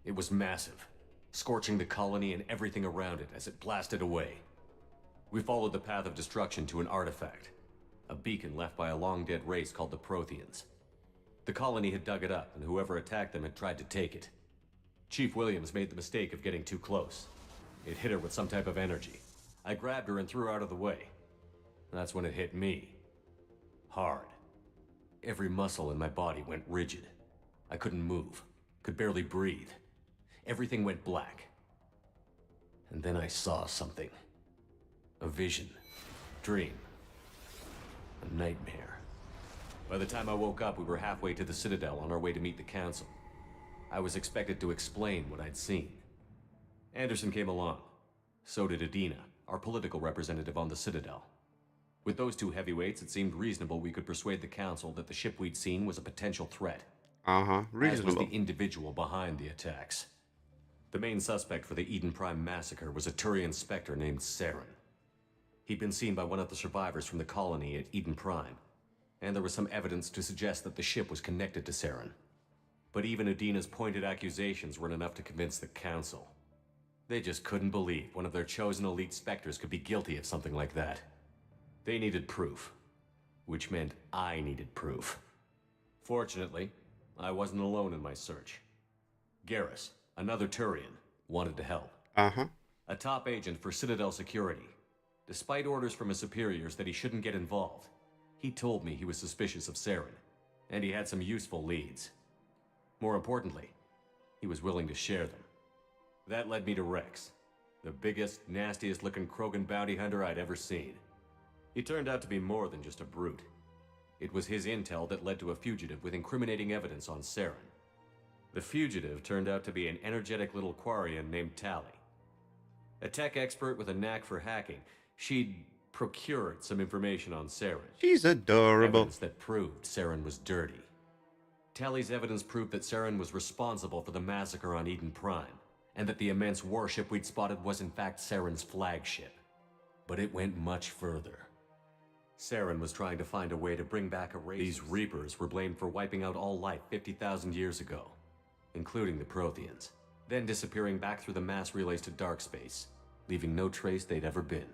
It was massive, scorching the colony and everything around it as it blasted away. We followed the path of destruction to an artifact, a beacon left by a long-dead race called the Protheans. The colony had dug it up, and whoever attacked them had tried to take it. Chief Williams made the mistake of getting too close. It hit her with some type of energy. I grabbed her and threw her out of the way. That's when it hit me. Hard. Every muscle in my body went rigid. I couldn't move, could barely breathe. Everything went black. And then I saw something. A vision. Dream. A nightmare. By the time I woke up, we were halfway to the Citadel on our way to meet the Council. I was expected to explain what I'd seen. Anderson came along. So did Adina, our political representative on the Citadel. With those two heavyweights, it seemed reasonable we could persuade the Council that the ship we'd seen was a potential threat. Reasonable. As was the individual behind the attacks. The main suspect for the Eden Prime massacre was a Turian Spectre named Saren. He'd been seen by one of the survivors from the colony at Eden Prime, and there was some evidence to suggest that the ship was connected to Saren. But even Adina's pointed accusations weren't enough to convince the Council. They just couldn't believe one of their chosen elite Spectres could be guilty of something like that. They needed proof, which meant I needed proof. Fortunately, I wasn't alone in my search. Garrus, another Turian, wanted to help. A top agent for Citadel Security. Despite orders from his superiors that he shouldn't get involved, he told me he was suspicious of Saren, and he had some useful leads. More importantly, he was willing to share them. That led me to Rex, the biggest, nastiest-looking Krogan bounty hunter I'd ever seen. He turned out to be more than just a brute. It was his intel that led to a fugitive with incriminating evidence on Saren. The fugitive turned out to be an energetic little Quarian named Tali. A tech expert with a knack for hacking, she'd procured some information on Saren. She's adorable. Evidence that proved Saren was dirty. Tali's evidence proved that Saren was responsible for the massacre on Eden Prime, and that the immense warship we'd spotted was in fact Saren's flagship. But it went much further. Saren was trying to find a way to bring back a race. These Reapers were blamed for wiping out all life 50,000 years ago, including the Protheans, then disappearing back through the mass relays to dark space, leaving no trace they'd ever been.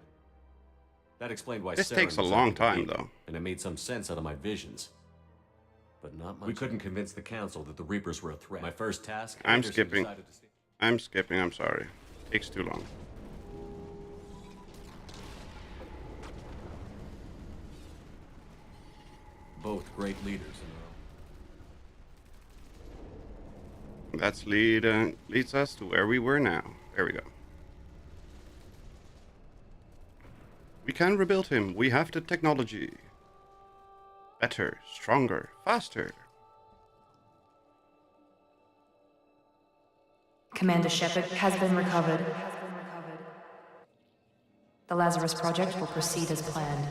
That explained why This Saren takes a was long after the time, Reaper, though. and it made some sense out of my visions. But not much. We couldn't convince the Council that the Reapers were a threat. My first task... I'm Anderson skipping. decided to stay- I'm sorry. Takes too long. Both great leaders in That's leads us to where we were now. There we go. We can rebuild him. We have the technology. Better, stronger, faster. Commander Shepard has been recovered. The Lazarus Project will proceed as planned.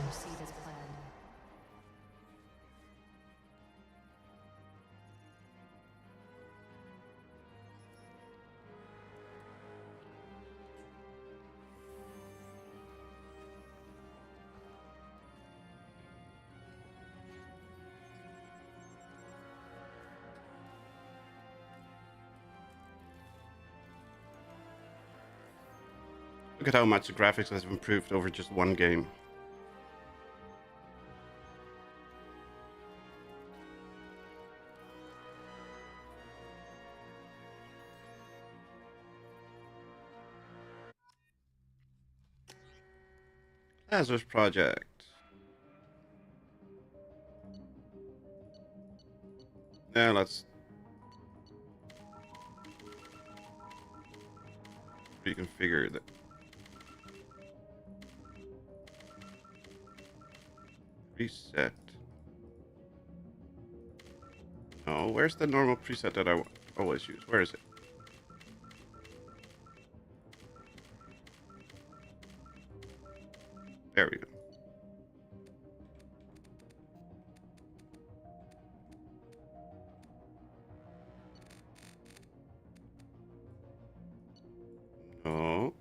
Look at how much the graphics has improved over just one game. Lazarus Project. Yeah, let's reconfigure that. Reset. Oh, where's the normal preset that I always use? Where is it? There we go. No.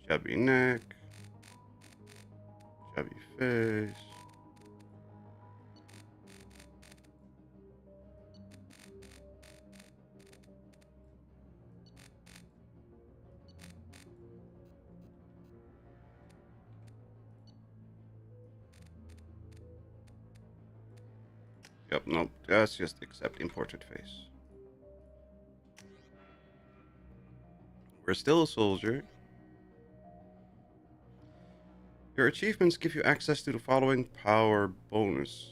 Chubby neck. Chubby face. Yep, nope, that's just accept imported face. We're still a soldier. Your achievements give you access to the following power bonus.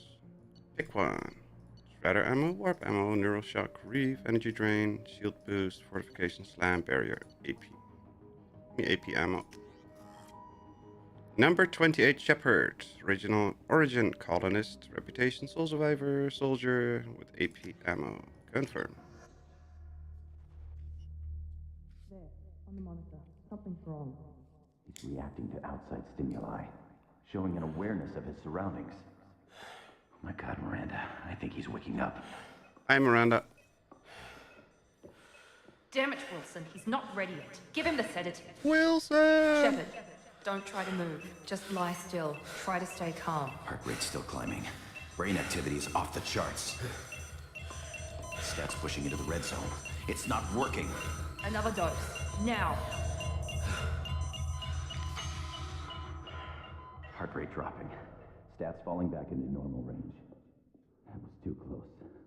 Pick one. Shredder ammo, warp ammo, neural shock, reef, energy drain, shield boost, fortification, slam, barrier, AP. Give me AP ammo. Number 28 Shepherd. Origin colonist. Reputation soul survivor. Soldier with AP ammo. Confirm. There, on the monitor. Something's wrong. He's reacting to outside stimuli, showing an awareness of his surroundings. Oh my God, Miranda. I think he's waking up. Hi, Miranda. Damn it, Wilson. He's not ready yet. Give him the sedative. Wilson! Shepard, don't try to move. Just lie still. Try to stay calm. Heart rate's still climbing. Brain activity is off the charts. Stats pushing into the red zone. It's not working. Another dose. Now. Heart rate dropping. Stats falling back into normal range. That was too close.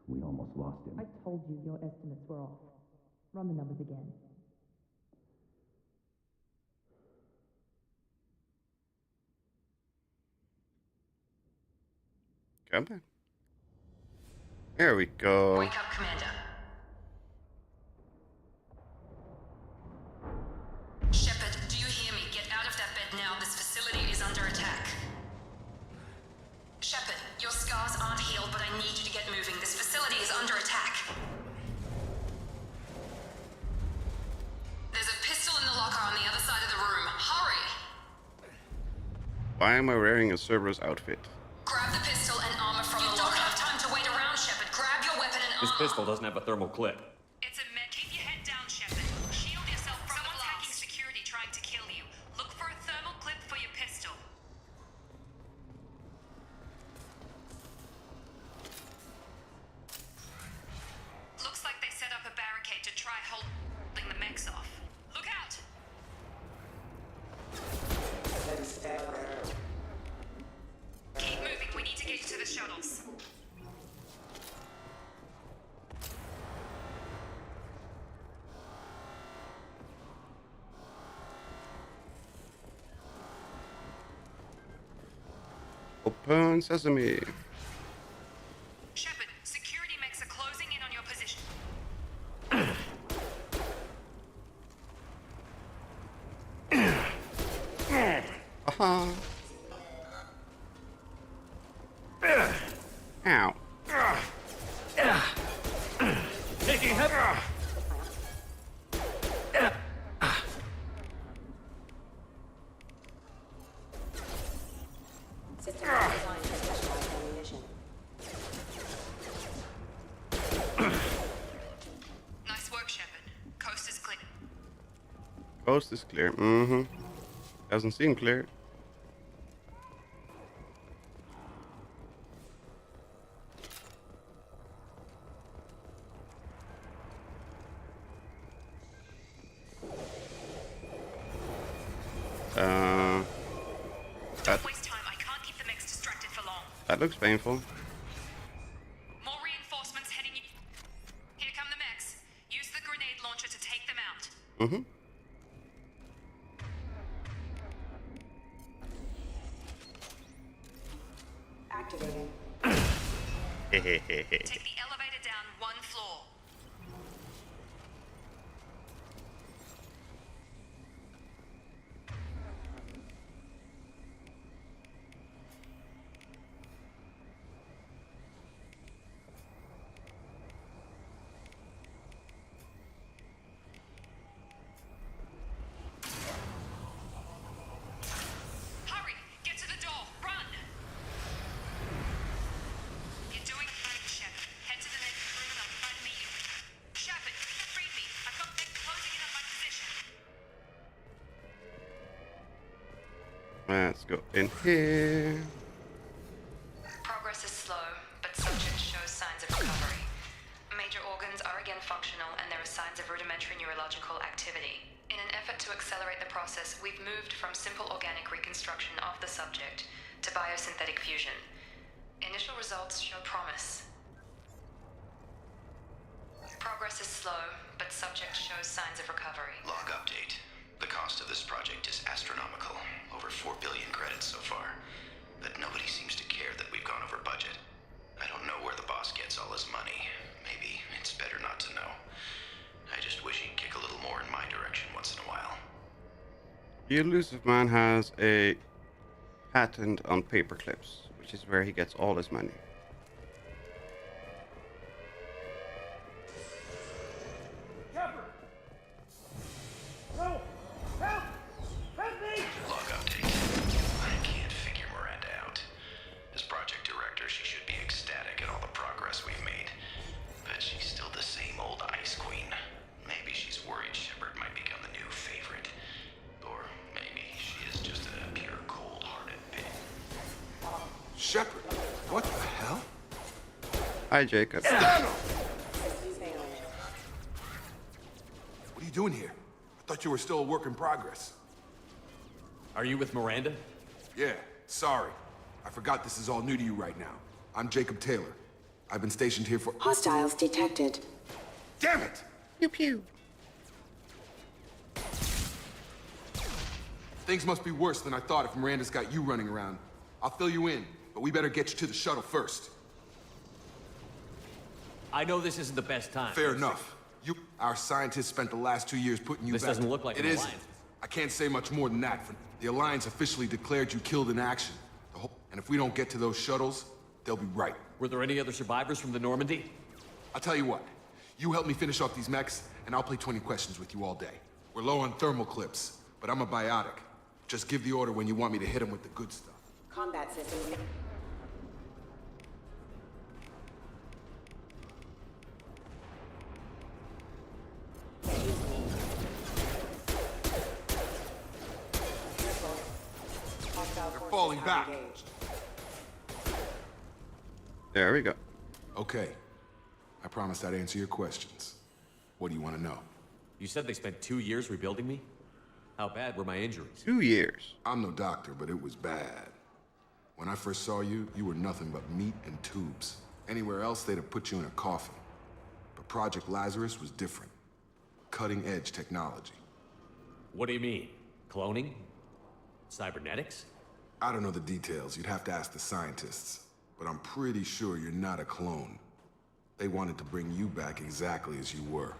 We almost lost him. I told you your estimates were off. Run the numbers again. Come on. There we go. Wake up, Commander. Shepard, do you hear me? Get out of that bed now. This facility is under attack. Shepard, your scars aren't healed, but I need you to get moving. This facility is under attack. There's a pistol in the locker on the other side of the room. Hurry! Why am I wearing a Cerberus outfit? Grab the pistol and armor from the locker. You don't have time to wait around, Shepard. Grab your weapon and armor. This pistol doesn't have a thermal clip. It's a med. Keep your head down, Shepard. Shield yourself from the blast. Someone's hacking security trying to kill Open sesame. Shepard, security mechs are closing in on your position. Aha. Ow. Taking heavy. System designed for specialized ammunition. Nice work, Shepard. Coast is clear. Coast is clear. Mm-hmm. Doesn't seem clear. Don't waste time. I can't keep the mechs distracted for long. That looks painful. More reinforcements heading you. Here come the mechs. Use the grenade launcher to take them out. Mm-hmm. Activating. Take the elevator down one floor. Hurry! Get to the door! Run! You're doing fine, Shepard. Head to the next room and I'll try to meet you. Shepard, read me. I've got mech closing in on my position. Let's go in here. Progress is slow, but subject shows signs of recovery. Major organs are again functional and there are signs of rudimentary neurological activity. In an effort to accelerate the process, we've moved from simple organic reconstruction of the subject to biosynthetic fusion. Initial results show promise. Progress is slow, but subject shows signs of recovery. Log update. The cost of this project is astronomical. Over 4 billion credits so far. But nobody seems to care that we've gone over budget. I don't know where the boss gets all his money. Maybe it's better not to know. I just wish he'd kick a little more in my direction once in a while. The elusive man has a patent on paper clips, which is where he gets all his money. No! Help! Help me! Log update. I can't figure Miranda out. As project director, she should be ecstatic at all the progress we've made. But she's still the same old ice queen. Maybe she's worried Shepard might become the new favorite. Or maybe she is just a pure cold-hearted bitch. Shepard, what the hell? Hi, Jacob. What are you doing here? I thought you were still a work in progress. Are you with Miranda? Yeah, sorry. I forgot this is all new to you right now. I'm Jacob Taylor. I've been stationed here for— Hostiles detected. Damn it! Pew pew. Things must be worse than I thought if Miranda's got you running around. I'll fill you in, but we better get you to the shuttle first. I know this isn't the best time. Fair enough. Our scientists spent the last 2 years putting you This back— doesn't look like it an is. alliance. I can't say much more than that. The Alliance officially declared you killed in action. And if we don't get to those shuttles, they'll be right. Were there any other survivors from the Normandy? I'll tell you what. You help me finish off these mechs, and I'll play 20 questions with you all day. We're low on thermal clips, but I'm a biotic. Just give the order when you want me to hit them with the good stuff. Combat systems. They're falling back. There we go. Okay. I promised I'd answer your questions. What do you want to know? You said they spent 2 years rebuilding me? How bad were my injuries? 2 years. I'm no doctor, but it was bad. When I first saw you, you were nothing but meat and tubes. Anywhere else, they'd have put you in a coffin. But Project Lazarus was different. Cutting-edge technology. What do you mean? Cloning? Cybernetics? I don't know the details. You'd have to ask the scientists. But I'm pretty sure you're not a clone. They wanted to bring you back exactly as you were.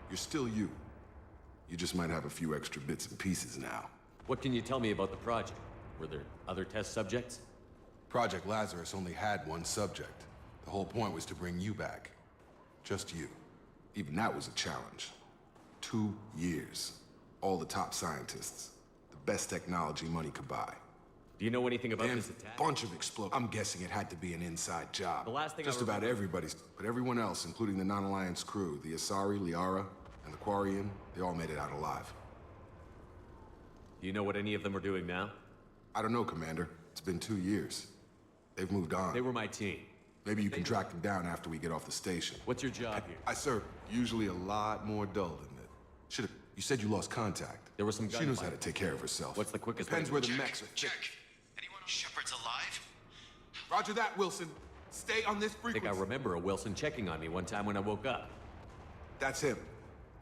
You're still you. You just might have a few extra bits and pieces now. What can you tell me about the project? Were there other test subjects? Project Lazarus only had one subject. The whole point was to bring you back. Just you. Even that was a challenge. 2 years. All the top scientists. The best technology money could buy. Do you know anything about this attack? Bunch of explosions. I'm guessing it had to be an inside job. The last thing Just about everybody's, but everyone else, including the non-Alliance crew, the Asari, Liara, and the Quarian, they all made it out alive. Do you know what any of them are doing now? I don't know, Commander. It's been 2 years. They've moved on. They were my team. Maybe you can track them down after we get off the station. What's your job here? I serve. Usually a lot more dull than that. You said you lost contact. There was some She knows how to take care of herself. What's the quickest Depends way where to the check? mechs are. Check. Anyone on Shepard's alive? Roger that, Wilson. Stay on this I frequency. think I remember a Wilson checking on me one time when I woke up. That's him.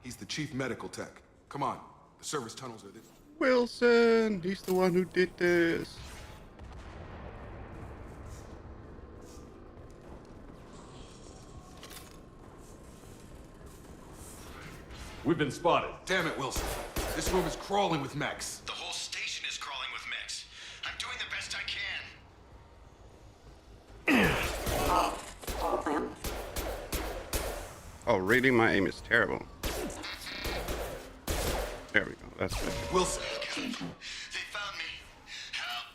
He's the chief medical tech. Come on. The service tunnels are this. Wilson! He's the one who did this. We've been spotted. Damn it, Wilson. This room is crawling with mechs. The whole station is crawling with mechs. I'm doing the best I can. Oh, really? My aim is terrible. There we go. That's better. Wilson. They found me. Help!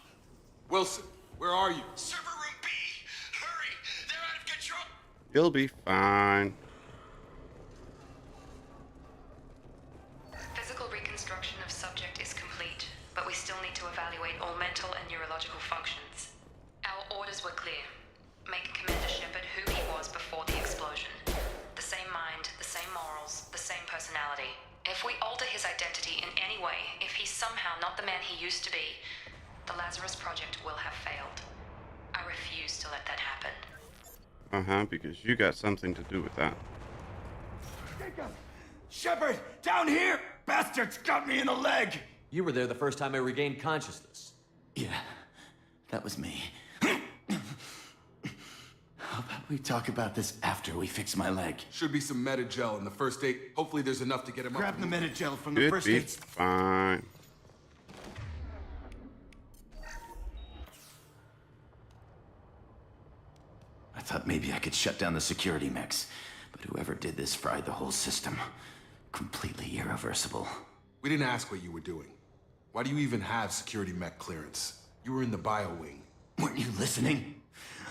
Wilson, where are you? Server room B! Hurry! They're out of control! You'll be fine. Physical reconstruction of subject is complete, but we still need to evaluate all mental and neurological functions. Our orders were clear. Make Commander Shepard who he was before the explosion. The same mind, the same morals, the same personality. If we alter his identity in any way, if he's somehow not the man he used to be, the Lazarus Project will have failed. I refuse to let that happen. Because you got something to do with that. Shepard, down here! Bastards got me in the leg! You were there the first time I regained consciousness. Yeah, that was me. How about we talk about this after we fix my leg? Should be some Metagel in the first aid. Hopefully there's enough to get him up. Grab the Metagel from the Should first be aid. fine. I thought maybe I could shut down the security mechs, but whoever did this fried the whole system. Completely irreversible. We didn't ask what you were doing. Why do you even have security mech clearance? You were in the bio wing. Weren't you listening?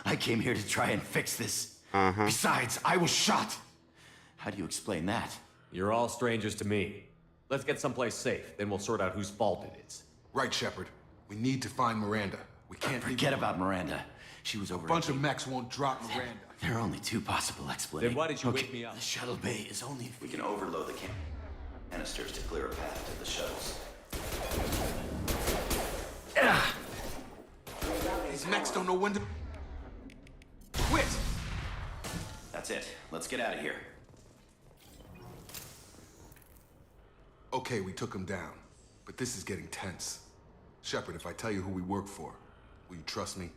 I came here to try and fix this. Uh-huh. Besides, I was shot. How do you explain that? You're all strangers to me. Let's get someplace safe, then we'll sort out whose fault it is. Right, Shepard. We need to find Miranda. We can't Forget about Miranda. She was over. A bunch of mechs won't drop Miranda. There are only two possible explanations. Then why did you wake me up? The shuttle bay is only... We can overload the canisters to clear a path to the shuttles. These mechs don't know when to... Quit! That's it. Let's get out of here. Okay, we took him down. But this is getting tense. Shepard, if I tell you who we work for, will you trust me?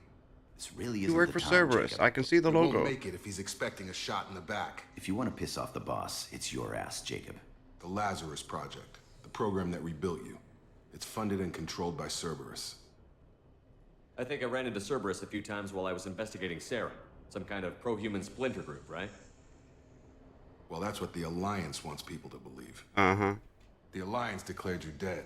This really You isn't work the for time, Cerberus. Jacob. I can see the He logo. won't make it if he's expecting a shot in the back. If you want to piss off the boss, it's your ass, Jacob. The Lazarus Project. The program that rebuilt you. It's funded and controlled by Cerberus. I think I ran into Cerberus a few times while I was investigating Saren. Some kind of pro-human splinter group, right? Well, that's what the Alliance wants people to believe. Uh-huh. The Alliance declared you dead.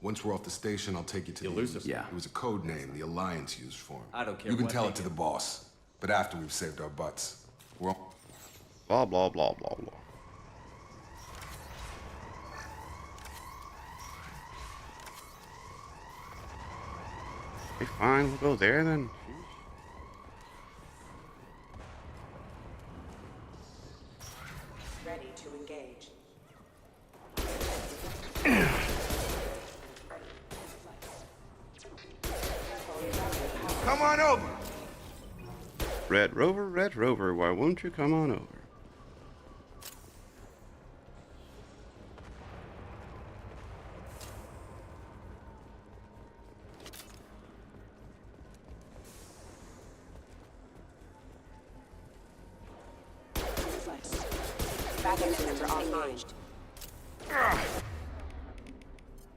Once we're off the station, I'll take you to Elusive. the... Yeah. It was a code name the Alliance used for him. I don't care You can what tell they it to do. the boss. But after we've saved our butts. We're all... Blah, blah, blah, blah, blah. Okay, fine. We'll go there then. Ready to engage. Come on over! Red Rover, why won't you come on over? Tracking systems are engaged.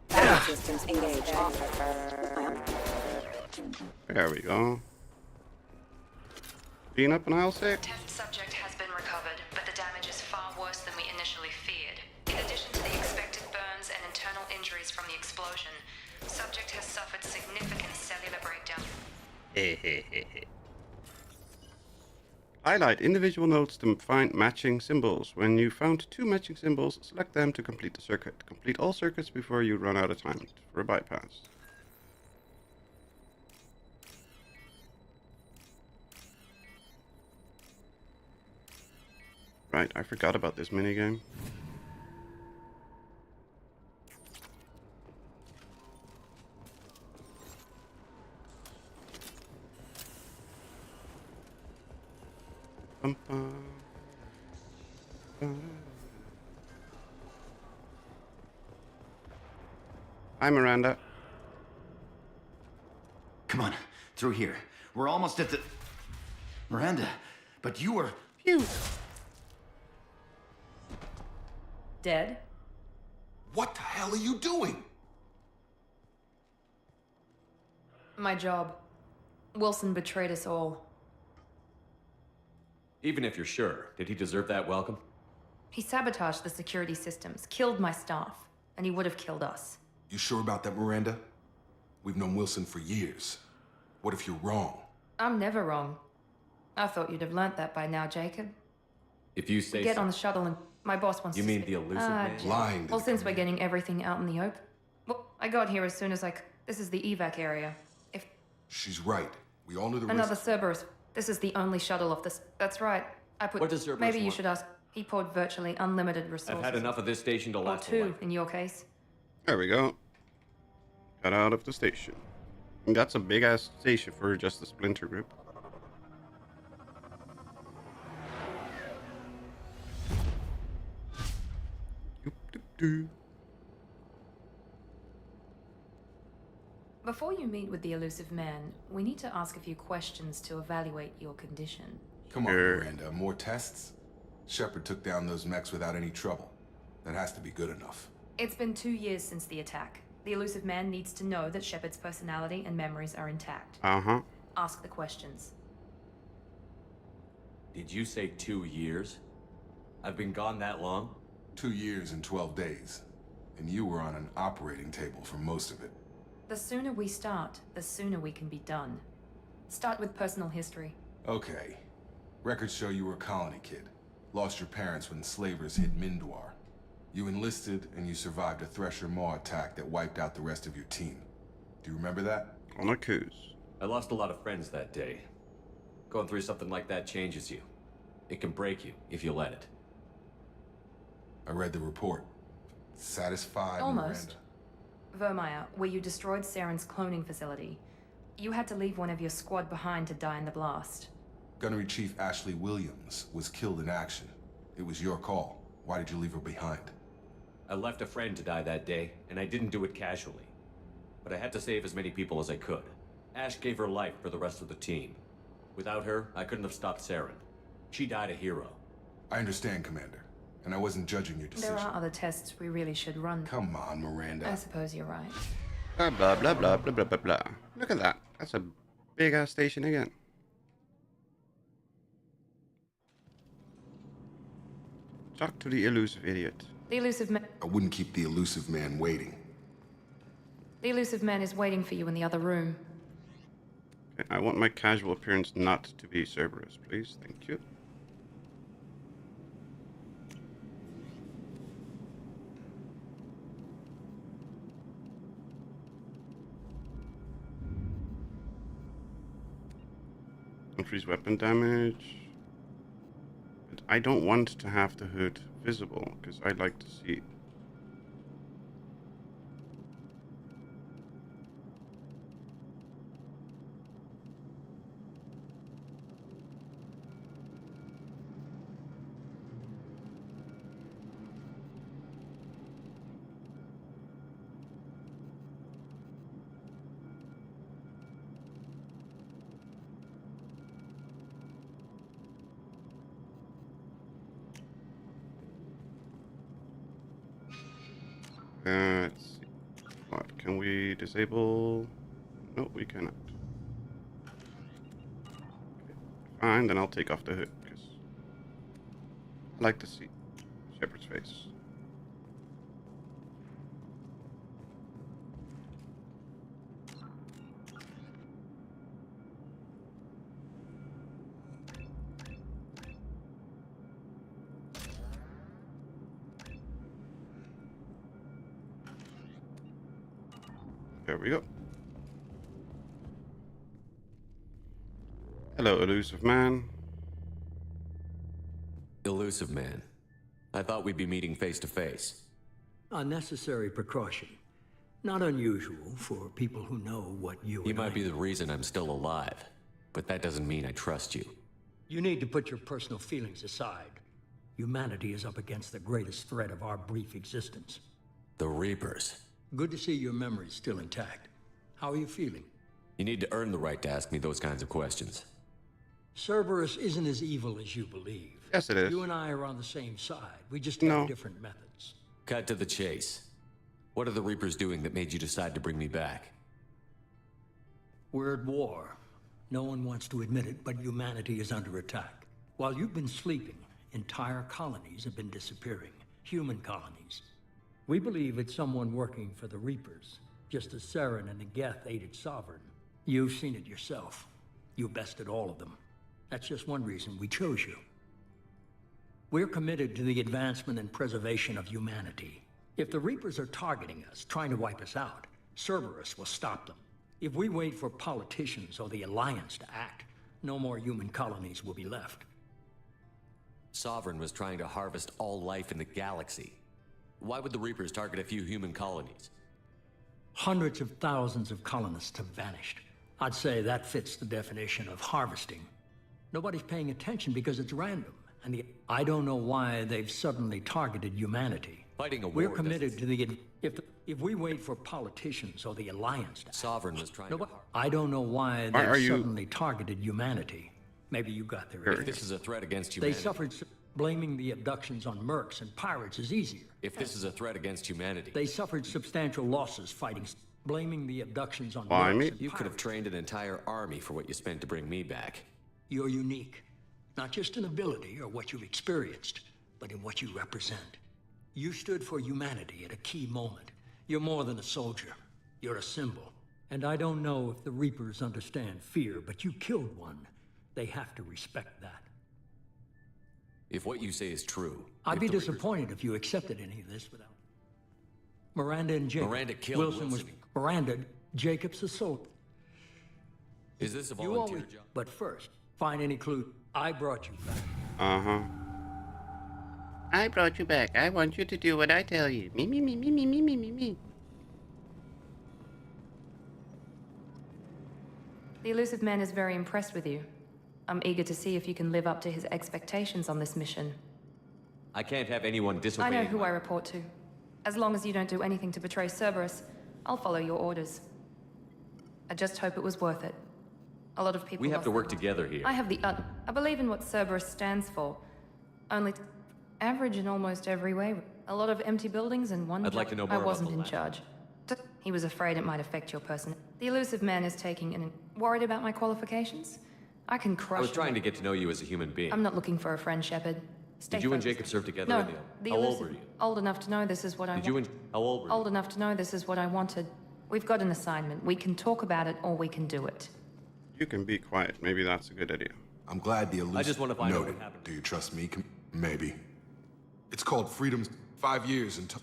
Battery systems engaged. There we go. Clean up and I'll say. Test subject has been recovered, but the damage is far worse than we initially feared. In addition to the expected burns and internal injuries from the explosion, subject has suffered significant cellular breakdown. Highlight individual nodes to find matching symbols. When you found 2 matching symbols, select them to complete the circuit. Complete all circuits before you run out of time for a bypass. Right, I forgot about this minigame. Hi, Miranda. Come on, through here. We're almost at the... Miranda, but you were... Phew. Dead? What the hell are you doing? My job. Wilson betrayed us all. Even if you're sure, did he deserve that welcome? He sabotaged the security systems, killed my staff, and he would have killed us. You sure about that, Miranda? We've known Wilson for years. What if you're wrong? I'm never wrong. I thought you'd have learnt that by now, Jacob. If you say Get so. on the shuttle and my boss wants You to mean speak. the elusive man? Lying to Well, the since we're getting everything out in the open. Well, I got here as soon as This is the evac area. If She's right. We all knew the another risk. Cerberus. This is the only shuttle off this. That's right. I put. What does Cerberus Maybe you want? should ask. He poured virtually unlimited resources. I've had enough of this station to Or last a 2, life. in your case. There we go. Got out of the station. And that's a big ass station for just a splinter group. Doop-doop-doo. Before you meet with the elusive man, we need to ask a few questions to evaluate your condition. Come on, Miranda. More tests? Shepard took down those mechs without any trouble. That has to be good enough. It's been 2 years since the attack. The elusive man needs to know that Shepard's personality and memories are intact. Uh-huh. Ask the questions. Did you say 2 years? I've been gone that long? 2 years and 12 days. And you were on an operating table for most of it. The sooner we start, the sooner we can be done. Start with personal history. Okay. Records show you were a colony kid. Lost your parents when slavers hit Mindwar. You enlisted and you survived a Thresher Maw attack that wiped out the rest of your team. Do you remember that? On a cruise. I lost a lot of friends that day. Going through something like that changes you. It can break you if you let it. I read the report. Satisfied, Almost. Miranda? Virmire, where you destroyed Saren's cloning facility. You had to leave one of your squad behind to die in the blast. Gunnery Chief Ashley Williams was killed in action. It was your call. Why did you leave her behind? I left a friend to die that day, and I didn't do it casually. But I had to save as many people as I could. Ash gave her life for the rest of the team. Without her, I couldn't have stopped Saren. She died a hero. I understand, Commander. And I wasn't judging your decision. There are other tests we really should run. Come on, Miranda. I suppose you're right. Blah, blah, blah, blah, blah, blah, blah, blah. Look at that. That's a big ass station again. Talk to the elusive idiot. The elusive man. I wouldn't keep the elusive man waiting. The elusive man is waiting for you in the other room. Okay, I want my casual appearance not to be Cerberus, please. Thank you. Increase weapon damage. But I don't want to have the hood visible, because I'd like to see. Let's see. What? Can we disable? No, we cannot. Okay. Fine, then I'll take off the hood, because I like to see Shepard's face. There we go. Hello, elusive man. Elusive man. I thought we'd be meeting face to face. A necessary precaution. Not unusual for people who know what you You might be the reason I'm still alive, but that doesn't mean I trust you. You need to put your personal feelings aside. Humanity is up against the greatest threat of our brief existence. The Reapers. Good to see your memory's still intact. How are you feeling? You need to earn the right to ask me those kinds of questions. Cerberus isn't as evil as you believe. Yes, it is. You and I are on the same side. We just have different methods. Cut to the chase. What are the Reapers doing that made you decide to bring me back? We're at war. No one wants to admit it, but humanity is under attack. While you've been sleeping, entire colonies have been disappearing. Human colonies. We believe it's someone working for the Reapers, just as Saren and the Geth aided Sovereign. You've seen it yourself. You bested all of them. That's just one reason we chose you. We're committed to the advancement and preservation of humanity. If the Reapers are targeting us, trying to wipe us out, Cerberus will stop them. If we wait for politicians or the Alliance to act, no more human colonies will be left. Sovereign was trying to harvest all life in the galaxy. Why would the Reapers target a few human colonies? Hundreds of thousands of colonists have vanished. I'd say that fits the definition of harvesting. Nobody's paying attention because it's random, and I don't know why they've suddenly targeted humanity. Fighting a war. We're committed to the if we wait for politicians or the Alliance to Sovereign was trying to I don't know why they've suddenly targeted humanity. Maybe you got there. If this is a threat against humanity. They suffered. Blaming the abductions on mercs and pirates is easier. If this is a threat against humanity. They suffered substantial losses fighting. Blaming the abductions on mercs and pirates. You could have trained an entire army for what you spent to bring me back. You're unique. Not just in ability or what you've experienced, but in what you represent. You stood for humanity at a key moment. You're more than a soldier. You're a symbol. And I don't know if the Reapers understand fear, but you killed one. They have to respect that. If what you say is true... I'd be disappointed if you accepted any of this without... Miranda and Jacob. Miranda killed Wilson. Was... Miranda, Jacob's a soldier. Is this a volunteer job? But first, find any clue. I brought you back. Uh-huh. I brought you back. I want you to do what I tell you. Me, me, me, me, me, me, me, me, me. The elusive man is very impressed with you. I'm eager to see if you can live up to his expectations on this mission. I can't have anyone disobey. I know who I report to. As long as you don't do anything to betray Cerberus, I'll follow your orders. I just hope it was worth it. A lot of people... We have to work together here. I have the I believe in what Cerberus stands for. Only average in almost every way. A lot of empty buildings and one... I'd like to know more I about wasn't the in lab. charge. He was afraid it might affect your person. The elusive man is taking an... Worried about my qualifications? I can crush... I was trying to get to know you as a human being. I'm not looking for a friend, Shepard. Did you and Jacob serve together No, in the How old elusive... were you? Old enough to know this is what I Did you and... How old were you? Old enough to know this is what I wanted. We've got an assignment. We can talk about it or we can do it. You can be quiet. Maybe that's a good idea. I'm glad the elusive... I just want to find out Noted. what happened. Do you trust me? Maybe. It's called freedom. 5 years and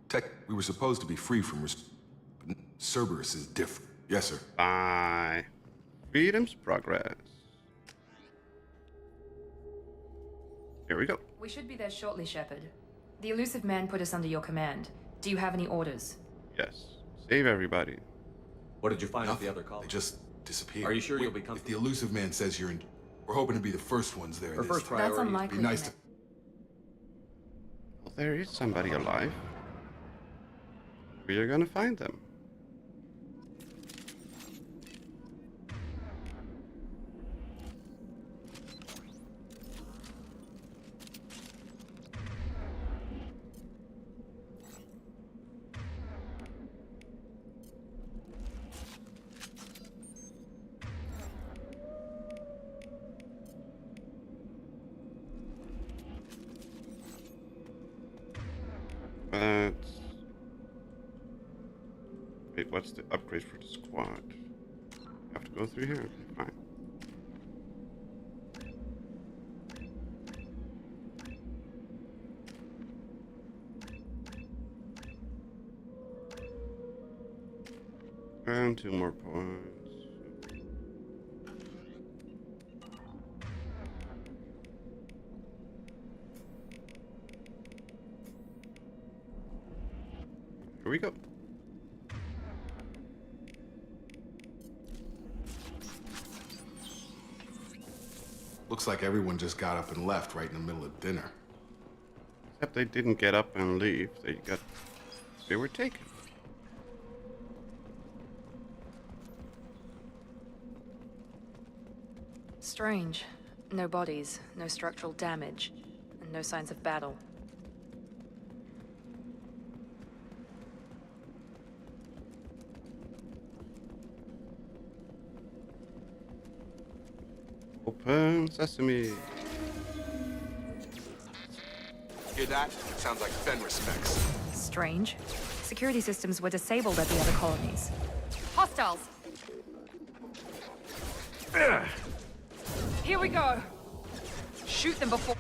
tech. We were supposed to be free from... But Cerberus is different. Yes, sir. Bye. Freedom's progress. Here we go. We should be there shortly, Shepard. The elusive man put us under your command. Do you have any orders? Yes. Save everybody. What did you find Nothing. at the other call? They just disappeared. Are you sure you'll be If comfortable? the elusive man says you're in... We're hoping to be the first ones there. Our first That's priority unlikely. Be nice to... Well, there is somebody alive. We are gonna find them. what's the upgrade for the squad? Have to go through here? Fine. And 2 more points. Here we go. Looks like everyone just got up and left right in the middle of dinner. Except they didn't get up and leave. They were taken. Strange. No bodies, no structural damage, and no signs of battle. Open sesame. Hear that? It sounds like Fenris specs. Strange. Security systems were disabled at the other colonies. Hostiles! Here we go! Shoot them before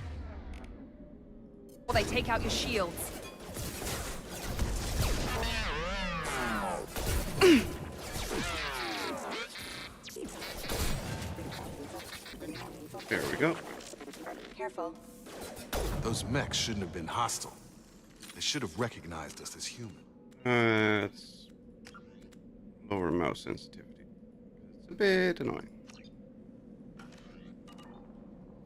they take out your shields. There we go. Careful. Those mechs shouldn't have been hostile. They should have recognized us as human. It's lower mouse sensitivity. It's a bit annoying.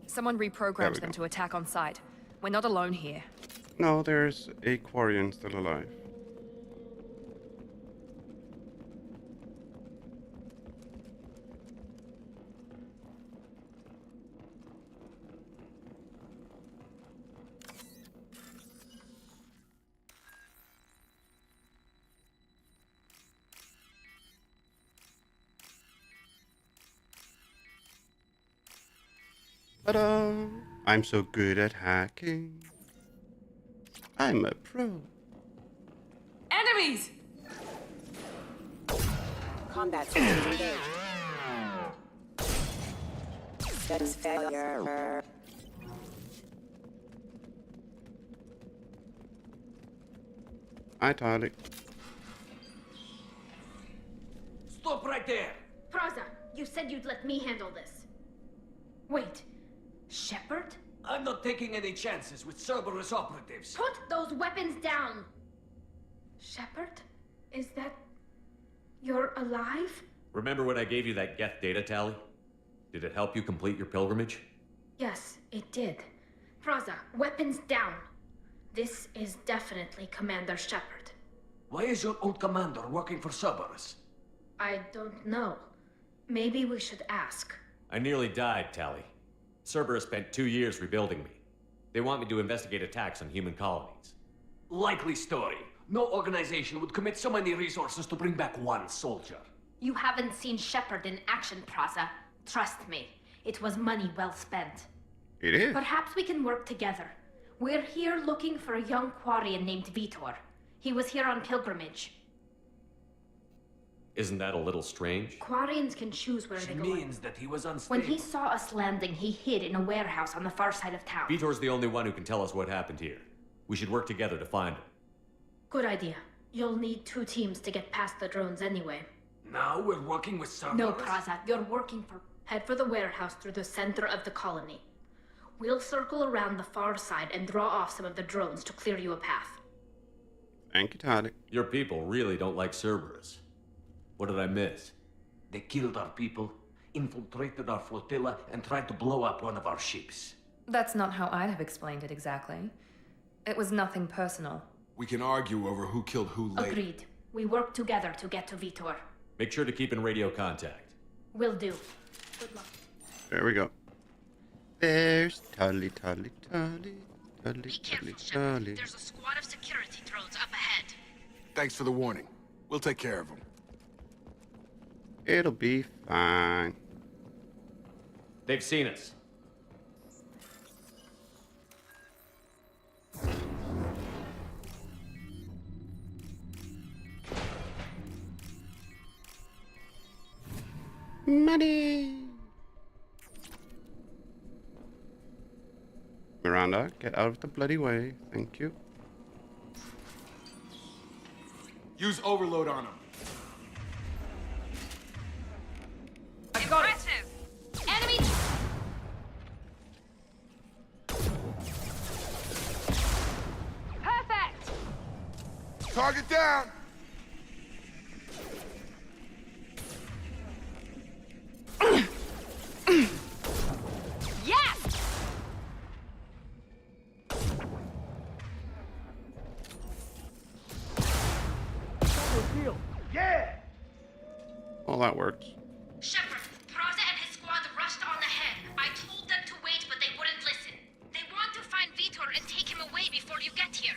Someone reprogrammed them to attack on sight. We're not alone here. No, there's a Quarian still alive. Ta-da! I'm so good at hacking. I'm a pro. Enemies! Combat systems engaged. Status failure. Hi, Tali. Stop right there! Praza, you said you'd let me handle this. Wait, Shepard? I'm not taking any chances with Cerberus operatives. Put those weapons down! Shepard? Is that... you're alive? Remember when I gave you that Geth data tally? Did it help you complete your pilgrimage? Yes, it did. Praza, weapons down. This is definitely Commander Shepard. Why is your old commander working for Cerberus? I don't know. Maybe we should ask. I nearly died, Tally. Cerberus spent 2 years rebuilding me. They want me to investigate attacks on human colonies. Likely story. No organization would commit so many resources to bring back one soldier. You haven't seen Shepard in action, Praza. Trust me, it was money well spent. It is. Perhaps we can work together. We're here looking for a young Quarian named Vitor. He was here on pilgrimage. Isn't that a little strange? Quarians can choose where She they go. means that he was unstable. When he saw us landing, he hid in a warehouse on the far side of town. Vitor's the only one who can tell us what happened here. We should work together to find him. Good idea. You'll need 2 teams to get past the drones anyway. Now we're working with Cerberus? No, Praza. You're working for... Head for the warehouse through the center of the colony. We'll circle around the far side and draw off some of the drones to clear you a path. Thank you, Tali. Your people really don't like Cerberus. What did I miss? They killed our people, infiltrated our flotilla, and tried to blow up one of our ships. That's not how I'd have explained it exactly. It was nothing personal. We can argue over who killed who later. Agreed. We work together to get to Vitor. Make sure to keep in radio contact. Will do. Good luck. There we go. There's Tali, Tali, Tali, Tali, Be Tali, careful, Shepard. Tali. There's a squad of security drones up ahead. Thanks for the warning. We'll take care of them. It'll be fine. They've seen us. Money! Miranda, get out of the bloody way. Thank you. Use overload on him. Impressive! Enemy... Perfect! Target down! Yes! Yeah! Well, that worked. Shepard, Praza and his squad rushed on ahead. I told them to wait, but they wouldn't listen. They want to find Vitor and take him away before you get here.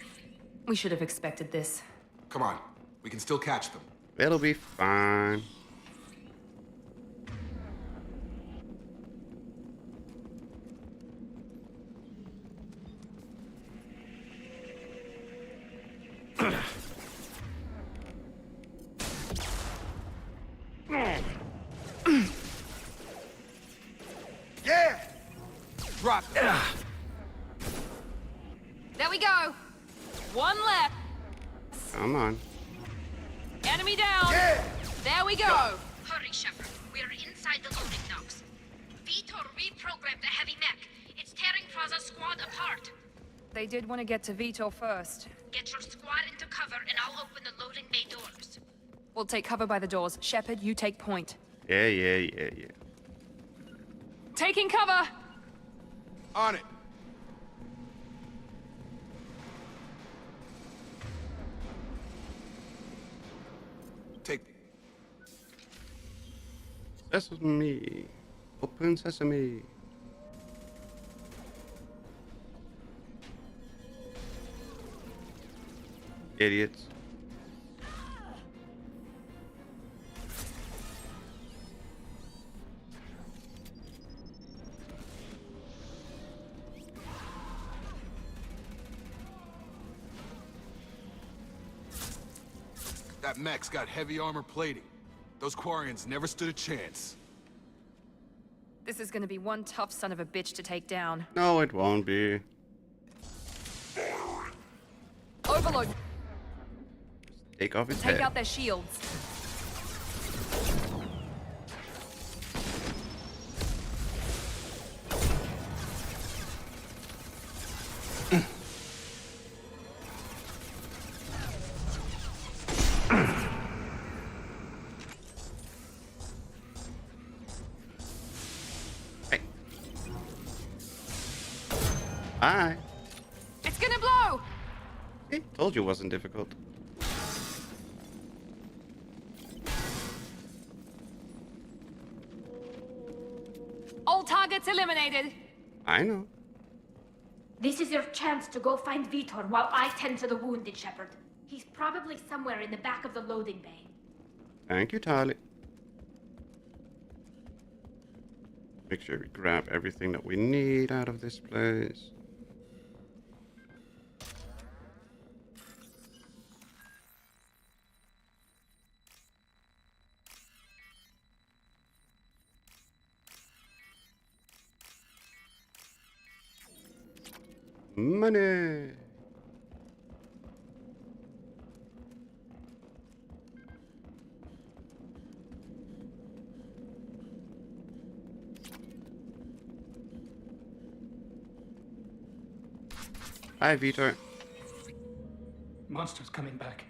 We should have expected this. Come on, we can still catch them. It'll be fine. Yeah! Drop it. There we go. One left. Come on. Enemy down. Yeah! There we go. Hurry, Shepard. We're inside the loading docks. Vitor reprogrammed the heavy mech. It's tearing Praza's squad apart. They did want to get to Vitor first. Get your squad into cover and I'll open the loading bay doors. We'll take cover by the doors. Shepard, you take point. Yeah. Taking cover! On it. Take... Sesame. Open sesame. Idiots. That mech's got heavy armor plating. Those Quarians never stood a chance. This is gonna be one tough son of a bitch to take down. No, it won't be. Overload! Take off his Take head. out their shields. Bye. It's gonna blow. See, told you it wasn't difficult. All targets eliminated. I know. This is your chance to go find Vitor while I tend to the wounded, Shepard. He's probably somewhere in the back of the loading bay. Thank you, Tali. Make sure we grab everything that we need out of this place. Money! Hi, Vitor. Monsters coming back.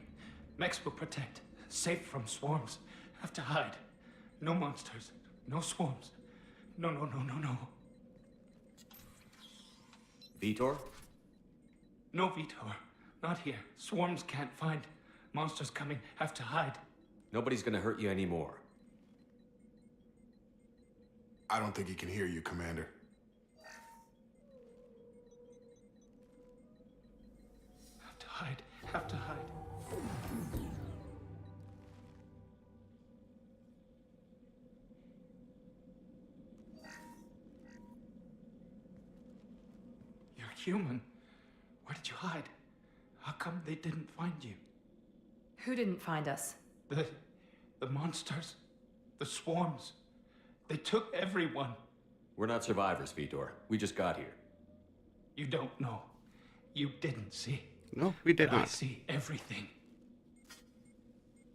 Mechs will protect. Safe from swarms. Have to hide. No monsters. No swarms. No. Vitor? No, Vitor. Not here. Swarms can't find. Monsters coming. Have to hide. Nobody's gonna hurt you anymore. I don't think he can hear you, Commander. Have to hide. You're human. Where did you hide? How come they didn't find you? Who didn't find us? The monsters. The swarms. They took everyone. We're not survivors, Vitor. We just got here. You don't know. You didn't see. No, we did But I not. see everything.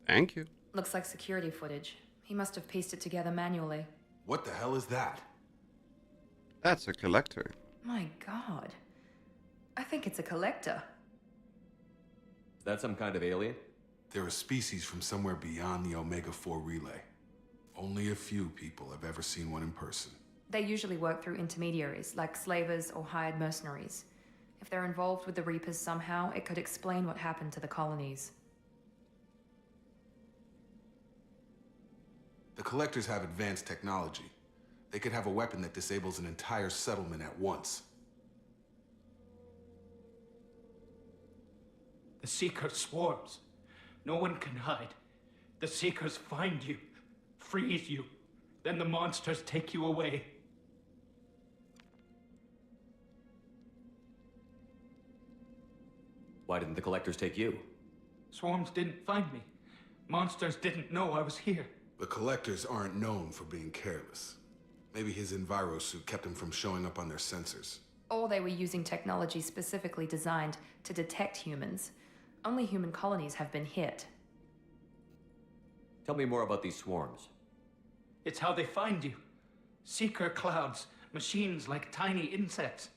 Thank you. Looks like security footage. He must have pieced it together manually. What the hell is that? That's a collector. My god. I think it's a collector. Is that some kind of alien? They're a species from somewhere beyond the Omega-4 relay. Only a few people have ever seen one in person. They usually work through intermediaries, like slavers or hired mercenaries. If they're involved with the Reapers somehow, it could explain what happened to the colonies. The collectors have advanced technology. They could have a weapon that disables an entire settlement at once. The Seeker swarms. No one can hide. The Seekers find you, freeze you, then the monsters take you away. Why didn't the collectors take you? Swarms didn't find me. Monsters didn't know I was here. The collectors aren't known for being careless. Maybe his enviro suit kept him from showing up on their sensors. Or they were using technology specifically designed to detect humans. Only human colonies have been hit. Tell me more about these swarms. It's how they find you. Seeker clouds, machines like tiny insects.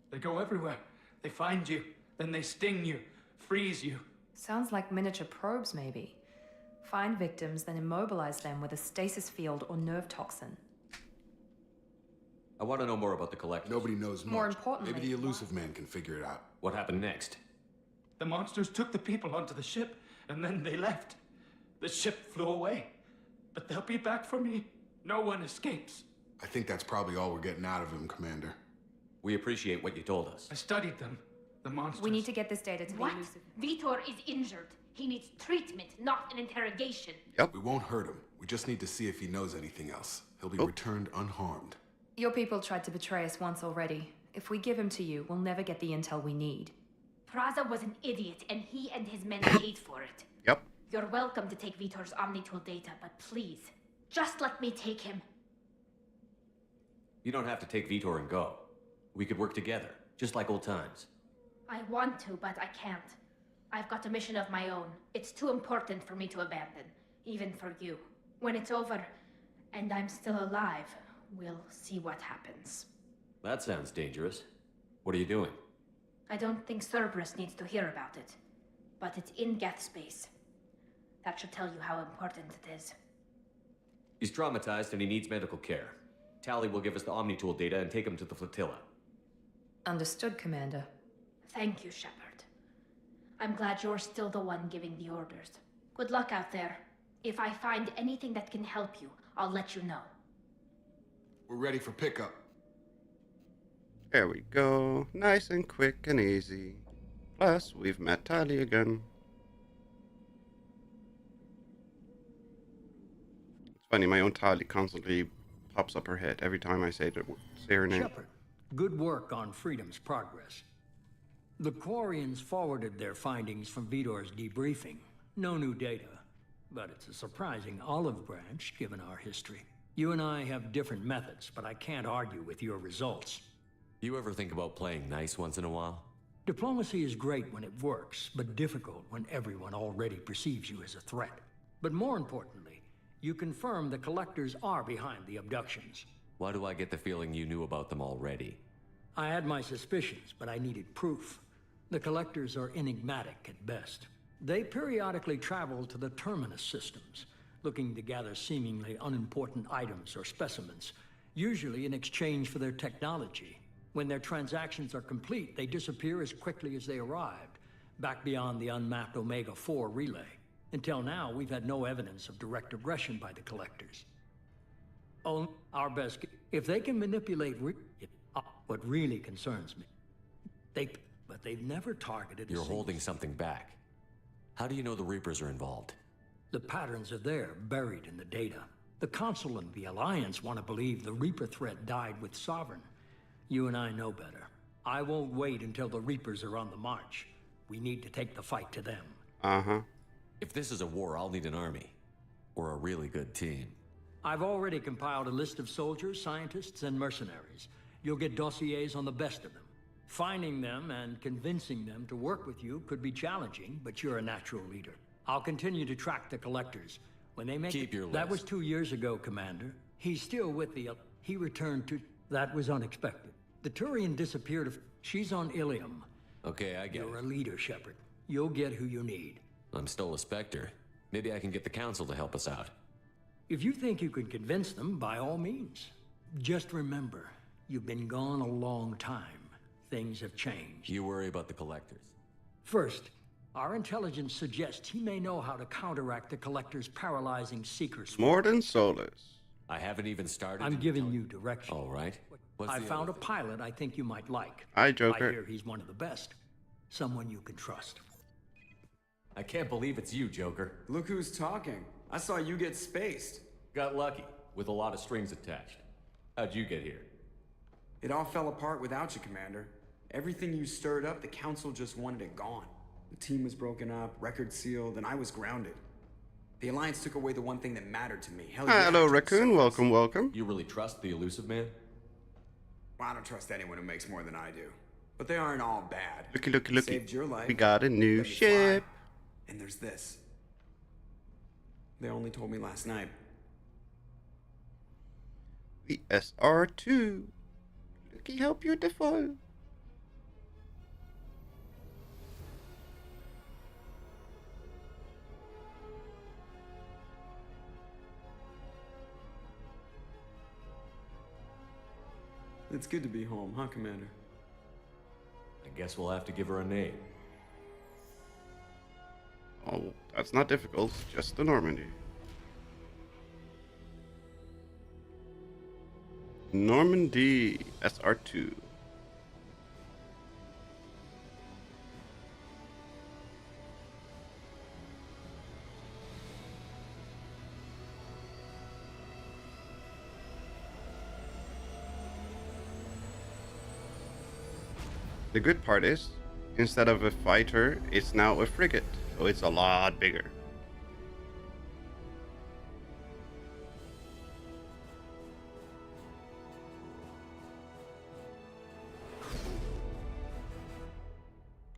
They go everywhere. They find you, then they sting you, freeze you. Sounds like miniature probes, maybe. Find victims, then immobilize them with a stasis field or nerve toxin. I want to know more about the collectors. Nobody knows much. More importantly, maybe the elusive man can figure it out. What happened next? The monsters took the people onto the ship, and then they left. The ship flew away. But they'll be back for me. No one escapes. I think that's probably all we're getting out of him, Commander. We appreciate what you told us. I studied them. The monsters. We need to get this data to the What? elusive. Vitor is injured. He needs treatment, not an interrogation. Yep. We won't hurt him. We just need to see if he knows anything else. He'll be returned unharmed. Your people tried to betray us once already. If we give him to you, we'll never get the intel we need. Praza was an idiot, and he and his men paid for it. Yep. You're welcome to take Vitor's Omnitool data, but please, just let me take him. You don't have to take Vitor and go. We could work together, just like old times. I want to, but I can't. I've got a mission of my own. It's too important for me to abandon, even for you. When it's over, and I'm still alive, we'll see what happens. That sounds dangerous. What are you doing? I don't think Cerberus needs to hear about it, but it's in Geth space. That should tell you how important it is. He's traumatized and he needs medical care. Tally will give us the Omnitool data and take him to the flotilla. Understood, Commander. Thank you, Shepard. I'm glad you're still the one giving the orders. Good luck out there. If I find anything that can help you, I'll let you know. We're ready for pickup. There we go. Nice and quick and easy. Plus, we've met Tali again. It's funny, my own Tali constantly pops up her head every time I say her name. Shepard, good work on Freedom's progress. The Quarians forwarded their findings from Vitor's debriefing. No new data, but it's a surprising olive branch given our history. You and I have different methods, but I can't argue with your results. You ever think about playing nice once in a while? Diplomacy is great when it works, but difficult when everyone already perceives you as a threat. But more importantly, you confirm the collectors are behind the abductions. Why do I get the feeling you knew about them already? I had my suspicions, but I needed proof. The collectors are enigmatic at best. They periodically travel to the terminus systems, looking to gather seemingly unimportant items or specimens, usually in exchange for their technology. When their transactions are complete, they disappear as quickly as they arrived, back beyond the unmapped Omega-4 relay. Until now, we've had no evidence of direct aggression by the collectors. Oh, our best... If they can manipulate what really concerns me. But they've never targeted... You're holding something back. How do you know the Reapers are involved? The patterns are there, buried in the data. The Council and the Alliance want to believe the Reaper threat died with Sovereign. You and I know better. I won't wait until the Reapers are on the march. We need to take the fight to them. Uh-huh. If this is a war, I'll need an army. Or a really good team. I've already compiled a list of soldiers, scientists, and mercenaries. You'll get dossiers on the best of them. Finding them and convincing them to work with you could be challenging, but you're a natural leader. I'll continue to track the collectors. When they make Keep your That was list. 2 years ago, Commander. He's still with the... He returned to... That was unexpected. The Turian disappeared. She's on Ilium. Okay, I get You're it. a leader, Shepard. You'll get who you need. I'm still a Spectre. Maybe I can get the Council to help us out. If you think you can convince them, by all means. Just remember, you've been gone a long time. Things have changed. You worry about the Collectors. First, our intelligence suggests he may know how to counteract the Collector's paralyzing Seeker swarm. Mordin Solus. I haven't even started. I'm giving you direction. All right. What's I the found other a thing? pilot I think you might like. Hi, Joker. I hear he's one of the best. Someone you can trust. I can't believe it's you, Joker. Look who's talking. I saw you get spaced. Got lucky, with a lot of strings attached. How'd you get here? It all fell apart without you, Commander. Everything you stirred up, the Council just wanted it gone. The team was broken up, record sealed, and I was grounded. The Alliance took away the one thing that mattered to me. Hell yeah, Hello, I took Raccoon. service. Welcome, welcome. You really trust the Elusive Man? Well, I don't trust anyone who makes more than I do. But they aren't all bad. Looky, looky, looky. Saved your life. We got a new let me ship. fly. And there's this. They only told me last night. The SR2. Looky how beautiful. It's good to be home, huh, Commander? I guess we'll have to give her a name. Oh, that's not difficult. Just the Normandy. Normandy SR2. The good part is, instead of a fighter, it's now a frigate, so it's a lot bigger.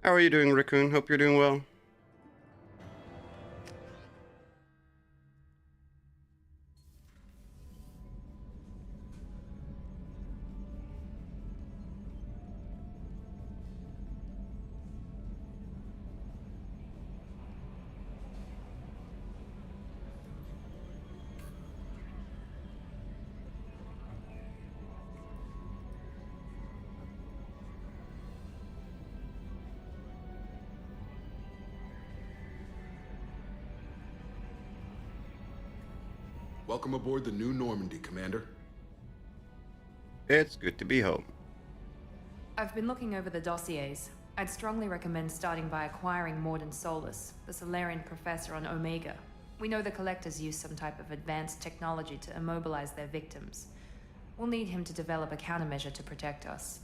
How are you doing, Raccoon? Hope you're doing well. Welcome aboard the new Normandy, Commander. It's good to be home. I've been looking over the dossiers. I'd strongly recommend starting by acquiring Mordin Solus, the Salarian professor on Omega. We know the Collectors use some type of advanced technology to immobilize their victims. We'll need him to develop a countermeasure to protect us.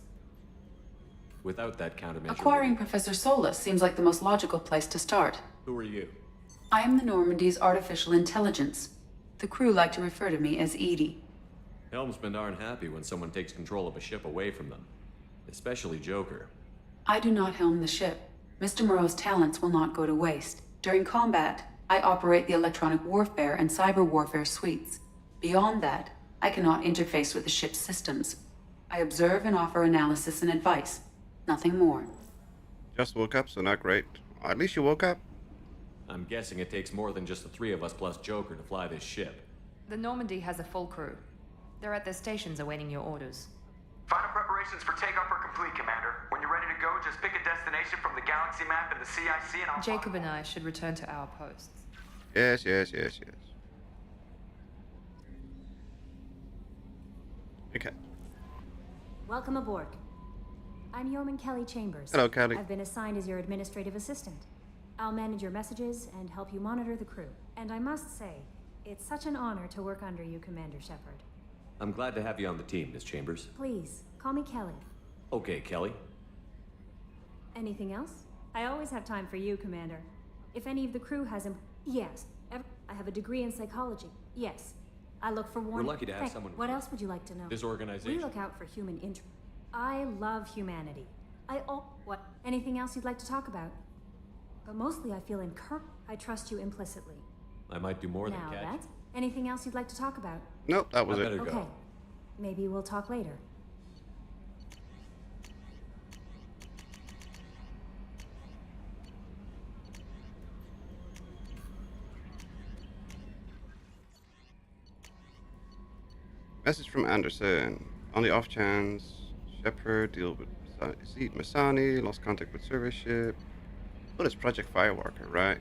Without that countermeasure... Acquiring Professor Solus seems like the most logical place to start. Who are you? I am the Normandy's artificial intelligence. The crew like to refer to me as Edie. Helmsmen aren't happy when someone takes control of a ship away from them. Especially Joker. I do not helm the ship. Mr. Moreau's talents will not go to waste. During combat, I operate the electronic warfare and cyber warfare suites. Beyond that, I cannot interface with the ship's systems. I observe and offer analysis and advice. Nothing more. Just woke up, so not great. At least you woke up. I'm guessing it takes more than just the three of us plus Joker to fly this ship. The Normandy has a full crew. They're at their stations awaiting your orders. Final preparations for takeoff are complete, Commander. When you're ready to go, just pick a destination from the galaxy map and the CIC and I'll... Jacob and I should return to our posts. Yes, yes, yes, yes. Okay. Welcome aboard. I'm Yeoman Kelly Chambers. Hello, Kelly. I've been assigned as your administrative assistant. I'll manage your messages and help you monitor the crew. And I must say, it's such an honor to work under you, Commander Shepard. I'm glad to have you on the team, Miss Chambers. Please, call me Kelly. Okay, Kelly. Anything else? I always have time for you, Commander. If any of the crew has Yes. I have a degree in psychology. Yes. I look for warning. lucky to have Heck, someone what with else would you like to know? this organization. We look out for human interest. I love humanity. What? Anything else you'd like to talk about? But mostly I feel I trust you implicitly. I might do more than Now catch. that's anything else you'd like to talk about? Nope, that was I it. better Okay. go. Maybe we'll talk later. Message from Anderson. On the off chance, Shepard deal with Zeke Masani, lost contact with service ship. What is Project Fireworker, right?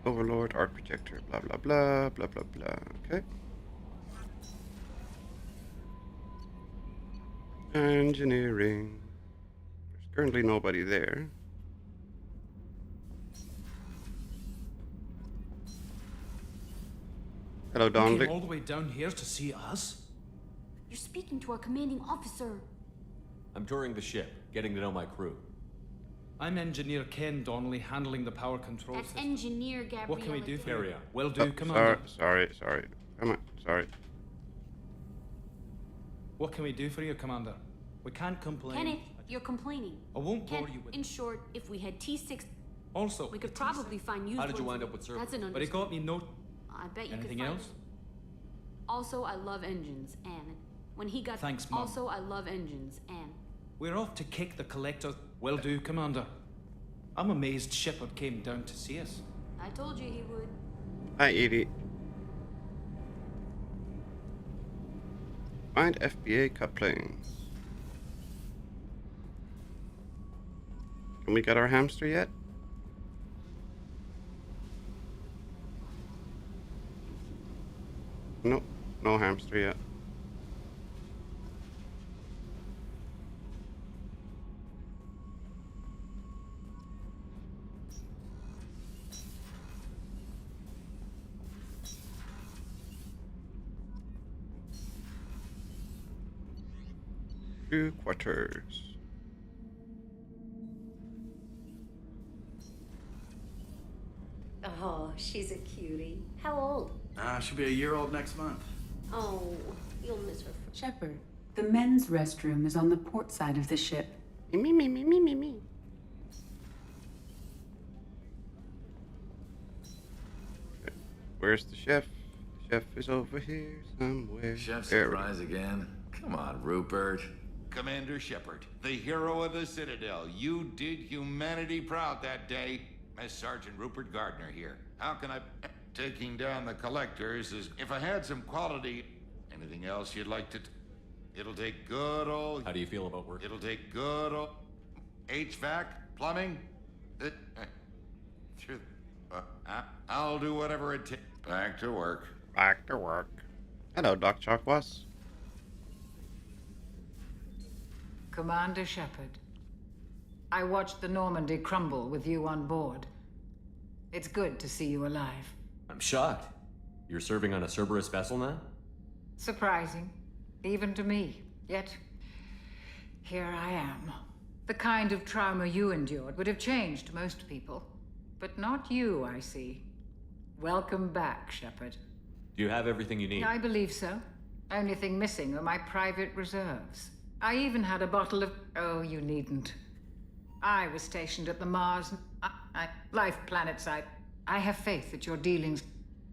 Overlord, art projector, blah blah blah, blah blah blah. Okay. Engineering. There's currently nobody there. Hello, You Donnelly. came all the way down here to see us? You're speaking to our commanding officer. I'm touring the ship, getting to know my crew. I'm Engineer Ken Donnelly, handling the power control That's system. Engineer Gabriel. What can we do for you? Carry on. Will do, Oh, Commander. sorry. Come on, sorry. What can we do for you, Commander? We can't complain. Kenneth, you're complaining. I won't bore Ken, you with in short, if we had T6, Also, we could probably find used How did you ones. wind up with Cerberus? That's an but it got me no... I bet you Anything could find else? Also, I love engines, and when he got... Thanks, Mom. Also, I love engines, and... We're off to kick the collector. Will do, Commander. I'm amazed Shepard came down to see us. I told you he would. Hi, Edie. Find FBA couplings. Can we get our hamster yet? Nope, no hamster yet. Crew quarters. Oh, she's a cutie. How old? She'll be a year old next month. Oh, you'll miss her. Shepard, the men's restroom is on the port side of the ship. Me. Where's the chef? The chef is over here somewhere. Chef There we surprise again? Come on, Rupert. Commander Shepard, the hero of the Citadel. You did humanity proud that day. As Sergeant Rupert Gardner here. How can I... Taking down the collectors is... If I had some quality... Anything else you'd like to... It'll take good old... How do you feel about work? It'll take good old... HVAC? Plumbing? I'll do whatever it takes. Back to work. Back to work. Hello, Doc Chakwas. Commander Shepard, I watched the Normandy crumble with you on board. It's good to see you alive. I'm shocked. You're serving on a Cerberus vessel now? Surprising, even to me. Yet, here I am. The kind of trauma you endured would have changed most people. But not you, I see. Welcome back, Shepard. Do you have everything you need? I believe so. Only thing missing are my private reserves. I even had a bottle of... Oh, you needn't. I was stationed at the Mars... Life planet site. I have faith that your dealings...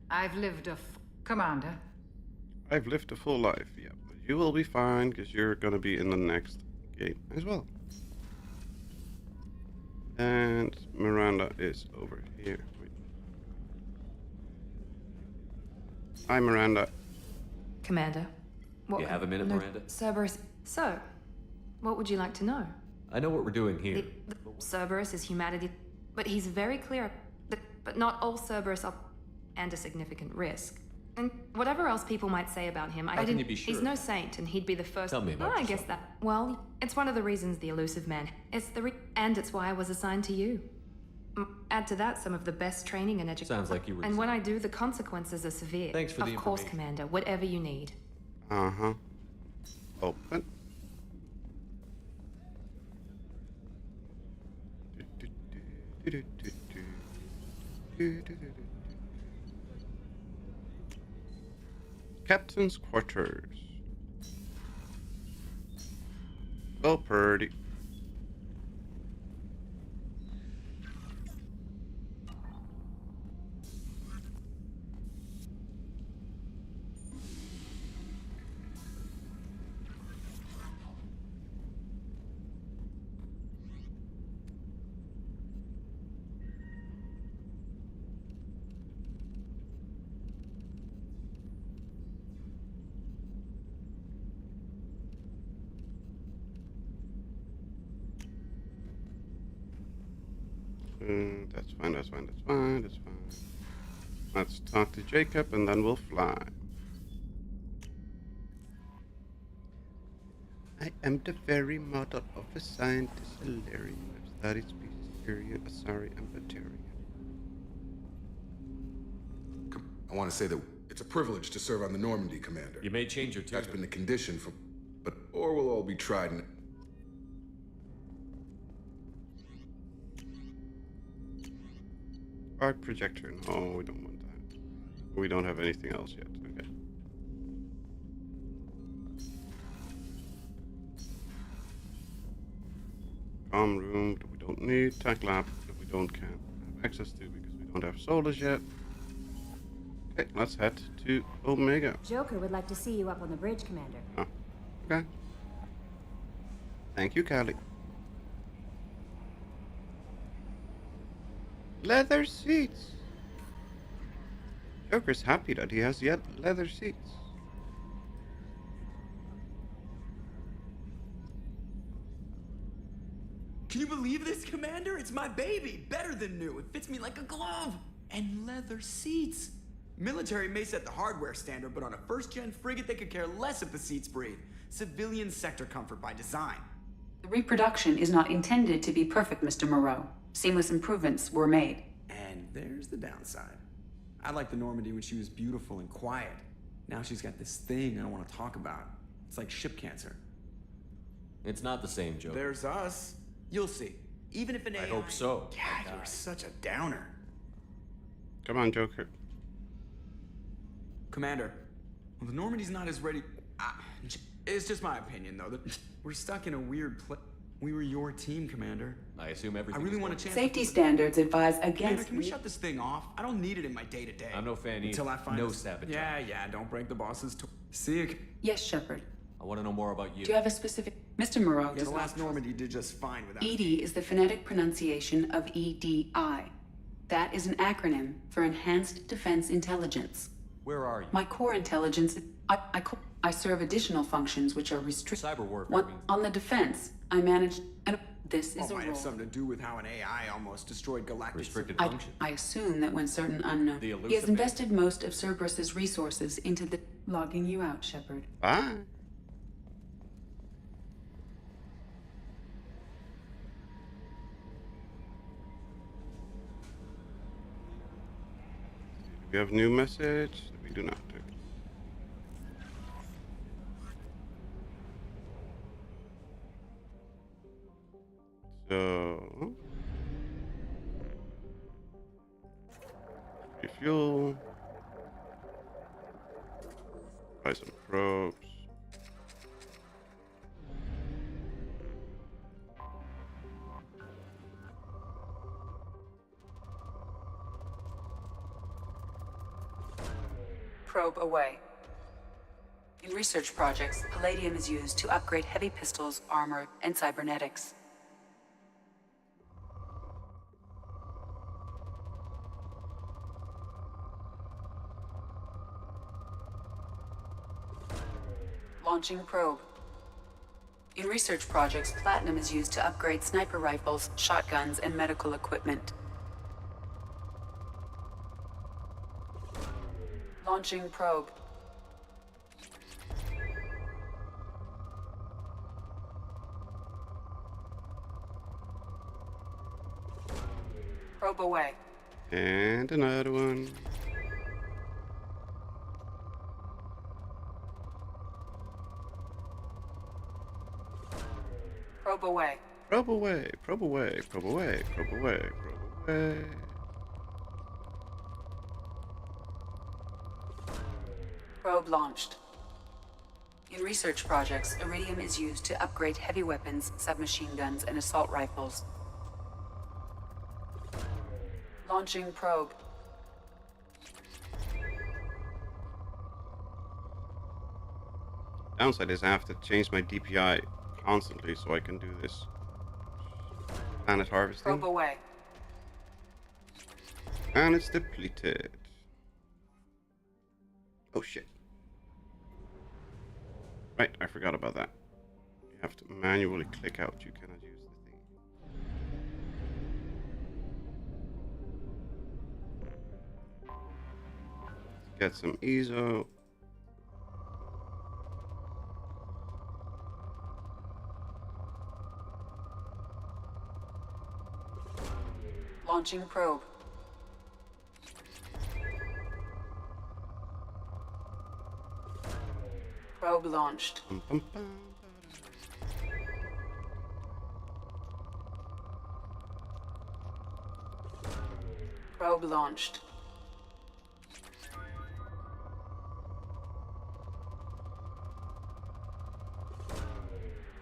I've lived a... Commander. I've lived a full life, yeah. But you will be fine, because you're gonna be in the next game as well. And Miranda is over here. Wait. Hi, Miranda. Commander. You have a minute, Miranda? Cerberus. So, what would you like to know? I know what we're doing here. The Cerberus is humanity, but he's very clear that but not all Cerberus are and a significant risk. And whatever else people might say about him, How I can didn't. you be sure He's of no that? saint, and he'd be the first. Tell me about I guess that. Well, it's one of the reasons the elusive man. It's and it's why I was assigned to you. Add to that some of the best training and education. Sounds like you were. And when I do, the consequences are severe. Thanks for the Of course, information. Commander. Whatever you need. Uh-huh. Open. Captain's quarters. Oh, purdy. That's fine, that's fine, that's fine, that's fine. Let's talk to Jacob and then we'll fly. I am the very model of a scientist, Salarian. I've studied species, Syrian, Asari, and Batarian. I want to say that it's a privilege to serve on the Normandy, Commander. You may change your tune. That's been the condition for... Or we'll all be tried and... Arc projector. No, we don't want that. We don't have anything else yet. Okay. Comm room that we don't need. Tech lab that we can't have access to because we don't have solas yet. Okay, let's head to Omega. Joker would like to see you up on the bridge, Commander. Oh, okay. Thank you, Callie. Leather seats. Joker's happy that he has yet leather seats. Can you believe this, Commander? It's my baby. Better than new. It fits me like a glove. And leather seats. Military may set the hardware standard, but on a first-gen frigate, they could care less if the seats breathe. Civilian sector comfort by design. The reproduction is not intended to be perfect, Mr. Moreau. Seamless improvements were made. And there's the downside. I liked the Normandy when she was beautiful and quiet. Now she's got this thing I don't want to talk about. It's like ship cancer. It's not the same, Joker. There's us. You'll see. Even if an AI... I hope so. God, you're such a downer. Come on, Joker. Commander, well, the Normandy's not as ready... it's just my opinion, though. That we're stuck in a weird place. We were your team, Commander. I assume everything. I really want a chance. Safety standards advise Commander, against... can we shut this thing off? I don't need it in my day-to-day. I'm no fan either. Until I find no us- sabotage. Yeah, don't break the boss's... See you... Yes, Shepard. I want to know more about you. Do you have a specific... Mr. Moreau Yeah, does the not last Normandy did just fine without... ED is the phonetic pronunciation of EDI. That is an acronym for Enhanced Defense Intelligence. Where are you? My core intelligence... I serve additional functions which are restricted. Cyber warfare. On the defense, I manage... And this is a might role. have something to do with how an AI almost destroyed galactic... Restricted I function. assume that when certain unknown... The He has elusive invested most of Cerberus's resources into the... Logging you out, Shepard. Bye. We have new message. We do not. So refuel. Buy some probes. Probe away. In research projects, palladium is used to upgrade heavy pistols, armor, and cybernetics. Launching probe. In research projects, platinum is used to upgrade sniper rifles, shotguns, and medical equipment. Launching probe. Probe away. And another one. Probe away. Probe away, probe away, probe away, probe away, probe away. Probe launched. In research projects, iridium is used to upgrade heavy weapons, submachine guns, and assault rifles. Launching probe. Downside is I have to change my DPI constantly so I can do this planet harvesting. Probe away. And it's depleted. Oh shit. Right, I forgot about that. You have to manually click out. You cannot use the thing. Let's get some ESO. Launching probe. Probe launched. Probe launched.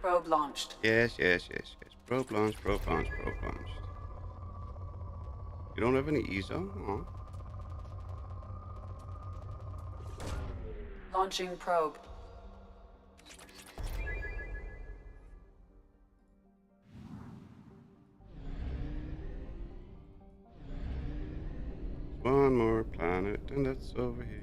Probe launched. Yes. Probe launched, probe launched, probe launched. You don't have any ESO? Aw. Launching probe. One more planet, and that's over here.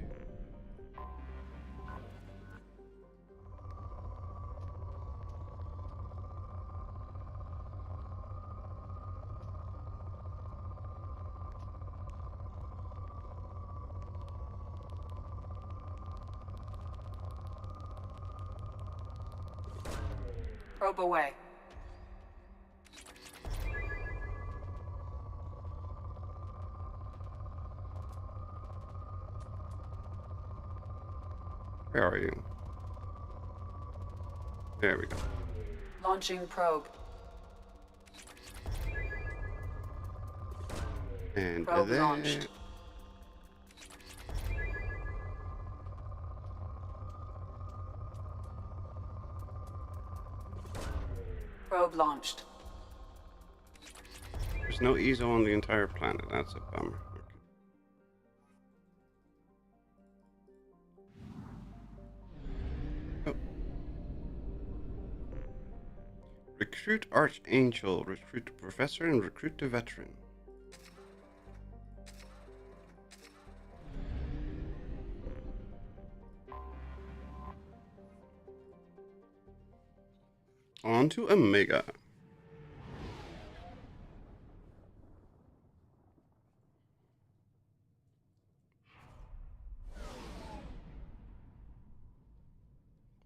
Probe away. Where are you? There we go. Launching probe. And Probe there. launched. Probe launched. There's no ESO on the entire planet. That's a bummer. Okay. Oh. Recruit Archangel, recruit the Professor, and recruit the Veteran. On to Omega.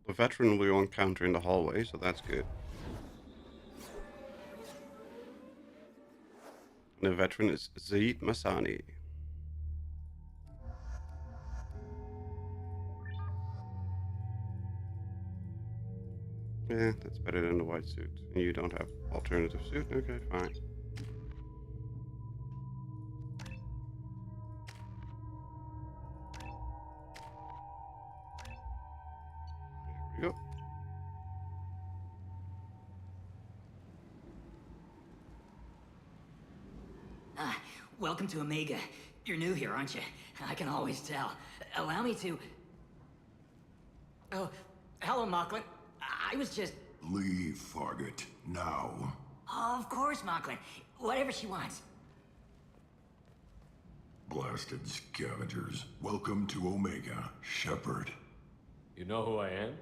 The Veteran we will encounter in the hallway, so that's good. And the Veteran is Zaid Masani. Yeah, that's better than the white suit. And you don't have alternative suit? Okay, fine. There we go. Welcome to Omega. You're new here, aren't you? I can always tell. Allow me to... Oh, hello, Mocklin. I was just... Leave, Fargate. Now. Oh, of course, Mocklin. Whatever she wants. Blasted scavengers. Welcome to Omega, Shepard. You know who I am?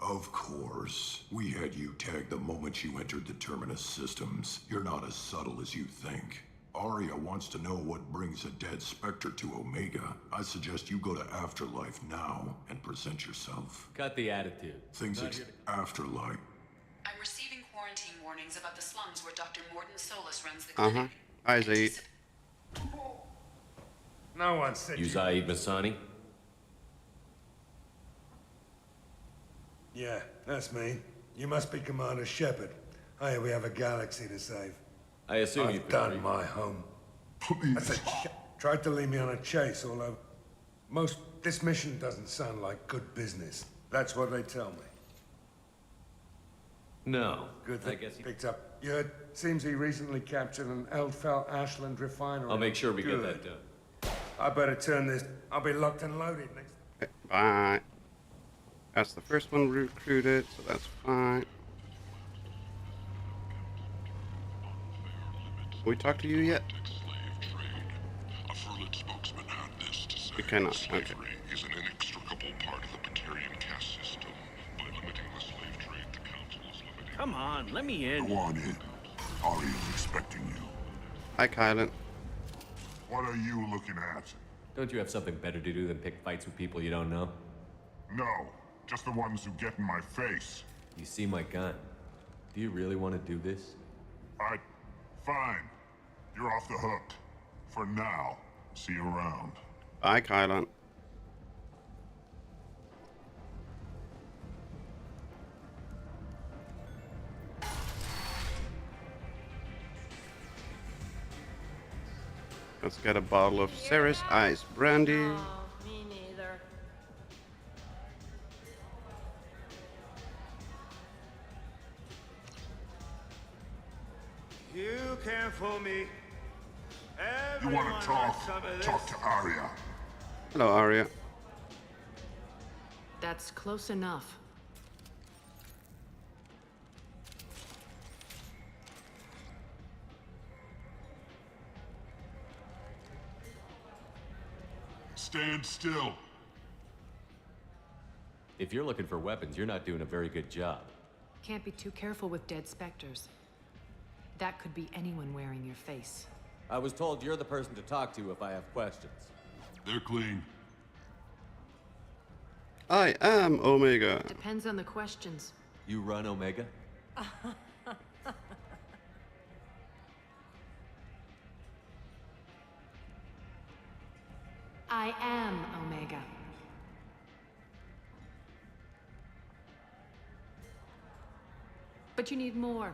Of course. We had you tagged the moment you entered the Terminus systems. You're not as subtle as you think. Aria wants to know what brings a dead Spectre to Omega. I suggest you go to Afterlife now and present yourself. Got the attitude. Things Afterlife. I'm receiving quarantine warnings about the slums where Dr. Morton Solus runs the clinic. Uh-huh. Hi, Zaid. No one said you Zaid Masani? Yeah, that's me. You must be Commander Shepard. Hey, we have a galaxy to save. I assume I've you've done been my home. I said, tried to lead me on a chase all over. Most this mission doesn't sound like good business. That's what they tell me. No. Good I thing guess he picked up. You heard? Seems he recently captured an Eldfell Ashland refinery. I'll make sure we get Good. that done. I better turn this. I'll be locked and loaded next. Okay, bye. That's the first one recruited, so that's fine. Can we talk to you yet? We cannot. Okay. Is an inextricable part of the Batarian caste system. By limiting the slave trade, the council is limiting. Come on, let me in. Go on in. Aria's expecting you. Hi, Kylan. What are you looking at? Don't you have something better to do than pick fights with people you don't know? No, just the ones who get in my face. You see my gun. Do you really want to do this? Fine. You're off the hook. For now. See you around. Bye, Kylan. Let's get a bottle of Ceres Ice Brandy. Me neither. You can't fool me. You want to talk? Talk to Aria. Hello, Aria. That's close enough. Stand still. If you're looking for weapons, you're not doing a very good job. Can't be too careful with dead specters. That could be anyone wearing your face. I was told you're the person to talk to if I have questions. They're clean. I am Omega. Depends on the questions. You run Omega? I am Omega. But you need more.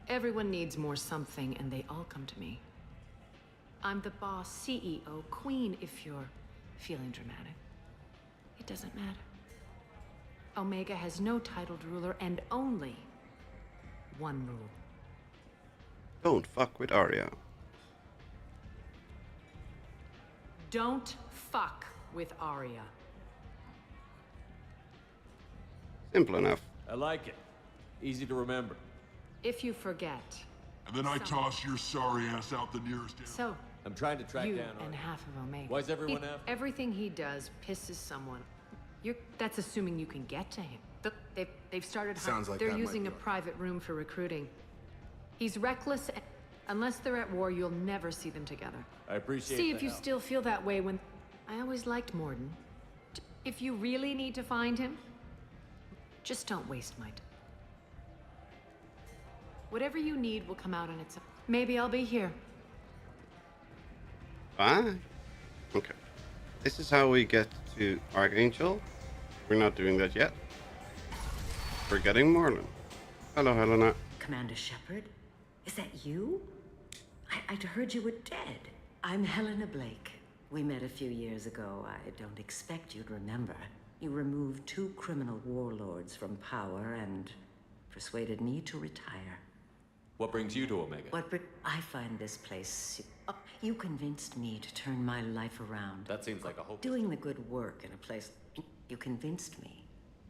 Everyone needs more something, and they all come to me. I'm the boss, CEO, queen, if you're feeling dramatic. It doesn't matter. Omega has no titled ruler and only one rule. Don't fuck with Aria. Don't fuck with Aria. Simple enough. I like it. Easy to remember. If you forget. And then I toss your sorry ass out the nearest. So, I'm trying to track you down and half of Omega. Why is everyone after? Everything he does pisses someone. That's assuming you can get to him. They've started. Sounds like they're that might using be a right. private room for recruiting. He's reckless. Unless they're at war, you'll never see them together. I appreciate See the if you help. still feel that way when. I always liked Morden. If you really need to find him, just don't waste my time. Whatever you need will come out on its own. Maybe I'll be here. Bye. Okay. This is how we get to Archangel. We're not doing that yet. We're getting Marlin. Hello, Helena. Commander Shepard? Is that you? I'd heard you were dead. I'm Helena Blake. We met a few years ago. I don't expect you'd remember. You removed 2 criminal warlords from power and persuaded me to retire. What brings you to Omega? I find this place... You convinced me to turn my life around. That seems like a hope. Doing the good work in a place... You convinced me.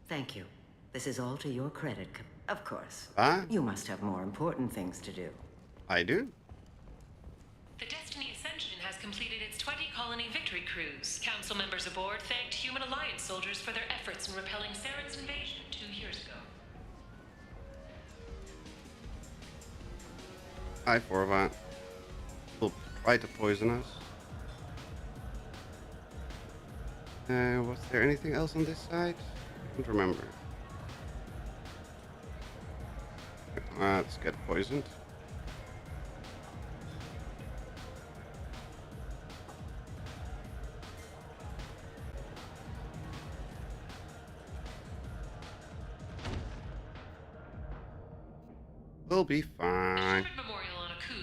Thank you. This is all to your credit. Of course. You must have more important things to do. I do. The Destiny Ascension has completed its 20-colony victory cruise. Council members aboard thanked Human Alliance soldiers for their efforts in repelling Saren's invasion 2 years ago. Hi, Forvat. Will try to poison us. Was there anything else on this side? I can't remember. Let's get poisoned. We'll be fine.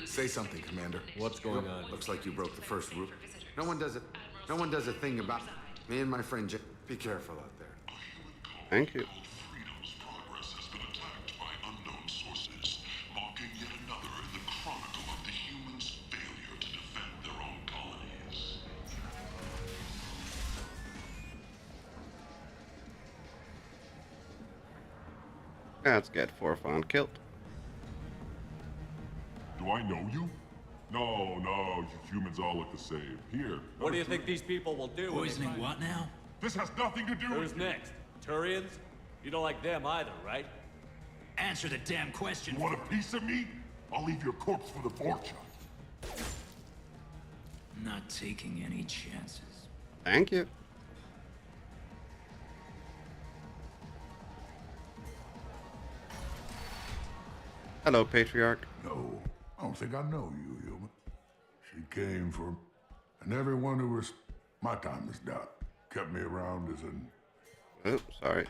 Say something, Commander. What's going on? Looks like you broke the first rule. No one does it. No one does a thing about. Me and my friend Jay. Be careful out there. Thank you. Freedom's progress has been attacked by unknown sources, marking yet another in the chronicle of the humans' failure to defend their own colonies. Let's get Forfan killed. Do I know you? No, you humans all look the same. Here. What do you think these people will do? Poisoning what now? This has nothing to do with Who's next? Turians? You don't like them either, right? Answer the damn question. You want a piece of me? I'll leave your corpse for the fortune. Not taking any chances. Thank you. Hello, Patriarch. No, I don't think I know you, human. She came for... And everyone who was... My time is done. Kept me around as an... Oh, sorry.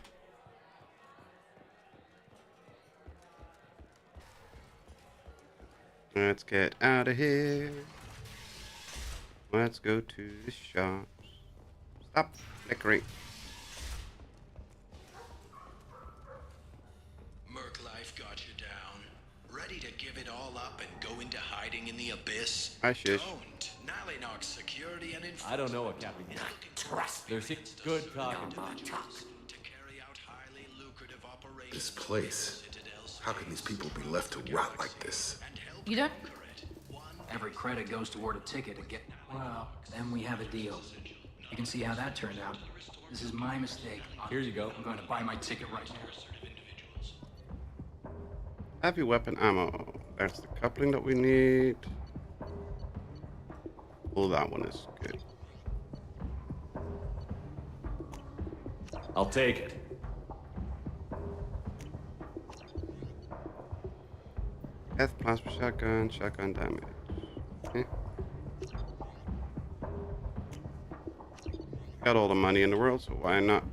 Let's get out of here. Let's go to the shops. Stop flickering. Merc life got you down. Ready to give it all up and go into hiding in the abyss? I shush. Don't. Nalinox security and I don't know what Captain trust. There's good talking. This place. How can these people be left to rot like this? You don't? Every credit goes toward a ticket to get... Well, then we have a deal. You can see how that turned out. This is my mistake. Here you go. I'm going to buy my ticket right now. Heavy weapon ammo. That's the coupling that we need. Oh, that one is good. I'll take it. Geth plasma shotgun damage. Okay. Got all the money in the world, so why not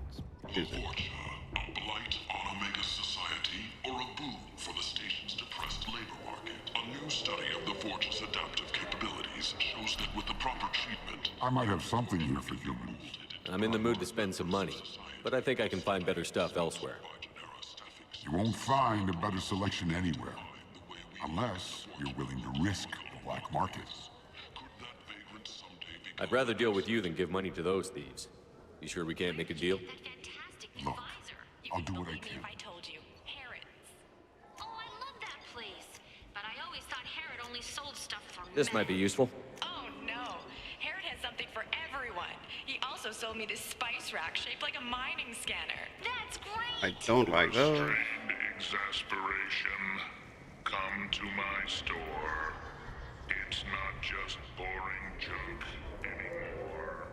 use it? A blight on Omega society, or a boon for the station's depressed labor market. A new study of the Forge's adaptive capabilities shows that with the proper treatment, I might have something here for humans. I'm in the mood to spend some money, but I think I can find better stuff elsewhere. You won't find a better selection anywhere. Unless you're willing to risk the black market. I'd rather deal with you than give money to those thieves. You sure we can't make a deal? Look, I'll do what I can. I told you, Harrods. Oh, I love that place. But I always thought Harrod only sold stuff for This might be useful. Oh no, Harrod has something for everyone. He also sold me this spice rack shaped like a mining scanner. That's great. I don't like those. Strained exasperation. Come to my store. It's not just boring junk anymore.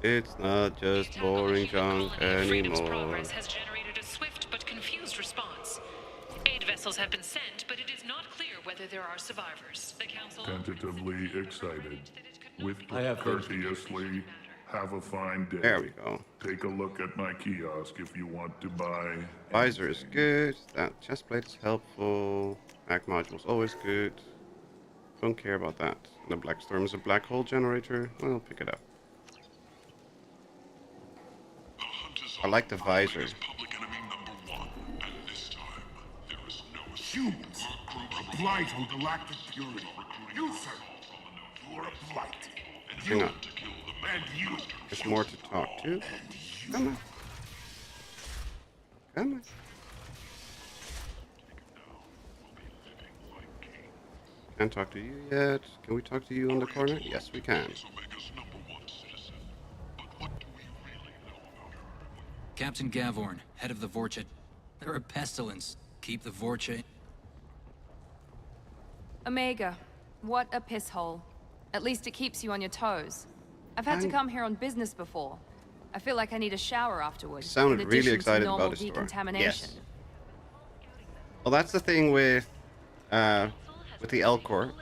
It's not just boring junk Freedom's anymore. progress has generated a swift but confused response. Aid vessels have been sent, but it is not clear whether there are survivors. The council Tentatively excited. With I have courteously. Have a fine day. There we go. Take a look at my kiosk if you want to buy. Visor is good. That chest plate is helpful. Back module is always good. Don't care about that. The Black Storm is a black hole generator. Well, pick it up. I like the visor. Public enemy #1, and this time there is no humans. A blight on galactic purity. You, sir, you are a blight. Hang on. And you. There's more to talk to. Come on. Come on. Can't talk to you yet. Can we talk to you on the corner? Yes, we can. Captain Gavorn, head of the Vorcha. They're a pestilence. Keep the Vorcha... Omega, what a piss hole. At least it keeps you on your toes. I've had to come here on business before. I feel like I need a shower afterwards. Sounded in really addition to excited normal about his store. decontamination. Yes. Well, that's the thing with the Elcor.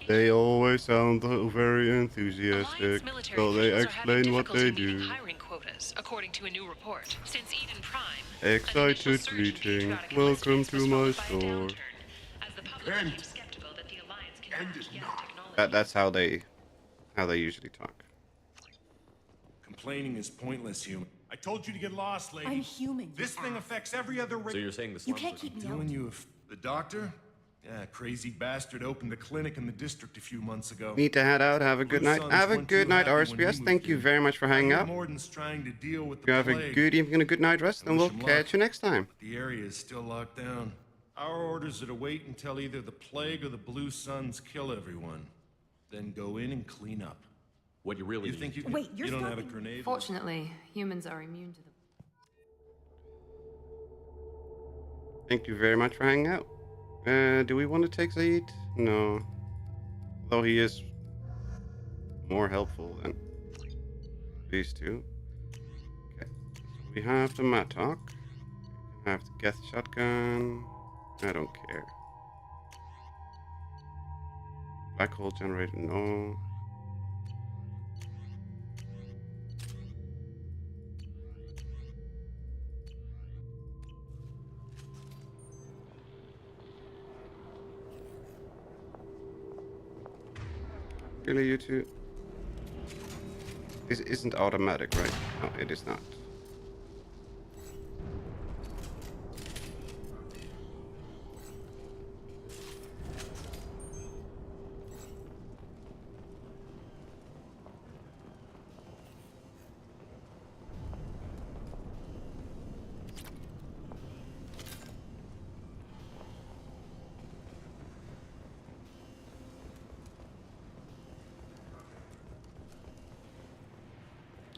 They always sound very enthusiastic, so they explain what they do. Hiring quotas, according to a new report. Since Eden Prime, Excited greeting. Welcome to my store. That's how they usually talk. Complaining is pointless, human. I told you to get lost, lady. I'm human. This thing affects every other race. So you're saying the You slums can't are keep me Doing out. you the doctor? Yeah, crazy bastard opened a clinic in the district a few months ago. Need to head out. Have a good Blue night. Suns Have a weren't good too night, happy when he RSPS. moved Thank you in. very much for I hanging hear out. Morden's trying to deal with the You have a plague. good evening and a good night rest, and we'll wish him catch you next time. The area is still locked down. Our orders are to wait until either the plague or the Blue Suns kill everyone. Then go in and clean up. What you really You think you can? Wait, you're you don't have a stopping- grenade? Fortunately, humans are immune to them. Thank you very much for hanging out. Do we want to take Zaid? No. Though he is more helpful than these two. Okay. So we have the Mattock. We have the Geth shotgun. I don't care. Black hole generator, no. Really, you two? This isn't automatic, right? No, it is not.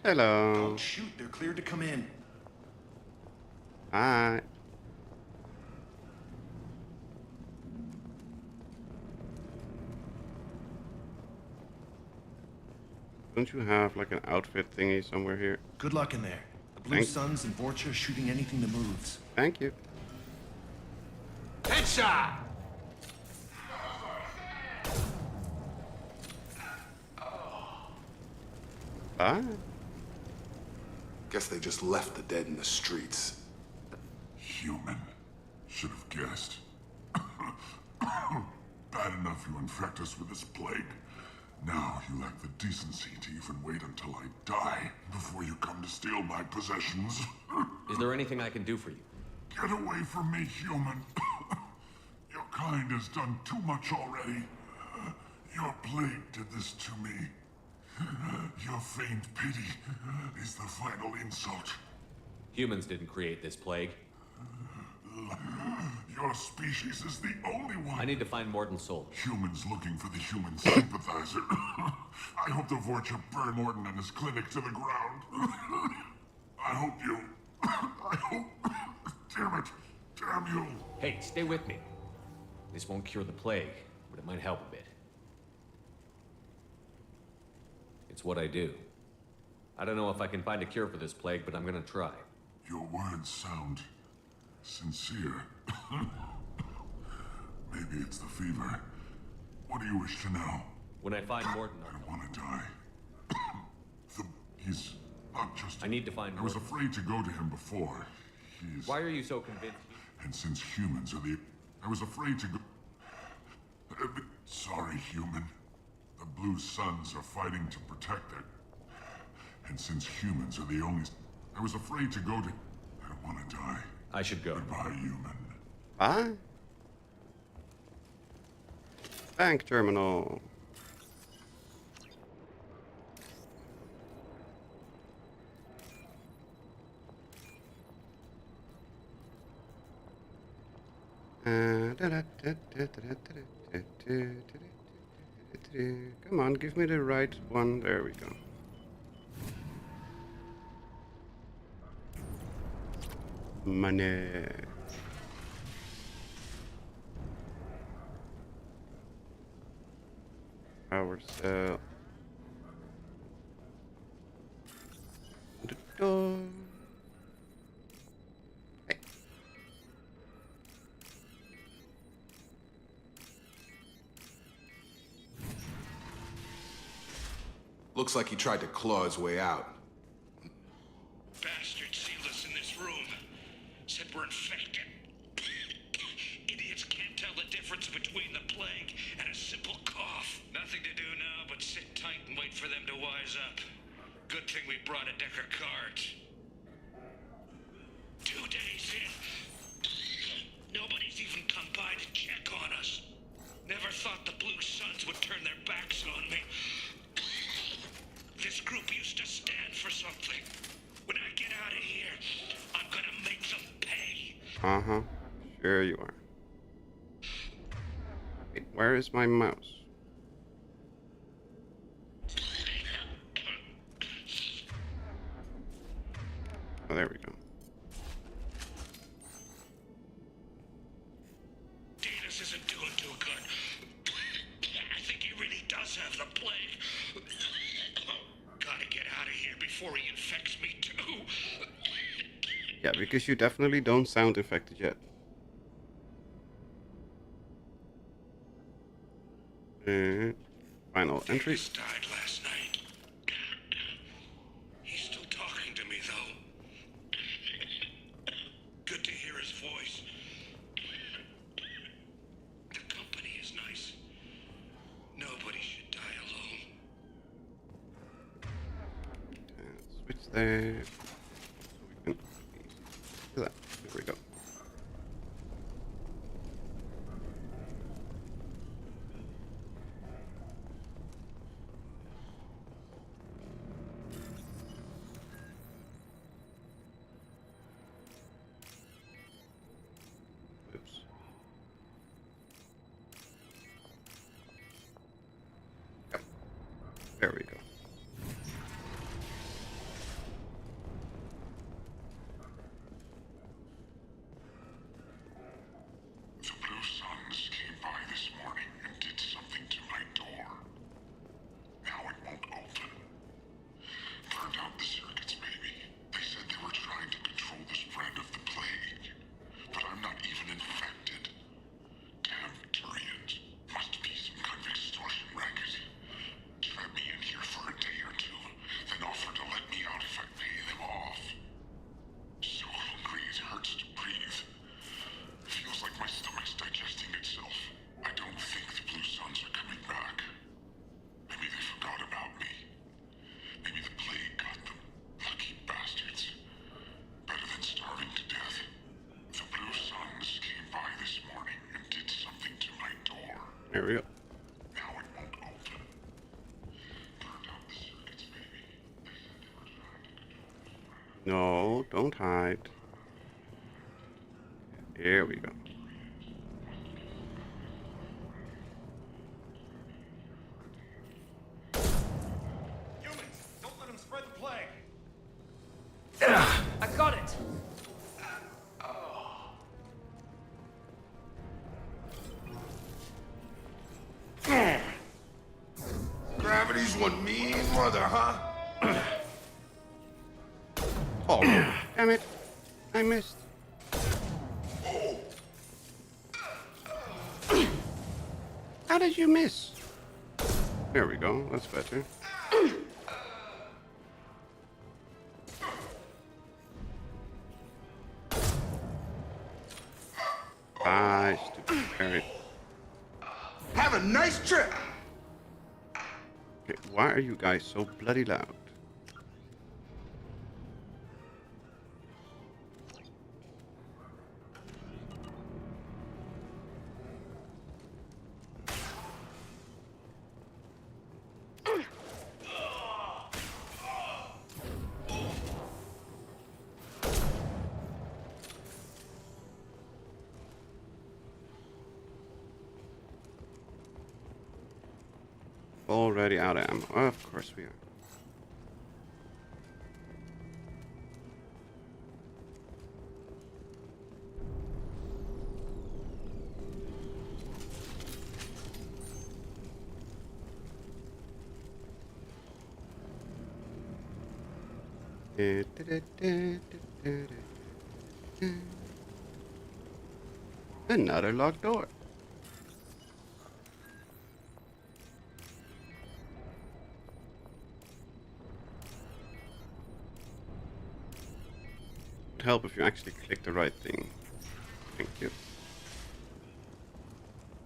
Hello. Don't shoot, they're cleared to come in. Hi. Don't you have like an outfit thingy somewhere here? Good luck in there. The Blue Suns and Vorcha are shooting anything that moves. Thank you. Headshot! Bye. Guess they just left the dead in the streets. Human. Should have guessed. Bad enough you infect us with this plague. Now you lack the decency to even wait until I die before you come to steal my possessions. Is there anything I can do for you? Get away from me, human. Your kind has done too much already. Your plague did this to me. Your feigned pity is the final insult. Humans didn't create this plague. Your species is the only one. I need to find Morden's soul. Humans looking for the human sympathizer. I hope the Vorcha burn Morden and his clinic to the ground. I hope you... I hope... Damn it. Damn you. Hey, stay with me. This won't cure the plague, but it might help a bit. It's what I do. I don't know if I can find a cure for this plague, but I'm gonna try. Your words sound... sincere. Maybe it's the fever. What do you wish to know? When I find Morden, I don't want to die. He's not just... I need to find I was Morden. afraid to go to him before. He's... Why are you so convinced? And since humans are the... I was afraid to go... Sorry, human. The Blue Suns are fighting to protect their... And since humans are the only... I was afraid to go to... I don't want to die. I should go. Goodbye, human. Bye. Bank terminal. Come on, give me the right one. There we go. Money. Power cell. The door. Hey. Looks like he tried to claw his way out. Bastards sealed us in this room. Said we're infected. Idiots can't tell the difference between the plague and a simple cough. Nothing to do now but sit tight and wait for them to wise up. Good thing we brought a deck of cards. 2 days in. Nobody's even come by to check on us. Never thought the Blue Suns would turn their backs on me. This group used to stand for something. When I get out of here, I'm gonna make them pay. Uh-huh. Sure you are. Wait, where is my mouse? Oh, there we go. Davis isn't doing too good. I think he really does have the plague. Gotta get out of here before he infects me too. Yeah, because you definitely don't sound infected yet. Final entry. Davis died last night. He's still talking to me though. Good to hear his voice. The company is nice. Nobody should die alone. Switch there. So we can do that. There we go. Oops. Yep. There we go. The Blue Suns came by this morning and did something to my door. Now it won't open. Turned out the circuits, maybe. They said they were trying to control the spread of the plague. But I'm not even infected. Damn Turians. Must be some kind of extortion racket. Trap me in here for a day or two, then offer to let me out if I pay them off. So hungry it hurts to breathe. Feels like my stomach's digesting itself. I don't think the Blue Suns are coming back. Maybe they forgot about me. Maybe the plague got them. Lucky bastards. Better than starving to death. The Blue Suns came by this morning and did something to my door. There we go. Now it won't open. Turned out the circuits, maybe. They said they were trying to control the spread. No, don't hide. Here we go. Humans, don't let them spread the plague. I got it! Gravity's one mean mother, huh? Oh, damn it. I missed. How did you miss? There we go. That's better. Bye, stupid parrot. Have a nice trip. Okay, why are you guys so bloody loud? Already out of ammo. Of course we are. Another locked door. Would help if you actually click the right thing. Thank you.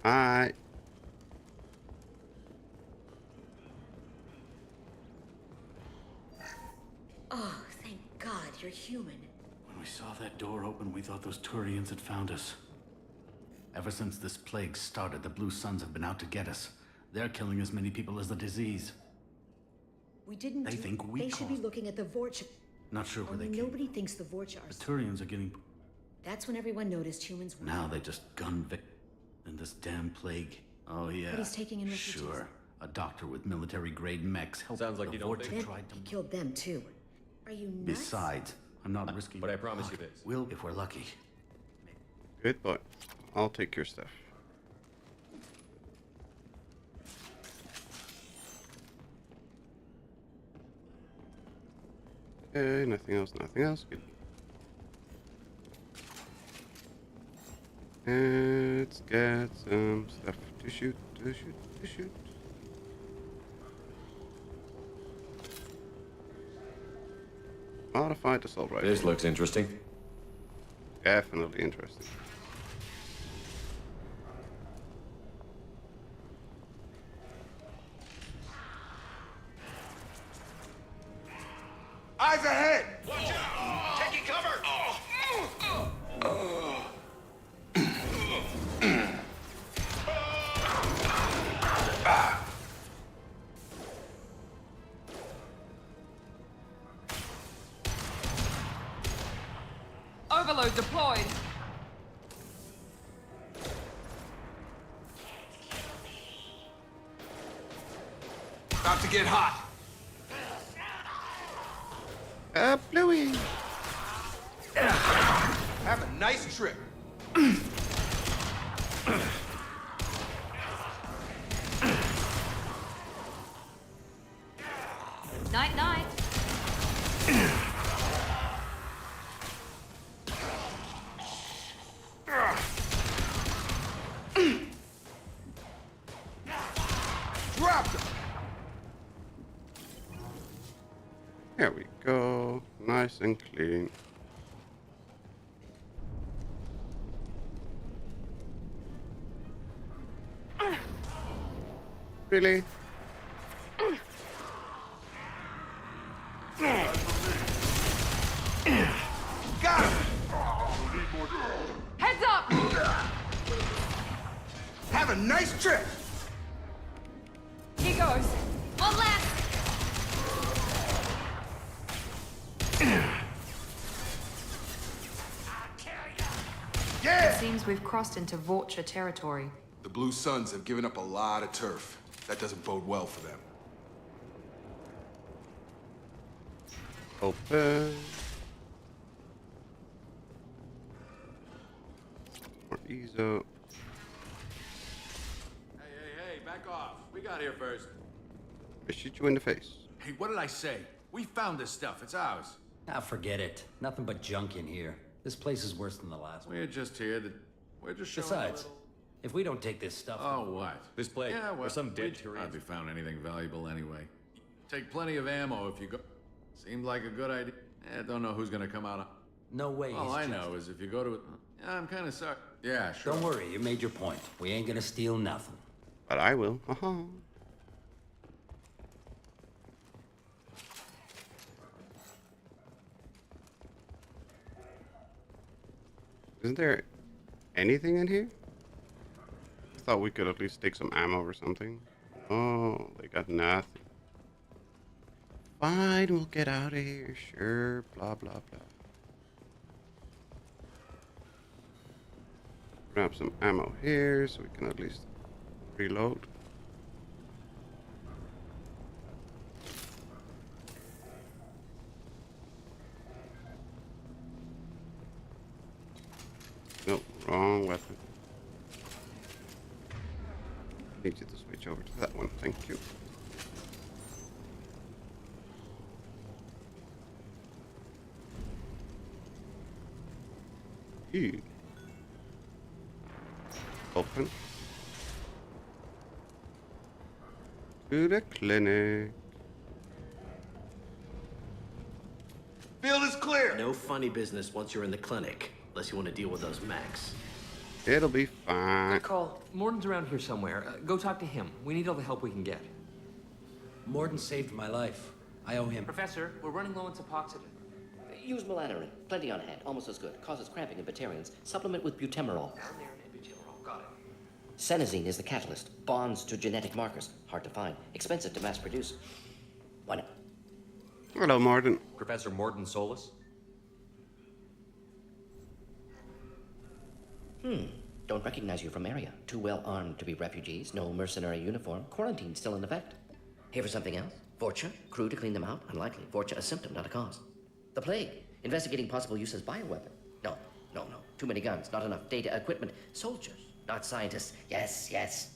Hi. you're human. When we saw that door open, we thought those Turians had found us. Ever since this plague started, the Blue Suns have been out to get us. They're killing as many people as the disease. We didn't They think we They should be caused- looking at the Vorcha. Not sure where they Only came. nobody thinks the Vorcha are... The Turians are getting... That's when everyone noticed humans were... Now they just gun Vic. And this damn plague. Oh yeah. But he's taking in refugees. Sure. A doctor with military-grade mechs helped. Sounds like the you don't Vorcha think- tried to... He killed them too. Are you nuts? Besides, I'm not risking... But I promise you this. We'll, if we're lucky. Good boy. I'll take your stuff. Okay, nothing else, nothing else. Good. Let's get some stuff to shoot, to shoot, to shoot. Modified assault rifle. This looks interesting. Definitely interesting. Eyes ahead! Watch out! Taking cover! Overload deployed. About to get hot. Bluey! Have a nice trip. Night night. Dropped him. There we go. Nice and clean. Really? Got him. Heads up! Have a nice trip. Here goes. One left. Yeah! It seems we've crossed into Vorcha territory. The Blue Suns have given up a lot of turf. That doesn't bode well for them. Open. More EZO. Hey, back off. We got here first. I shoot you in the face. Hey, what did I say? We found this stuff. It's ours. Ah, forget it. Nothing but junk in here. This place is worse than the last one. We're just here to... We're just showing Besides, a little... if we don't take this stuff... Oh, what? This plague, Yeah, well, or some dead we'd Turians. hardly found anything valuable anyway. Take plenty of ammo if you go... Seemed like a good idea. Don't know who's gonna come out on... No way. All he's I just- know is if you go to... Yeah, I'm kinda sorry. Yeah, sure. Don't worry, you made your point. We ain't gonna steal nothing. But I will. Haha. Isn't there anything in here? I thought we could at least take some ammo or something. Oh, they got nothing. Fine, we'll get out of here. Sure, blah, blah, blah. Grab some ammo here so we can at least reload. Nope, wrong weapon. Need you to switch over to that one, thank you. Ew. Open. To the clinic. Field is clear. No funny business once you're in the clinic, unless you want to deal with those mechs. It'll be fine. Carl, Morden's around here somewhere. Go talk to him. We need all the help we can get. Morden saved my life. I owe him. Professor, we're running low on suboxygen. Use melanorin. Plenty on hand. Almost as good. Causes cramping in Batarians. Supplement with butemerol. Got it. Senesine is the catalyst. Bonds to genetic markers. Hard to find. Expensive to mass produce. Why not? Hello, Martin. Professor Morton Solus? Don't recognize you from area. Too well armed to be refugees. No mercenary uniform. Quarantine still in effect. Here for something else? Vorcha? Crew to clean them out? Unlikely. Vorcha a symptom, not a cause. The plague. Investigating possible use as bioweapon. No. Too many guns. Not enough data, equipment. Soldiers, not scientists. Yes.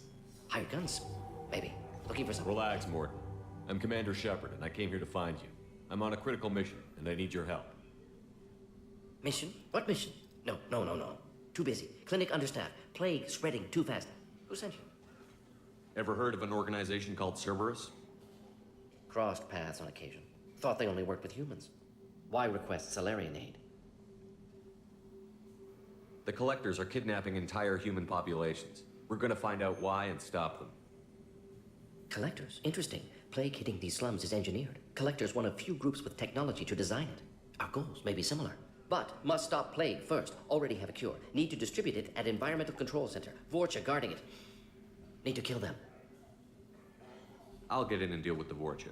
Hired guns. Maybe. Looking for something. Relax, Morton. I'm Commander Shepard, and I came here to find you. I'm on a critical mission, and I need your help. Mission? What mission? No. Too busy. Clinic understaffed. Plague spreading too fast. Who sent you? Ever heard of an organization called Cerberus? Crossed paths on occasion. Thought they only worked with humans. Why request Salarian aid? The Collectors are kidnapping entire human populations. We're gonna find out why and stop them. Collectors? Interesting. Plague hitting these slums is engineered. Collectors one of few groups with technology to design it. Our goals may be similar. But must stop plague first. Already have a cure. Need to distribute it at Environmental Control Center. Vorcha guarding it. Need to kill them. I'll get in and deal with the Vorcha.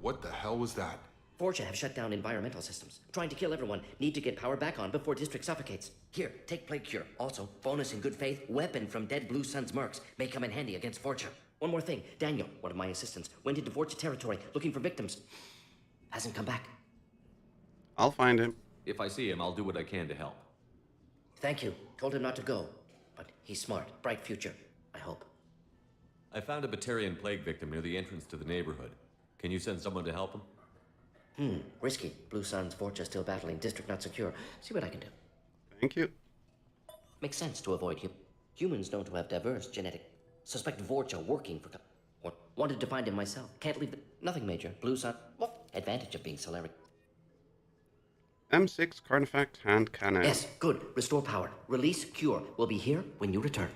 What the hell was that? Vorcha have shut down environmental systems. Trying to kill everyone. Need to get power back on before district suffocates. Here, take plague cure. Also, bonus in good faith, weapon from dead Blue Sun's mercs. May come in handy against Vorcha. One more thing. Daniel, one of my assistants, went into Vorcha territory looking for victims. Hasn't come back. I'll find him. If I see him, I'll do what I can to help. Thank you. Told him not to go. But he's smart. Bright future. I hope. I found a Batarian plague victim near the entrance to the neighborhood. Can you send someone to help him? Risky. Blue Sun's Vorcha still battling. District not secure. See what I can do. Thank you. Makes sense to avoid humans known to have diverse genetic. Suspect Vorcha working for... Wanted to find him myself. Can't leave the... Nothing major. Blue Sun... What? Advantage of being Solarian. M6 Carnifact hand cannon. Yes, good. Restore power. Release cure. We'll be here when you return.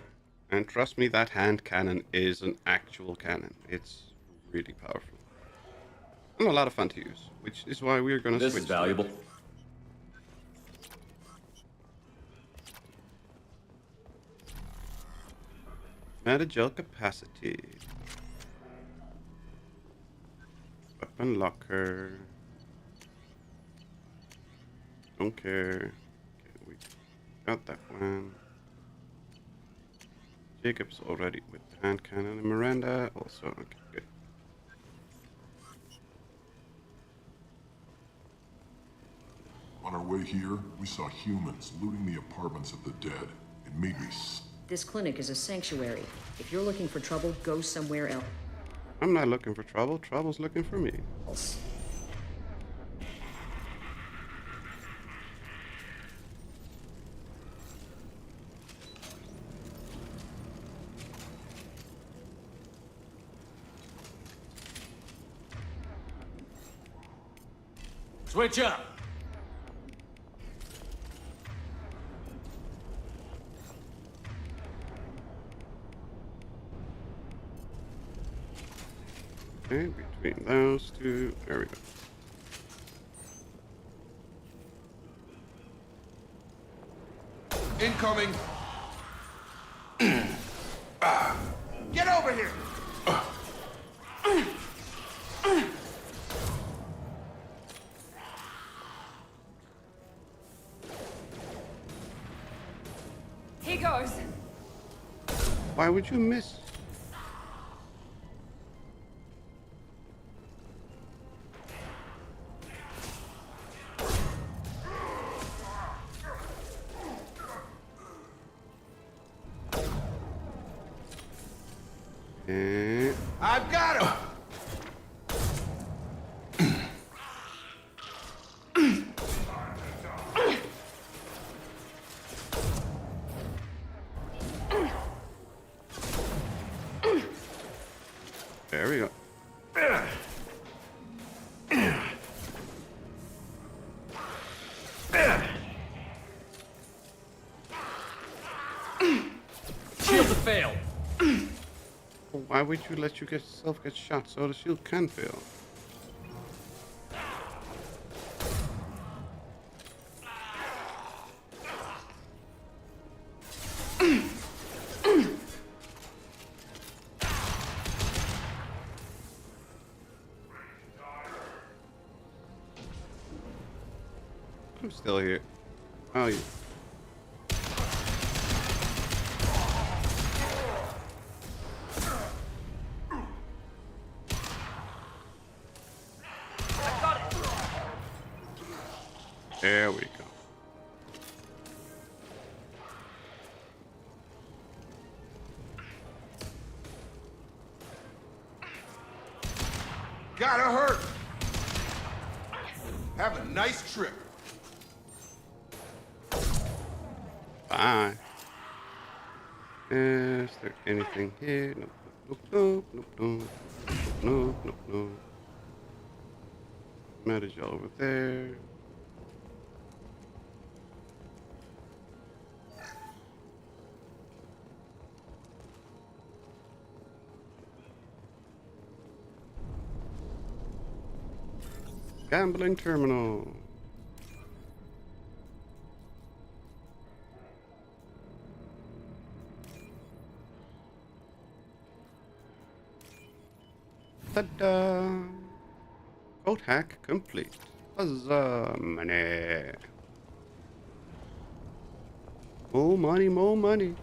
And trust me, that hand cannon is an actual cannon. It's really powerful. And a lot of fun to use, which is why we're going to switch. This is valuable. Metagel capacity. Weapon locker. Don't care. Okay, we got that one. Jacob's already with hand cannon, and Miranda also. Okay, good. On our way here, we saw humans looting the apartments of the dead. It made me This clinic is a sanctuary. If you're looking for trouble, go somewhere else. I'm not looking for trouble. Trouble's looking for me. Switch up! Okay, between those two, there we go. Incoming! Get over here! Here goes. Why would you miss? I've got him! There we go. Shields have failed. Why would you let yourself get shot so the shield can fail? I'm still here. Oh, yeah. There we go. Gotta hurt. Have a nice trip. Bye. Is there anything here? Nope, nope, nope, nope, nope, nope, nope, nope. Manage over there. Gambling terminal. Ta-da! Code hack complete. Huzzah! Money. More money, more money.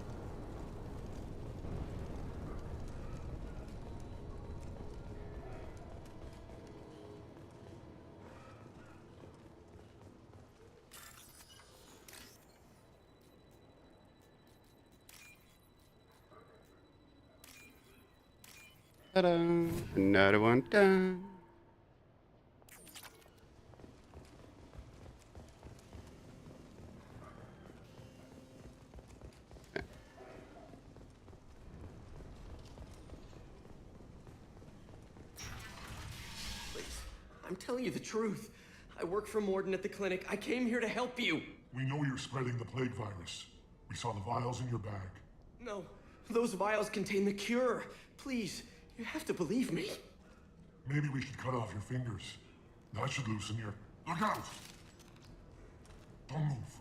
Ta-da! Another one done. Please, I'm telling you the truth. I work for Morden at the clinic. I came here to help you. We know you're spreading the plague virus. We saw the vials in your bag. No, those vials contain the cure. Please, you have to believe me. Maybe we should cut off your fingers. That should loosen your... Look out! Don't move.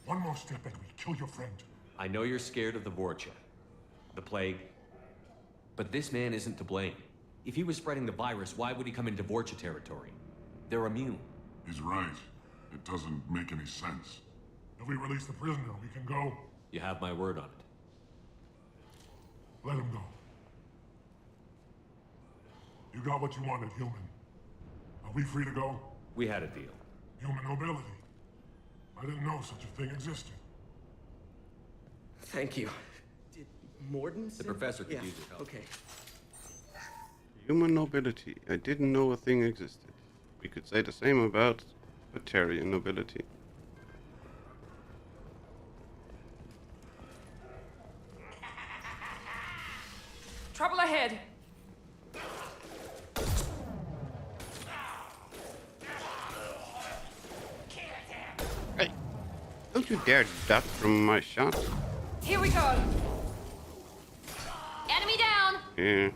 One more step and we kill your friend. I know you're scared of the Vorcha, the plague, but this man isn't to blame. If he was spreading the virus, why would he come into Vorcha territory? They're immune. He's right. It doesn't make any sense. If we release the prisoner, we can go. You have my word on it. Let him go. You got what you wanted, human. Are we free to go? We had a deal. Human nobility. I didn't know such a thing existed. Thank you. Did Morden The professor could use your help. Okay. Human nobility. I didn't know a thing existed. We could say the same about Batarian nobility. Trouble ahead. Hey, don't you dare duck from my shot. Here we go. Enemy down. Yeah.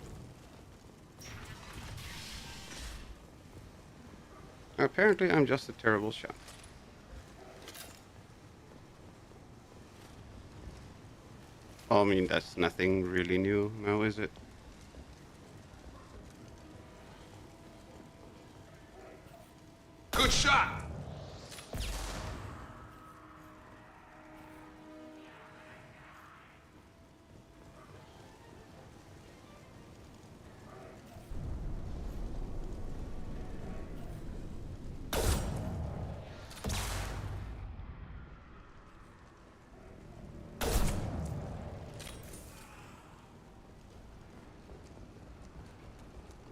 Apparently, I'm just a terrible shot. I mean, that's nothing really new now, is it? Good shot!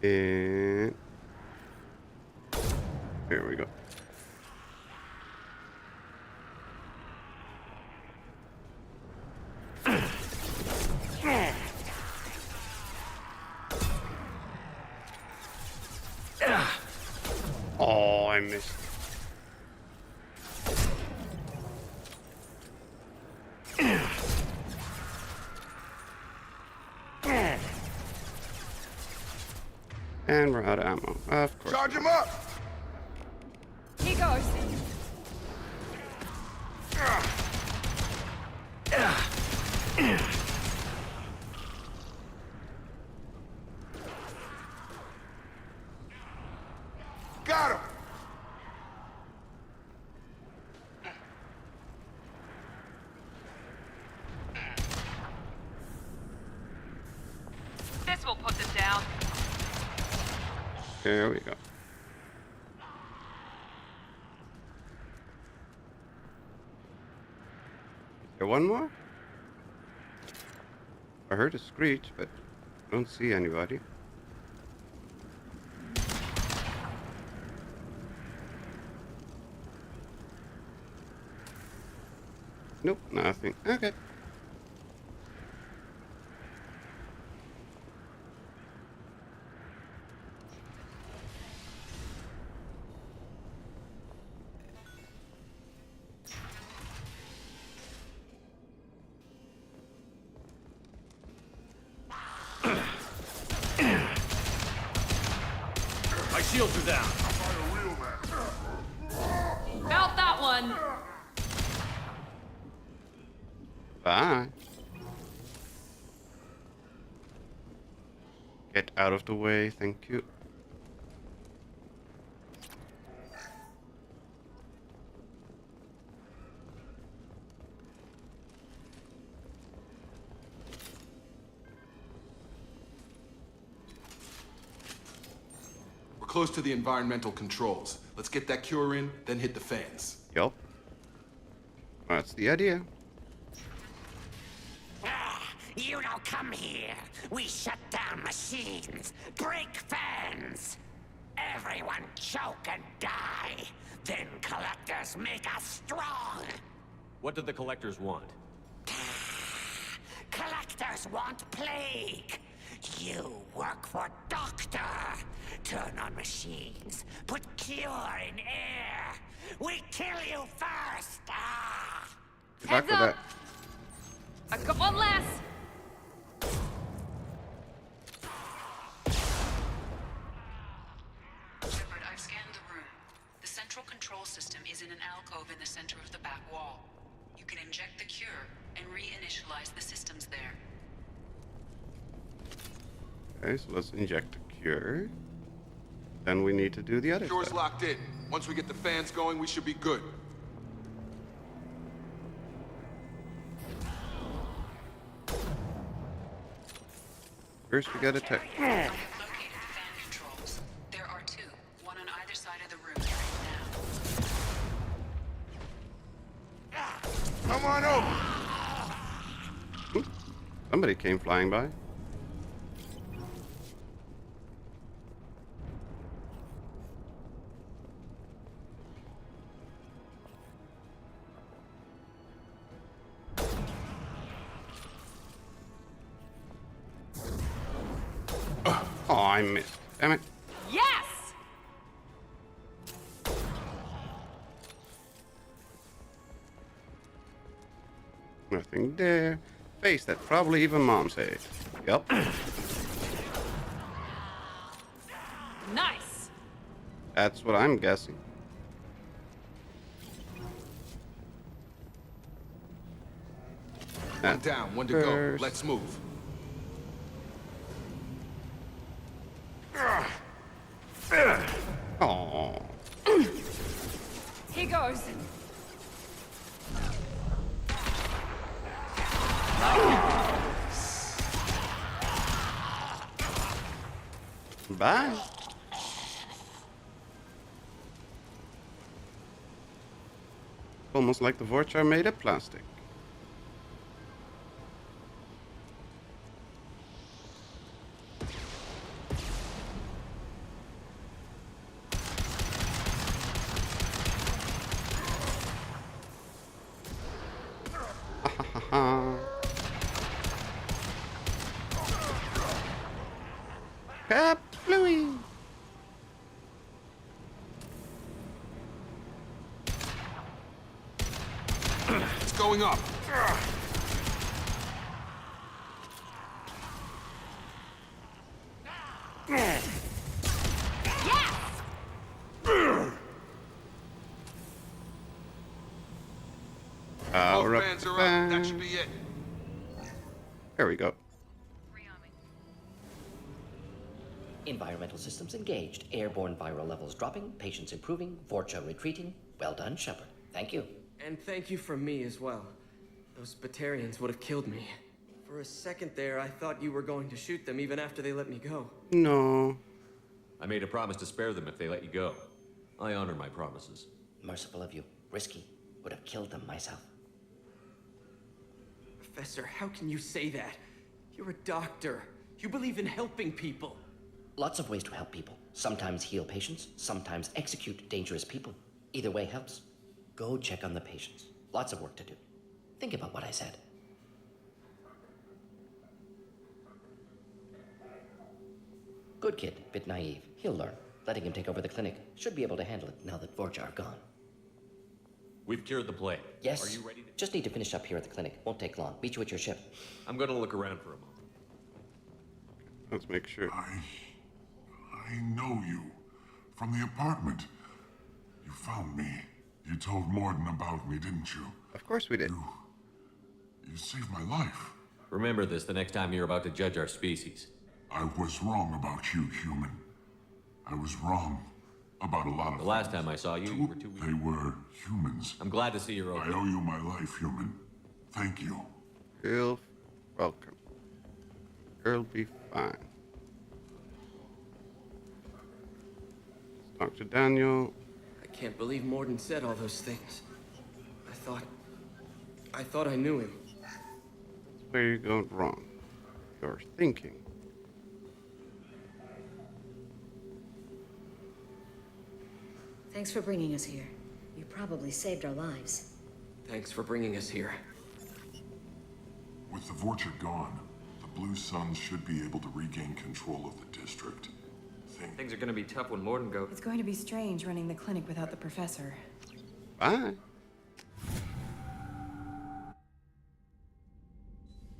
And there we go. Oh, I missed. And we're out of ammo. Of course. Charge him up! Here goes. Got him! This will put them down. There we go. Is there one more? I heard a screech, but I don't see anybody. Nope, nothing. Okay. My shields are down. Felt that one. Bye. Get out of the way, thank you. We're close to the environmental controls. Let's get that cure in, then hit the fans. Yup. That's the idea. You don't come here. We shut down machines, break fans. Everyone choke and die. Then collectors make us strong. What did the collectors want? Collectors want plague. You work for Doctor. Turn on machines. Put cure in air. We kill you first. Heads up. I've got one less. Shepard, I've scanned the room. The central control system is in an alcove in the center of the back wall. You can inject the cure and reinitialize the systems there. Okay, so let's inject the cure. Then we need to do the other Cure's stuff. locked in. Once we get the fans going, we should be good. First we gotta tech. I have located the fan controls. There are two, one on either side of the room right now. Come on over! Somebody came flying by. Oh, I missed. Damn it. Yes! Nothing there. Face that probably even Mom said. Yup. Nice. That's what I'm guessing. One down, one to go. Let's move. Oh. Here goes. Bye. Almost like the Vorch are made of plastic. Cap Bluey. It's going up. Power up fans the are up. That fan. should be it. There we go. Environmental systems engaged. Airborne viral levels dropping. Patients improving. Vorcha retreating. Well done, Shepard. Thank you. And thank you from me as well. Those Batarians would have killed me. For a second there, I thought you were going to shoot them even after they let me go. No. I made a promise to spare them if they let you go. I honor my promises. Merciful of you. Risky. Would have killed them myself. Professor, how can you say that? You're a doctor. You believe in helping people. Lots of ways to help people. Sometimes heal patients, sometimes execute dangerous people. Either way helps. Go check on the patients. Lots of work to do. Think about what I said. Good kid, bit naive. He'll learn. Letting him take over the clinic. Should be able to handle it now that Vorcha are gone. We've cured the plague. Yes. Are you ready to... Just need to finish up here at the clinic. Won't take long. Meet you at your ship. I'm gonna look around for a moment. Let's make sure. I know you. From the apartment. You found me. You told Morden about me, didn't you? Of course we did. You saved my life. Remember this the next time you're about to judge our species. I was wrong about you, human. I was wrong about a lot of The last time I saw you, you were too weak. They were humans. I'm glad to see you're okay. I owe you my life, human. Thank you. You're welcome. You'll be fine. Let's talk to Daniel. I can't believe Morden said all those things. I thought I knew him. That's where you're going wrong. You're thinking. Thanks for bringing us here. You probably saved our lives. Thanks for bringing us here. With the Vorcha gone, the Blue Suns should be able to regain control of the district. Things are gonna be tough when Morden goes. It's going to be strange running the clinic without the professor. Bye.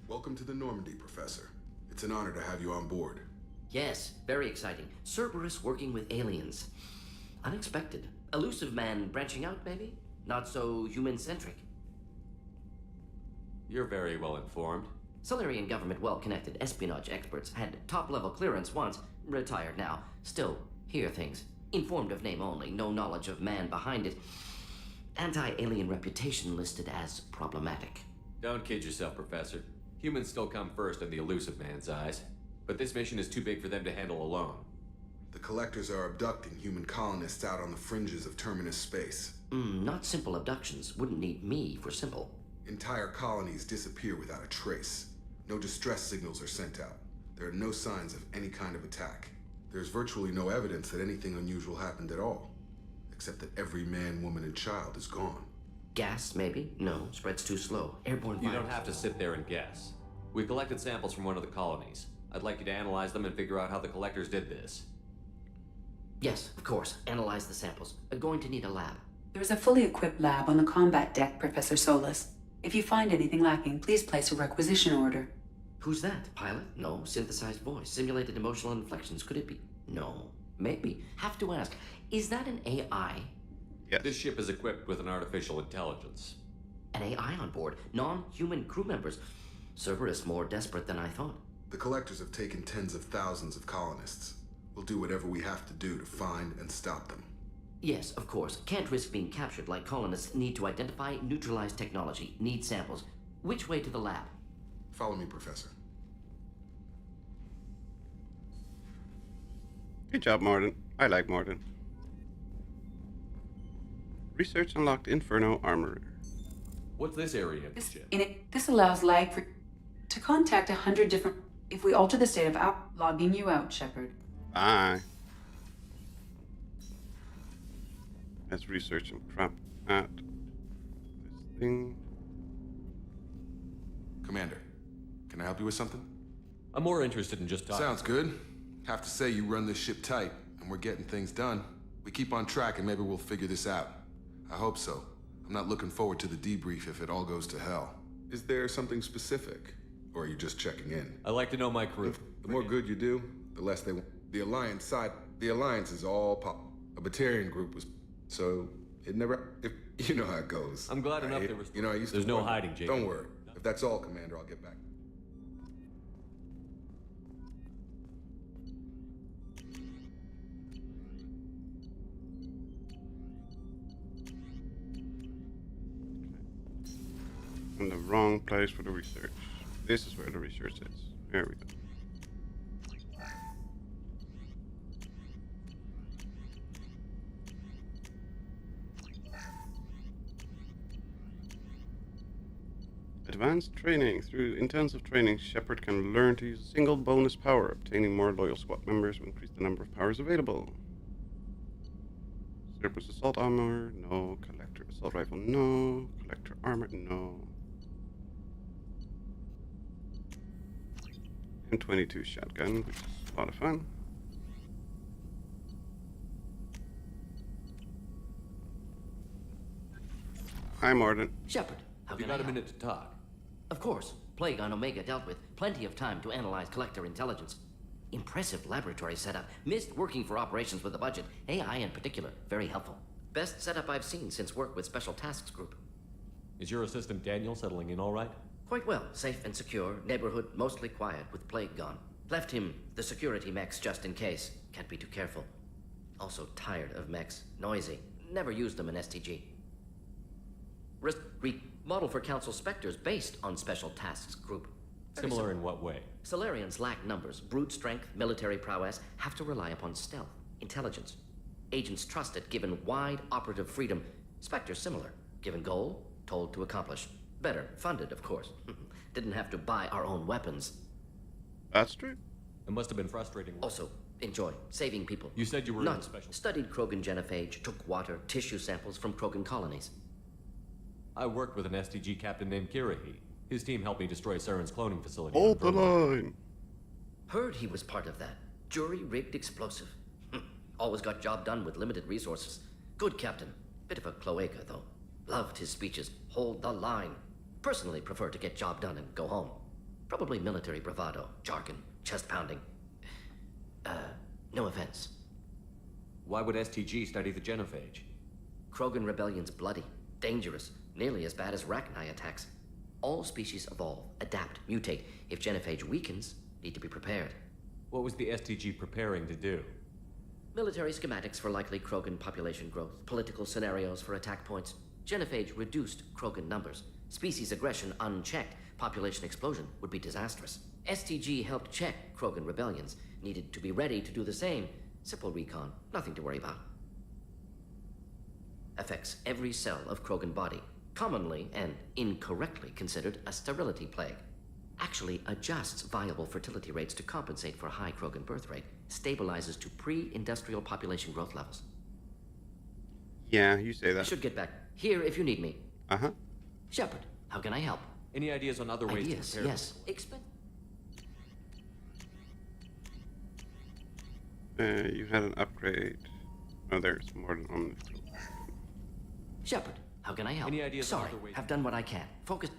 Welcome to the Normandy, Professor. It's an honor to have you on board. Yes, very exciting. Cerberus working with aliens. Unexpected. Elusive man branching out, maybe? Not so human-centric. You're very well informed. Solarian government well-connected espionage experts had top-level clearance once, retired now. Still, hear things. Informed of name only, no knowledge of man behind it. Anti-alien reputation listed as problematic. Don't kid yourself, Professor. Humans still come first in the elusive man's eyes. But this mission is too big for them to handle alone. The Collectors are abducting human colonists out on the fringes of Terminus space. Not simple abductions. Wouldn't need me for simple. Entire colonies disappear without a trace. No distress signals are sent out. There are no signs of any kind of attack. There's virtually no evidence that anything unusual happened at all. Except that every man, woman, and child is gone. Gas, maybe? No, spreads too slow. Airborne You virus. don't have to sit there and guess. We collected samples from one of the colonies. I'd like you to analyze them and figure out how the Collectors did this. Yes, of course. Analyze the samples. Going to need a lab. There's a fully equipped lab on the combat deck, Professor Solis. If you find anything lacking, please place a requisition order. Who's that? Pilot? No. Synthesized voice. Simulated emotional inflections. Could it be? No. Maybe. Have to ask. Is that an AI? Yes. This ship is equipped with an artificial intelligence. An AI on board? Non-human crew members? Cerberus more desperate than I thought. The Collectors have taken tens of thousands of colonists. We'll do whatever we have to do to find and stop them. Yes, of course. Can't risk being captured like colonists. Need to identify, neutralize technology. Need samples. Which way to the lab? Follow me, Professor. Good job, Morden. I like Morden. Research unlocked Inferno Armorer. What's this area of the ship? This allows lag to contact 100 different... If we alter the state of logging you out, Shepard. Bye. Let's research and crap at this thing. Commander, can I help you with something? I'm more interested in just talking. Sounds good. Have to say you run this ship tight, and we're getting things done. We keep on track and maybe we'll figure this out. I hope so. I'm not looking forward to the debrief if it all goes to hell. Is there something specific? Or are you just checking in? I like to know my crew. The more good you do, the less they want. The Alliance is all pop. A Batarian group was... So, It never... You know how it goes. I'm glad enough right? there was... You know, I used to There's no wonder. hiding, Jacob. Don't worry. If that's all, Commander, I'll get back. In the wrong place for the research. This is where the research is. There we go. Advanced training. Through intensive training, Shepard can learn to use a single bonus power. Obtaining more loyal squad members will increase the number of powers available. Surplus assault armor, no. Collector assault rifle, no. Collector armor, no. M22 shotgun, which is a lot of fun. Hi, Morden. Shepard, how Have you can I got a help? minute to talk? Of course. Plague on Omega dealt with. Plenty of time to analyze collector intelligence. Impressive laboratory setup. Missed working for operations with a budget. AI in particular. Very helpful. Best setup I've seen since work with Special Tasks Group. Is your assistant Daniel settling in all right? Quite well. Safe and secure. Neighborhood mostly quiet with Plague gone. Left him the security mechs just in case. Can't be too careful. Also tired of mechs. Noisy. Never used them in STG. Model for Council Spectres based on Special Tasks Group. Similar in what way? Solarians lack numbers, brute strength, military prowess, have to rely upon stealth, intelligence. Agents trusted, given wide operative freedom. Spectres similar, given goal, told to accomplish. Better, funded, of course. Didn't have to buy our own weapons. That's true. It must have been frustrating. Also, enjoy saving people. You said you were None. in special... Studied Krogan genophage, took water, tissue samples from Krogan colonies. I worked with an STG captain named Kirahi. His team helped me destroy Saren's cloning facility. Hold the line. Heard he was part of that. Jury-rigged explosive. Always got job done with limited resources. Good captain. Bit of a cloaca, though. Loved his speeches. Hold the line. Personally prefer to get job done and go home. Probably military bravado, jargon, chest pounding. No offense. Why would STG study the genophage? Krogan rebellion's bloody, dangerous, nearly as bad as Rachni attacks. All species evolve, adapt, mutate. If genophage weakens, need to be prepared. What was the STG preparing to do? Military schematics for likely Krogan population growth, political scenarios for attack points. Genophage reduced Krogan numbers. Species aggression unchecked, population explosion would be disastrous. STG helped check Krogan rebellions, needed to be ready to do the same. Simple recon, nothing to worry about. Affects every cell of Krogan body, commonly and incorrectly considered a sterility plague. Actually adjusts viable fertility rates to compensate for high Krogan birth rate, stabilizes to pre-industrial population growth levels. Yeah, you say that. Should get back here if you need me. Uh-huh. Shepard, how can I help? Any ideas on other ways Ideas, to prepare? yes. You had an upgrade. Oh, there's more than on the... Shepard, how can I help? Any ideas on Sorry, other ways? have done what I can. Focus.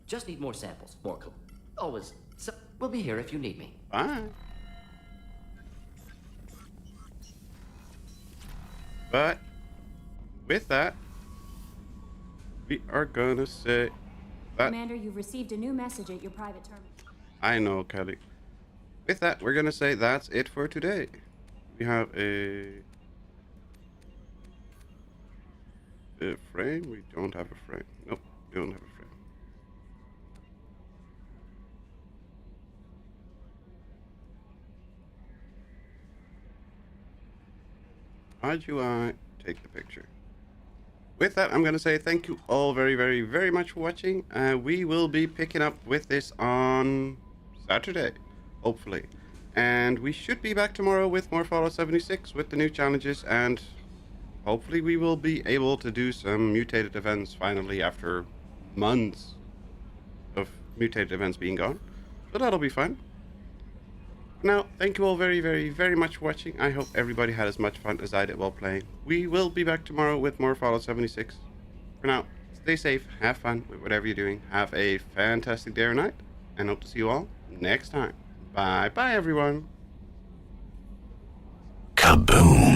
Just need more samples. More always. So, we'll be here if you need me. Bye. But with that, we are gonna say that. Commander, you've received a new message at your private terminal. I know, Kelly. With that, we're gonna say that's it for today. We have a frame. We don't have a frame. Nope, we don't have a frame. How'd you take the picture? With that, I'm going to say thank you all very, very, very much for watching. We will be picking up with this on Saturday, hopefully. And we should be back tomorrow with more Fallout 76 with the new challenges. And hopefully we will be able to do some mutated events finally after months of mutated events being gone. So that'll be fun. Now, thank you all very, very, very much for watching. I hope everybody had as much fun as I did while playing. We will be back tomorrow with more Fallout 76. For now, stay safe, have fun with whatever you're doing. Have a fantastic day or night, and hope to see you all next time. Bye-bye, everyone. Kaboom!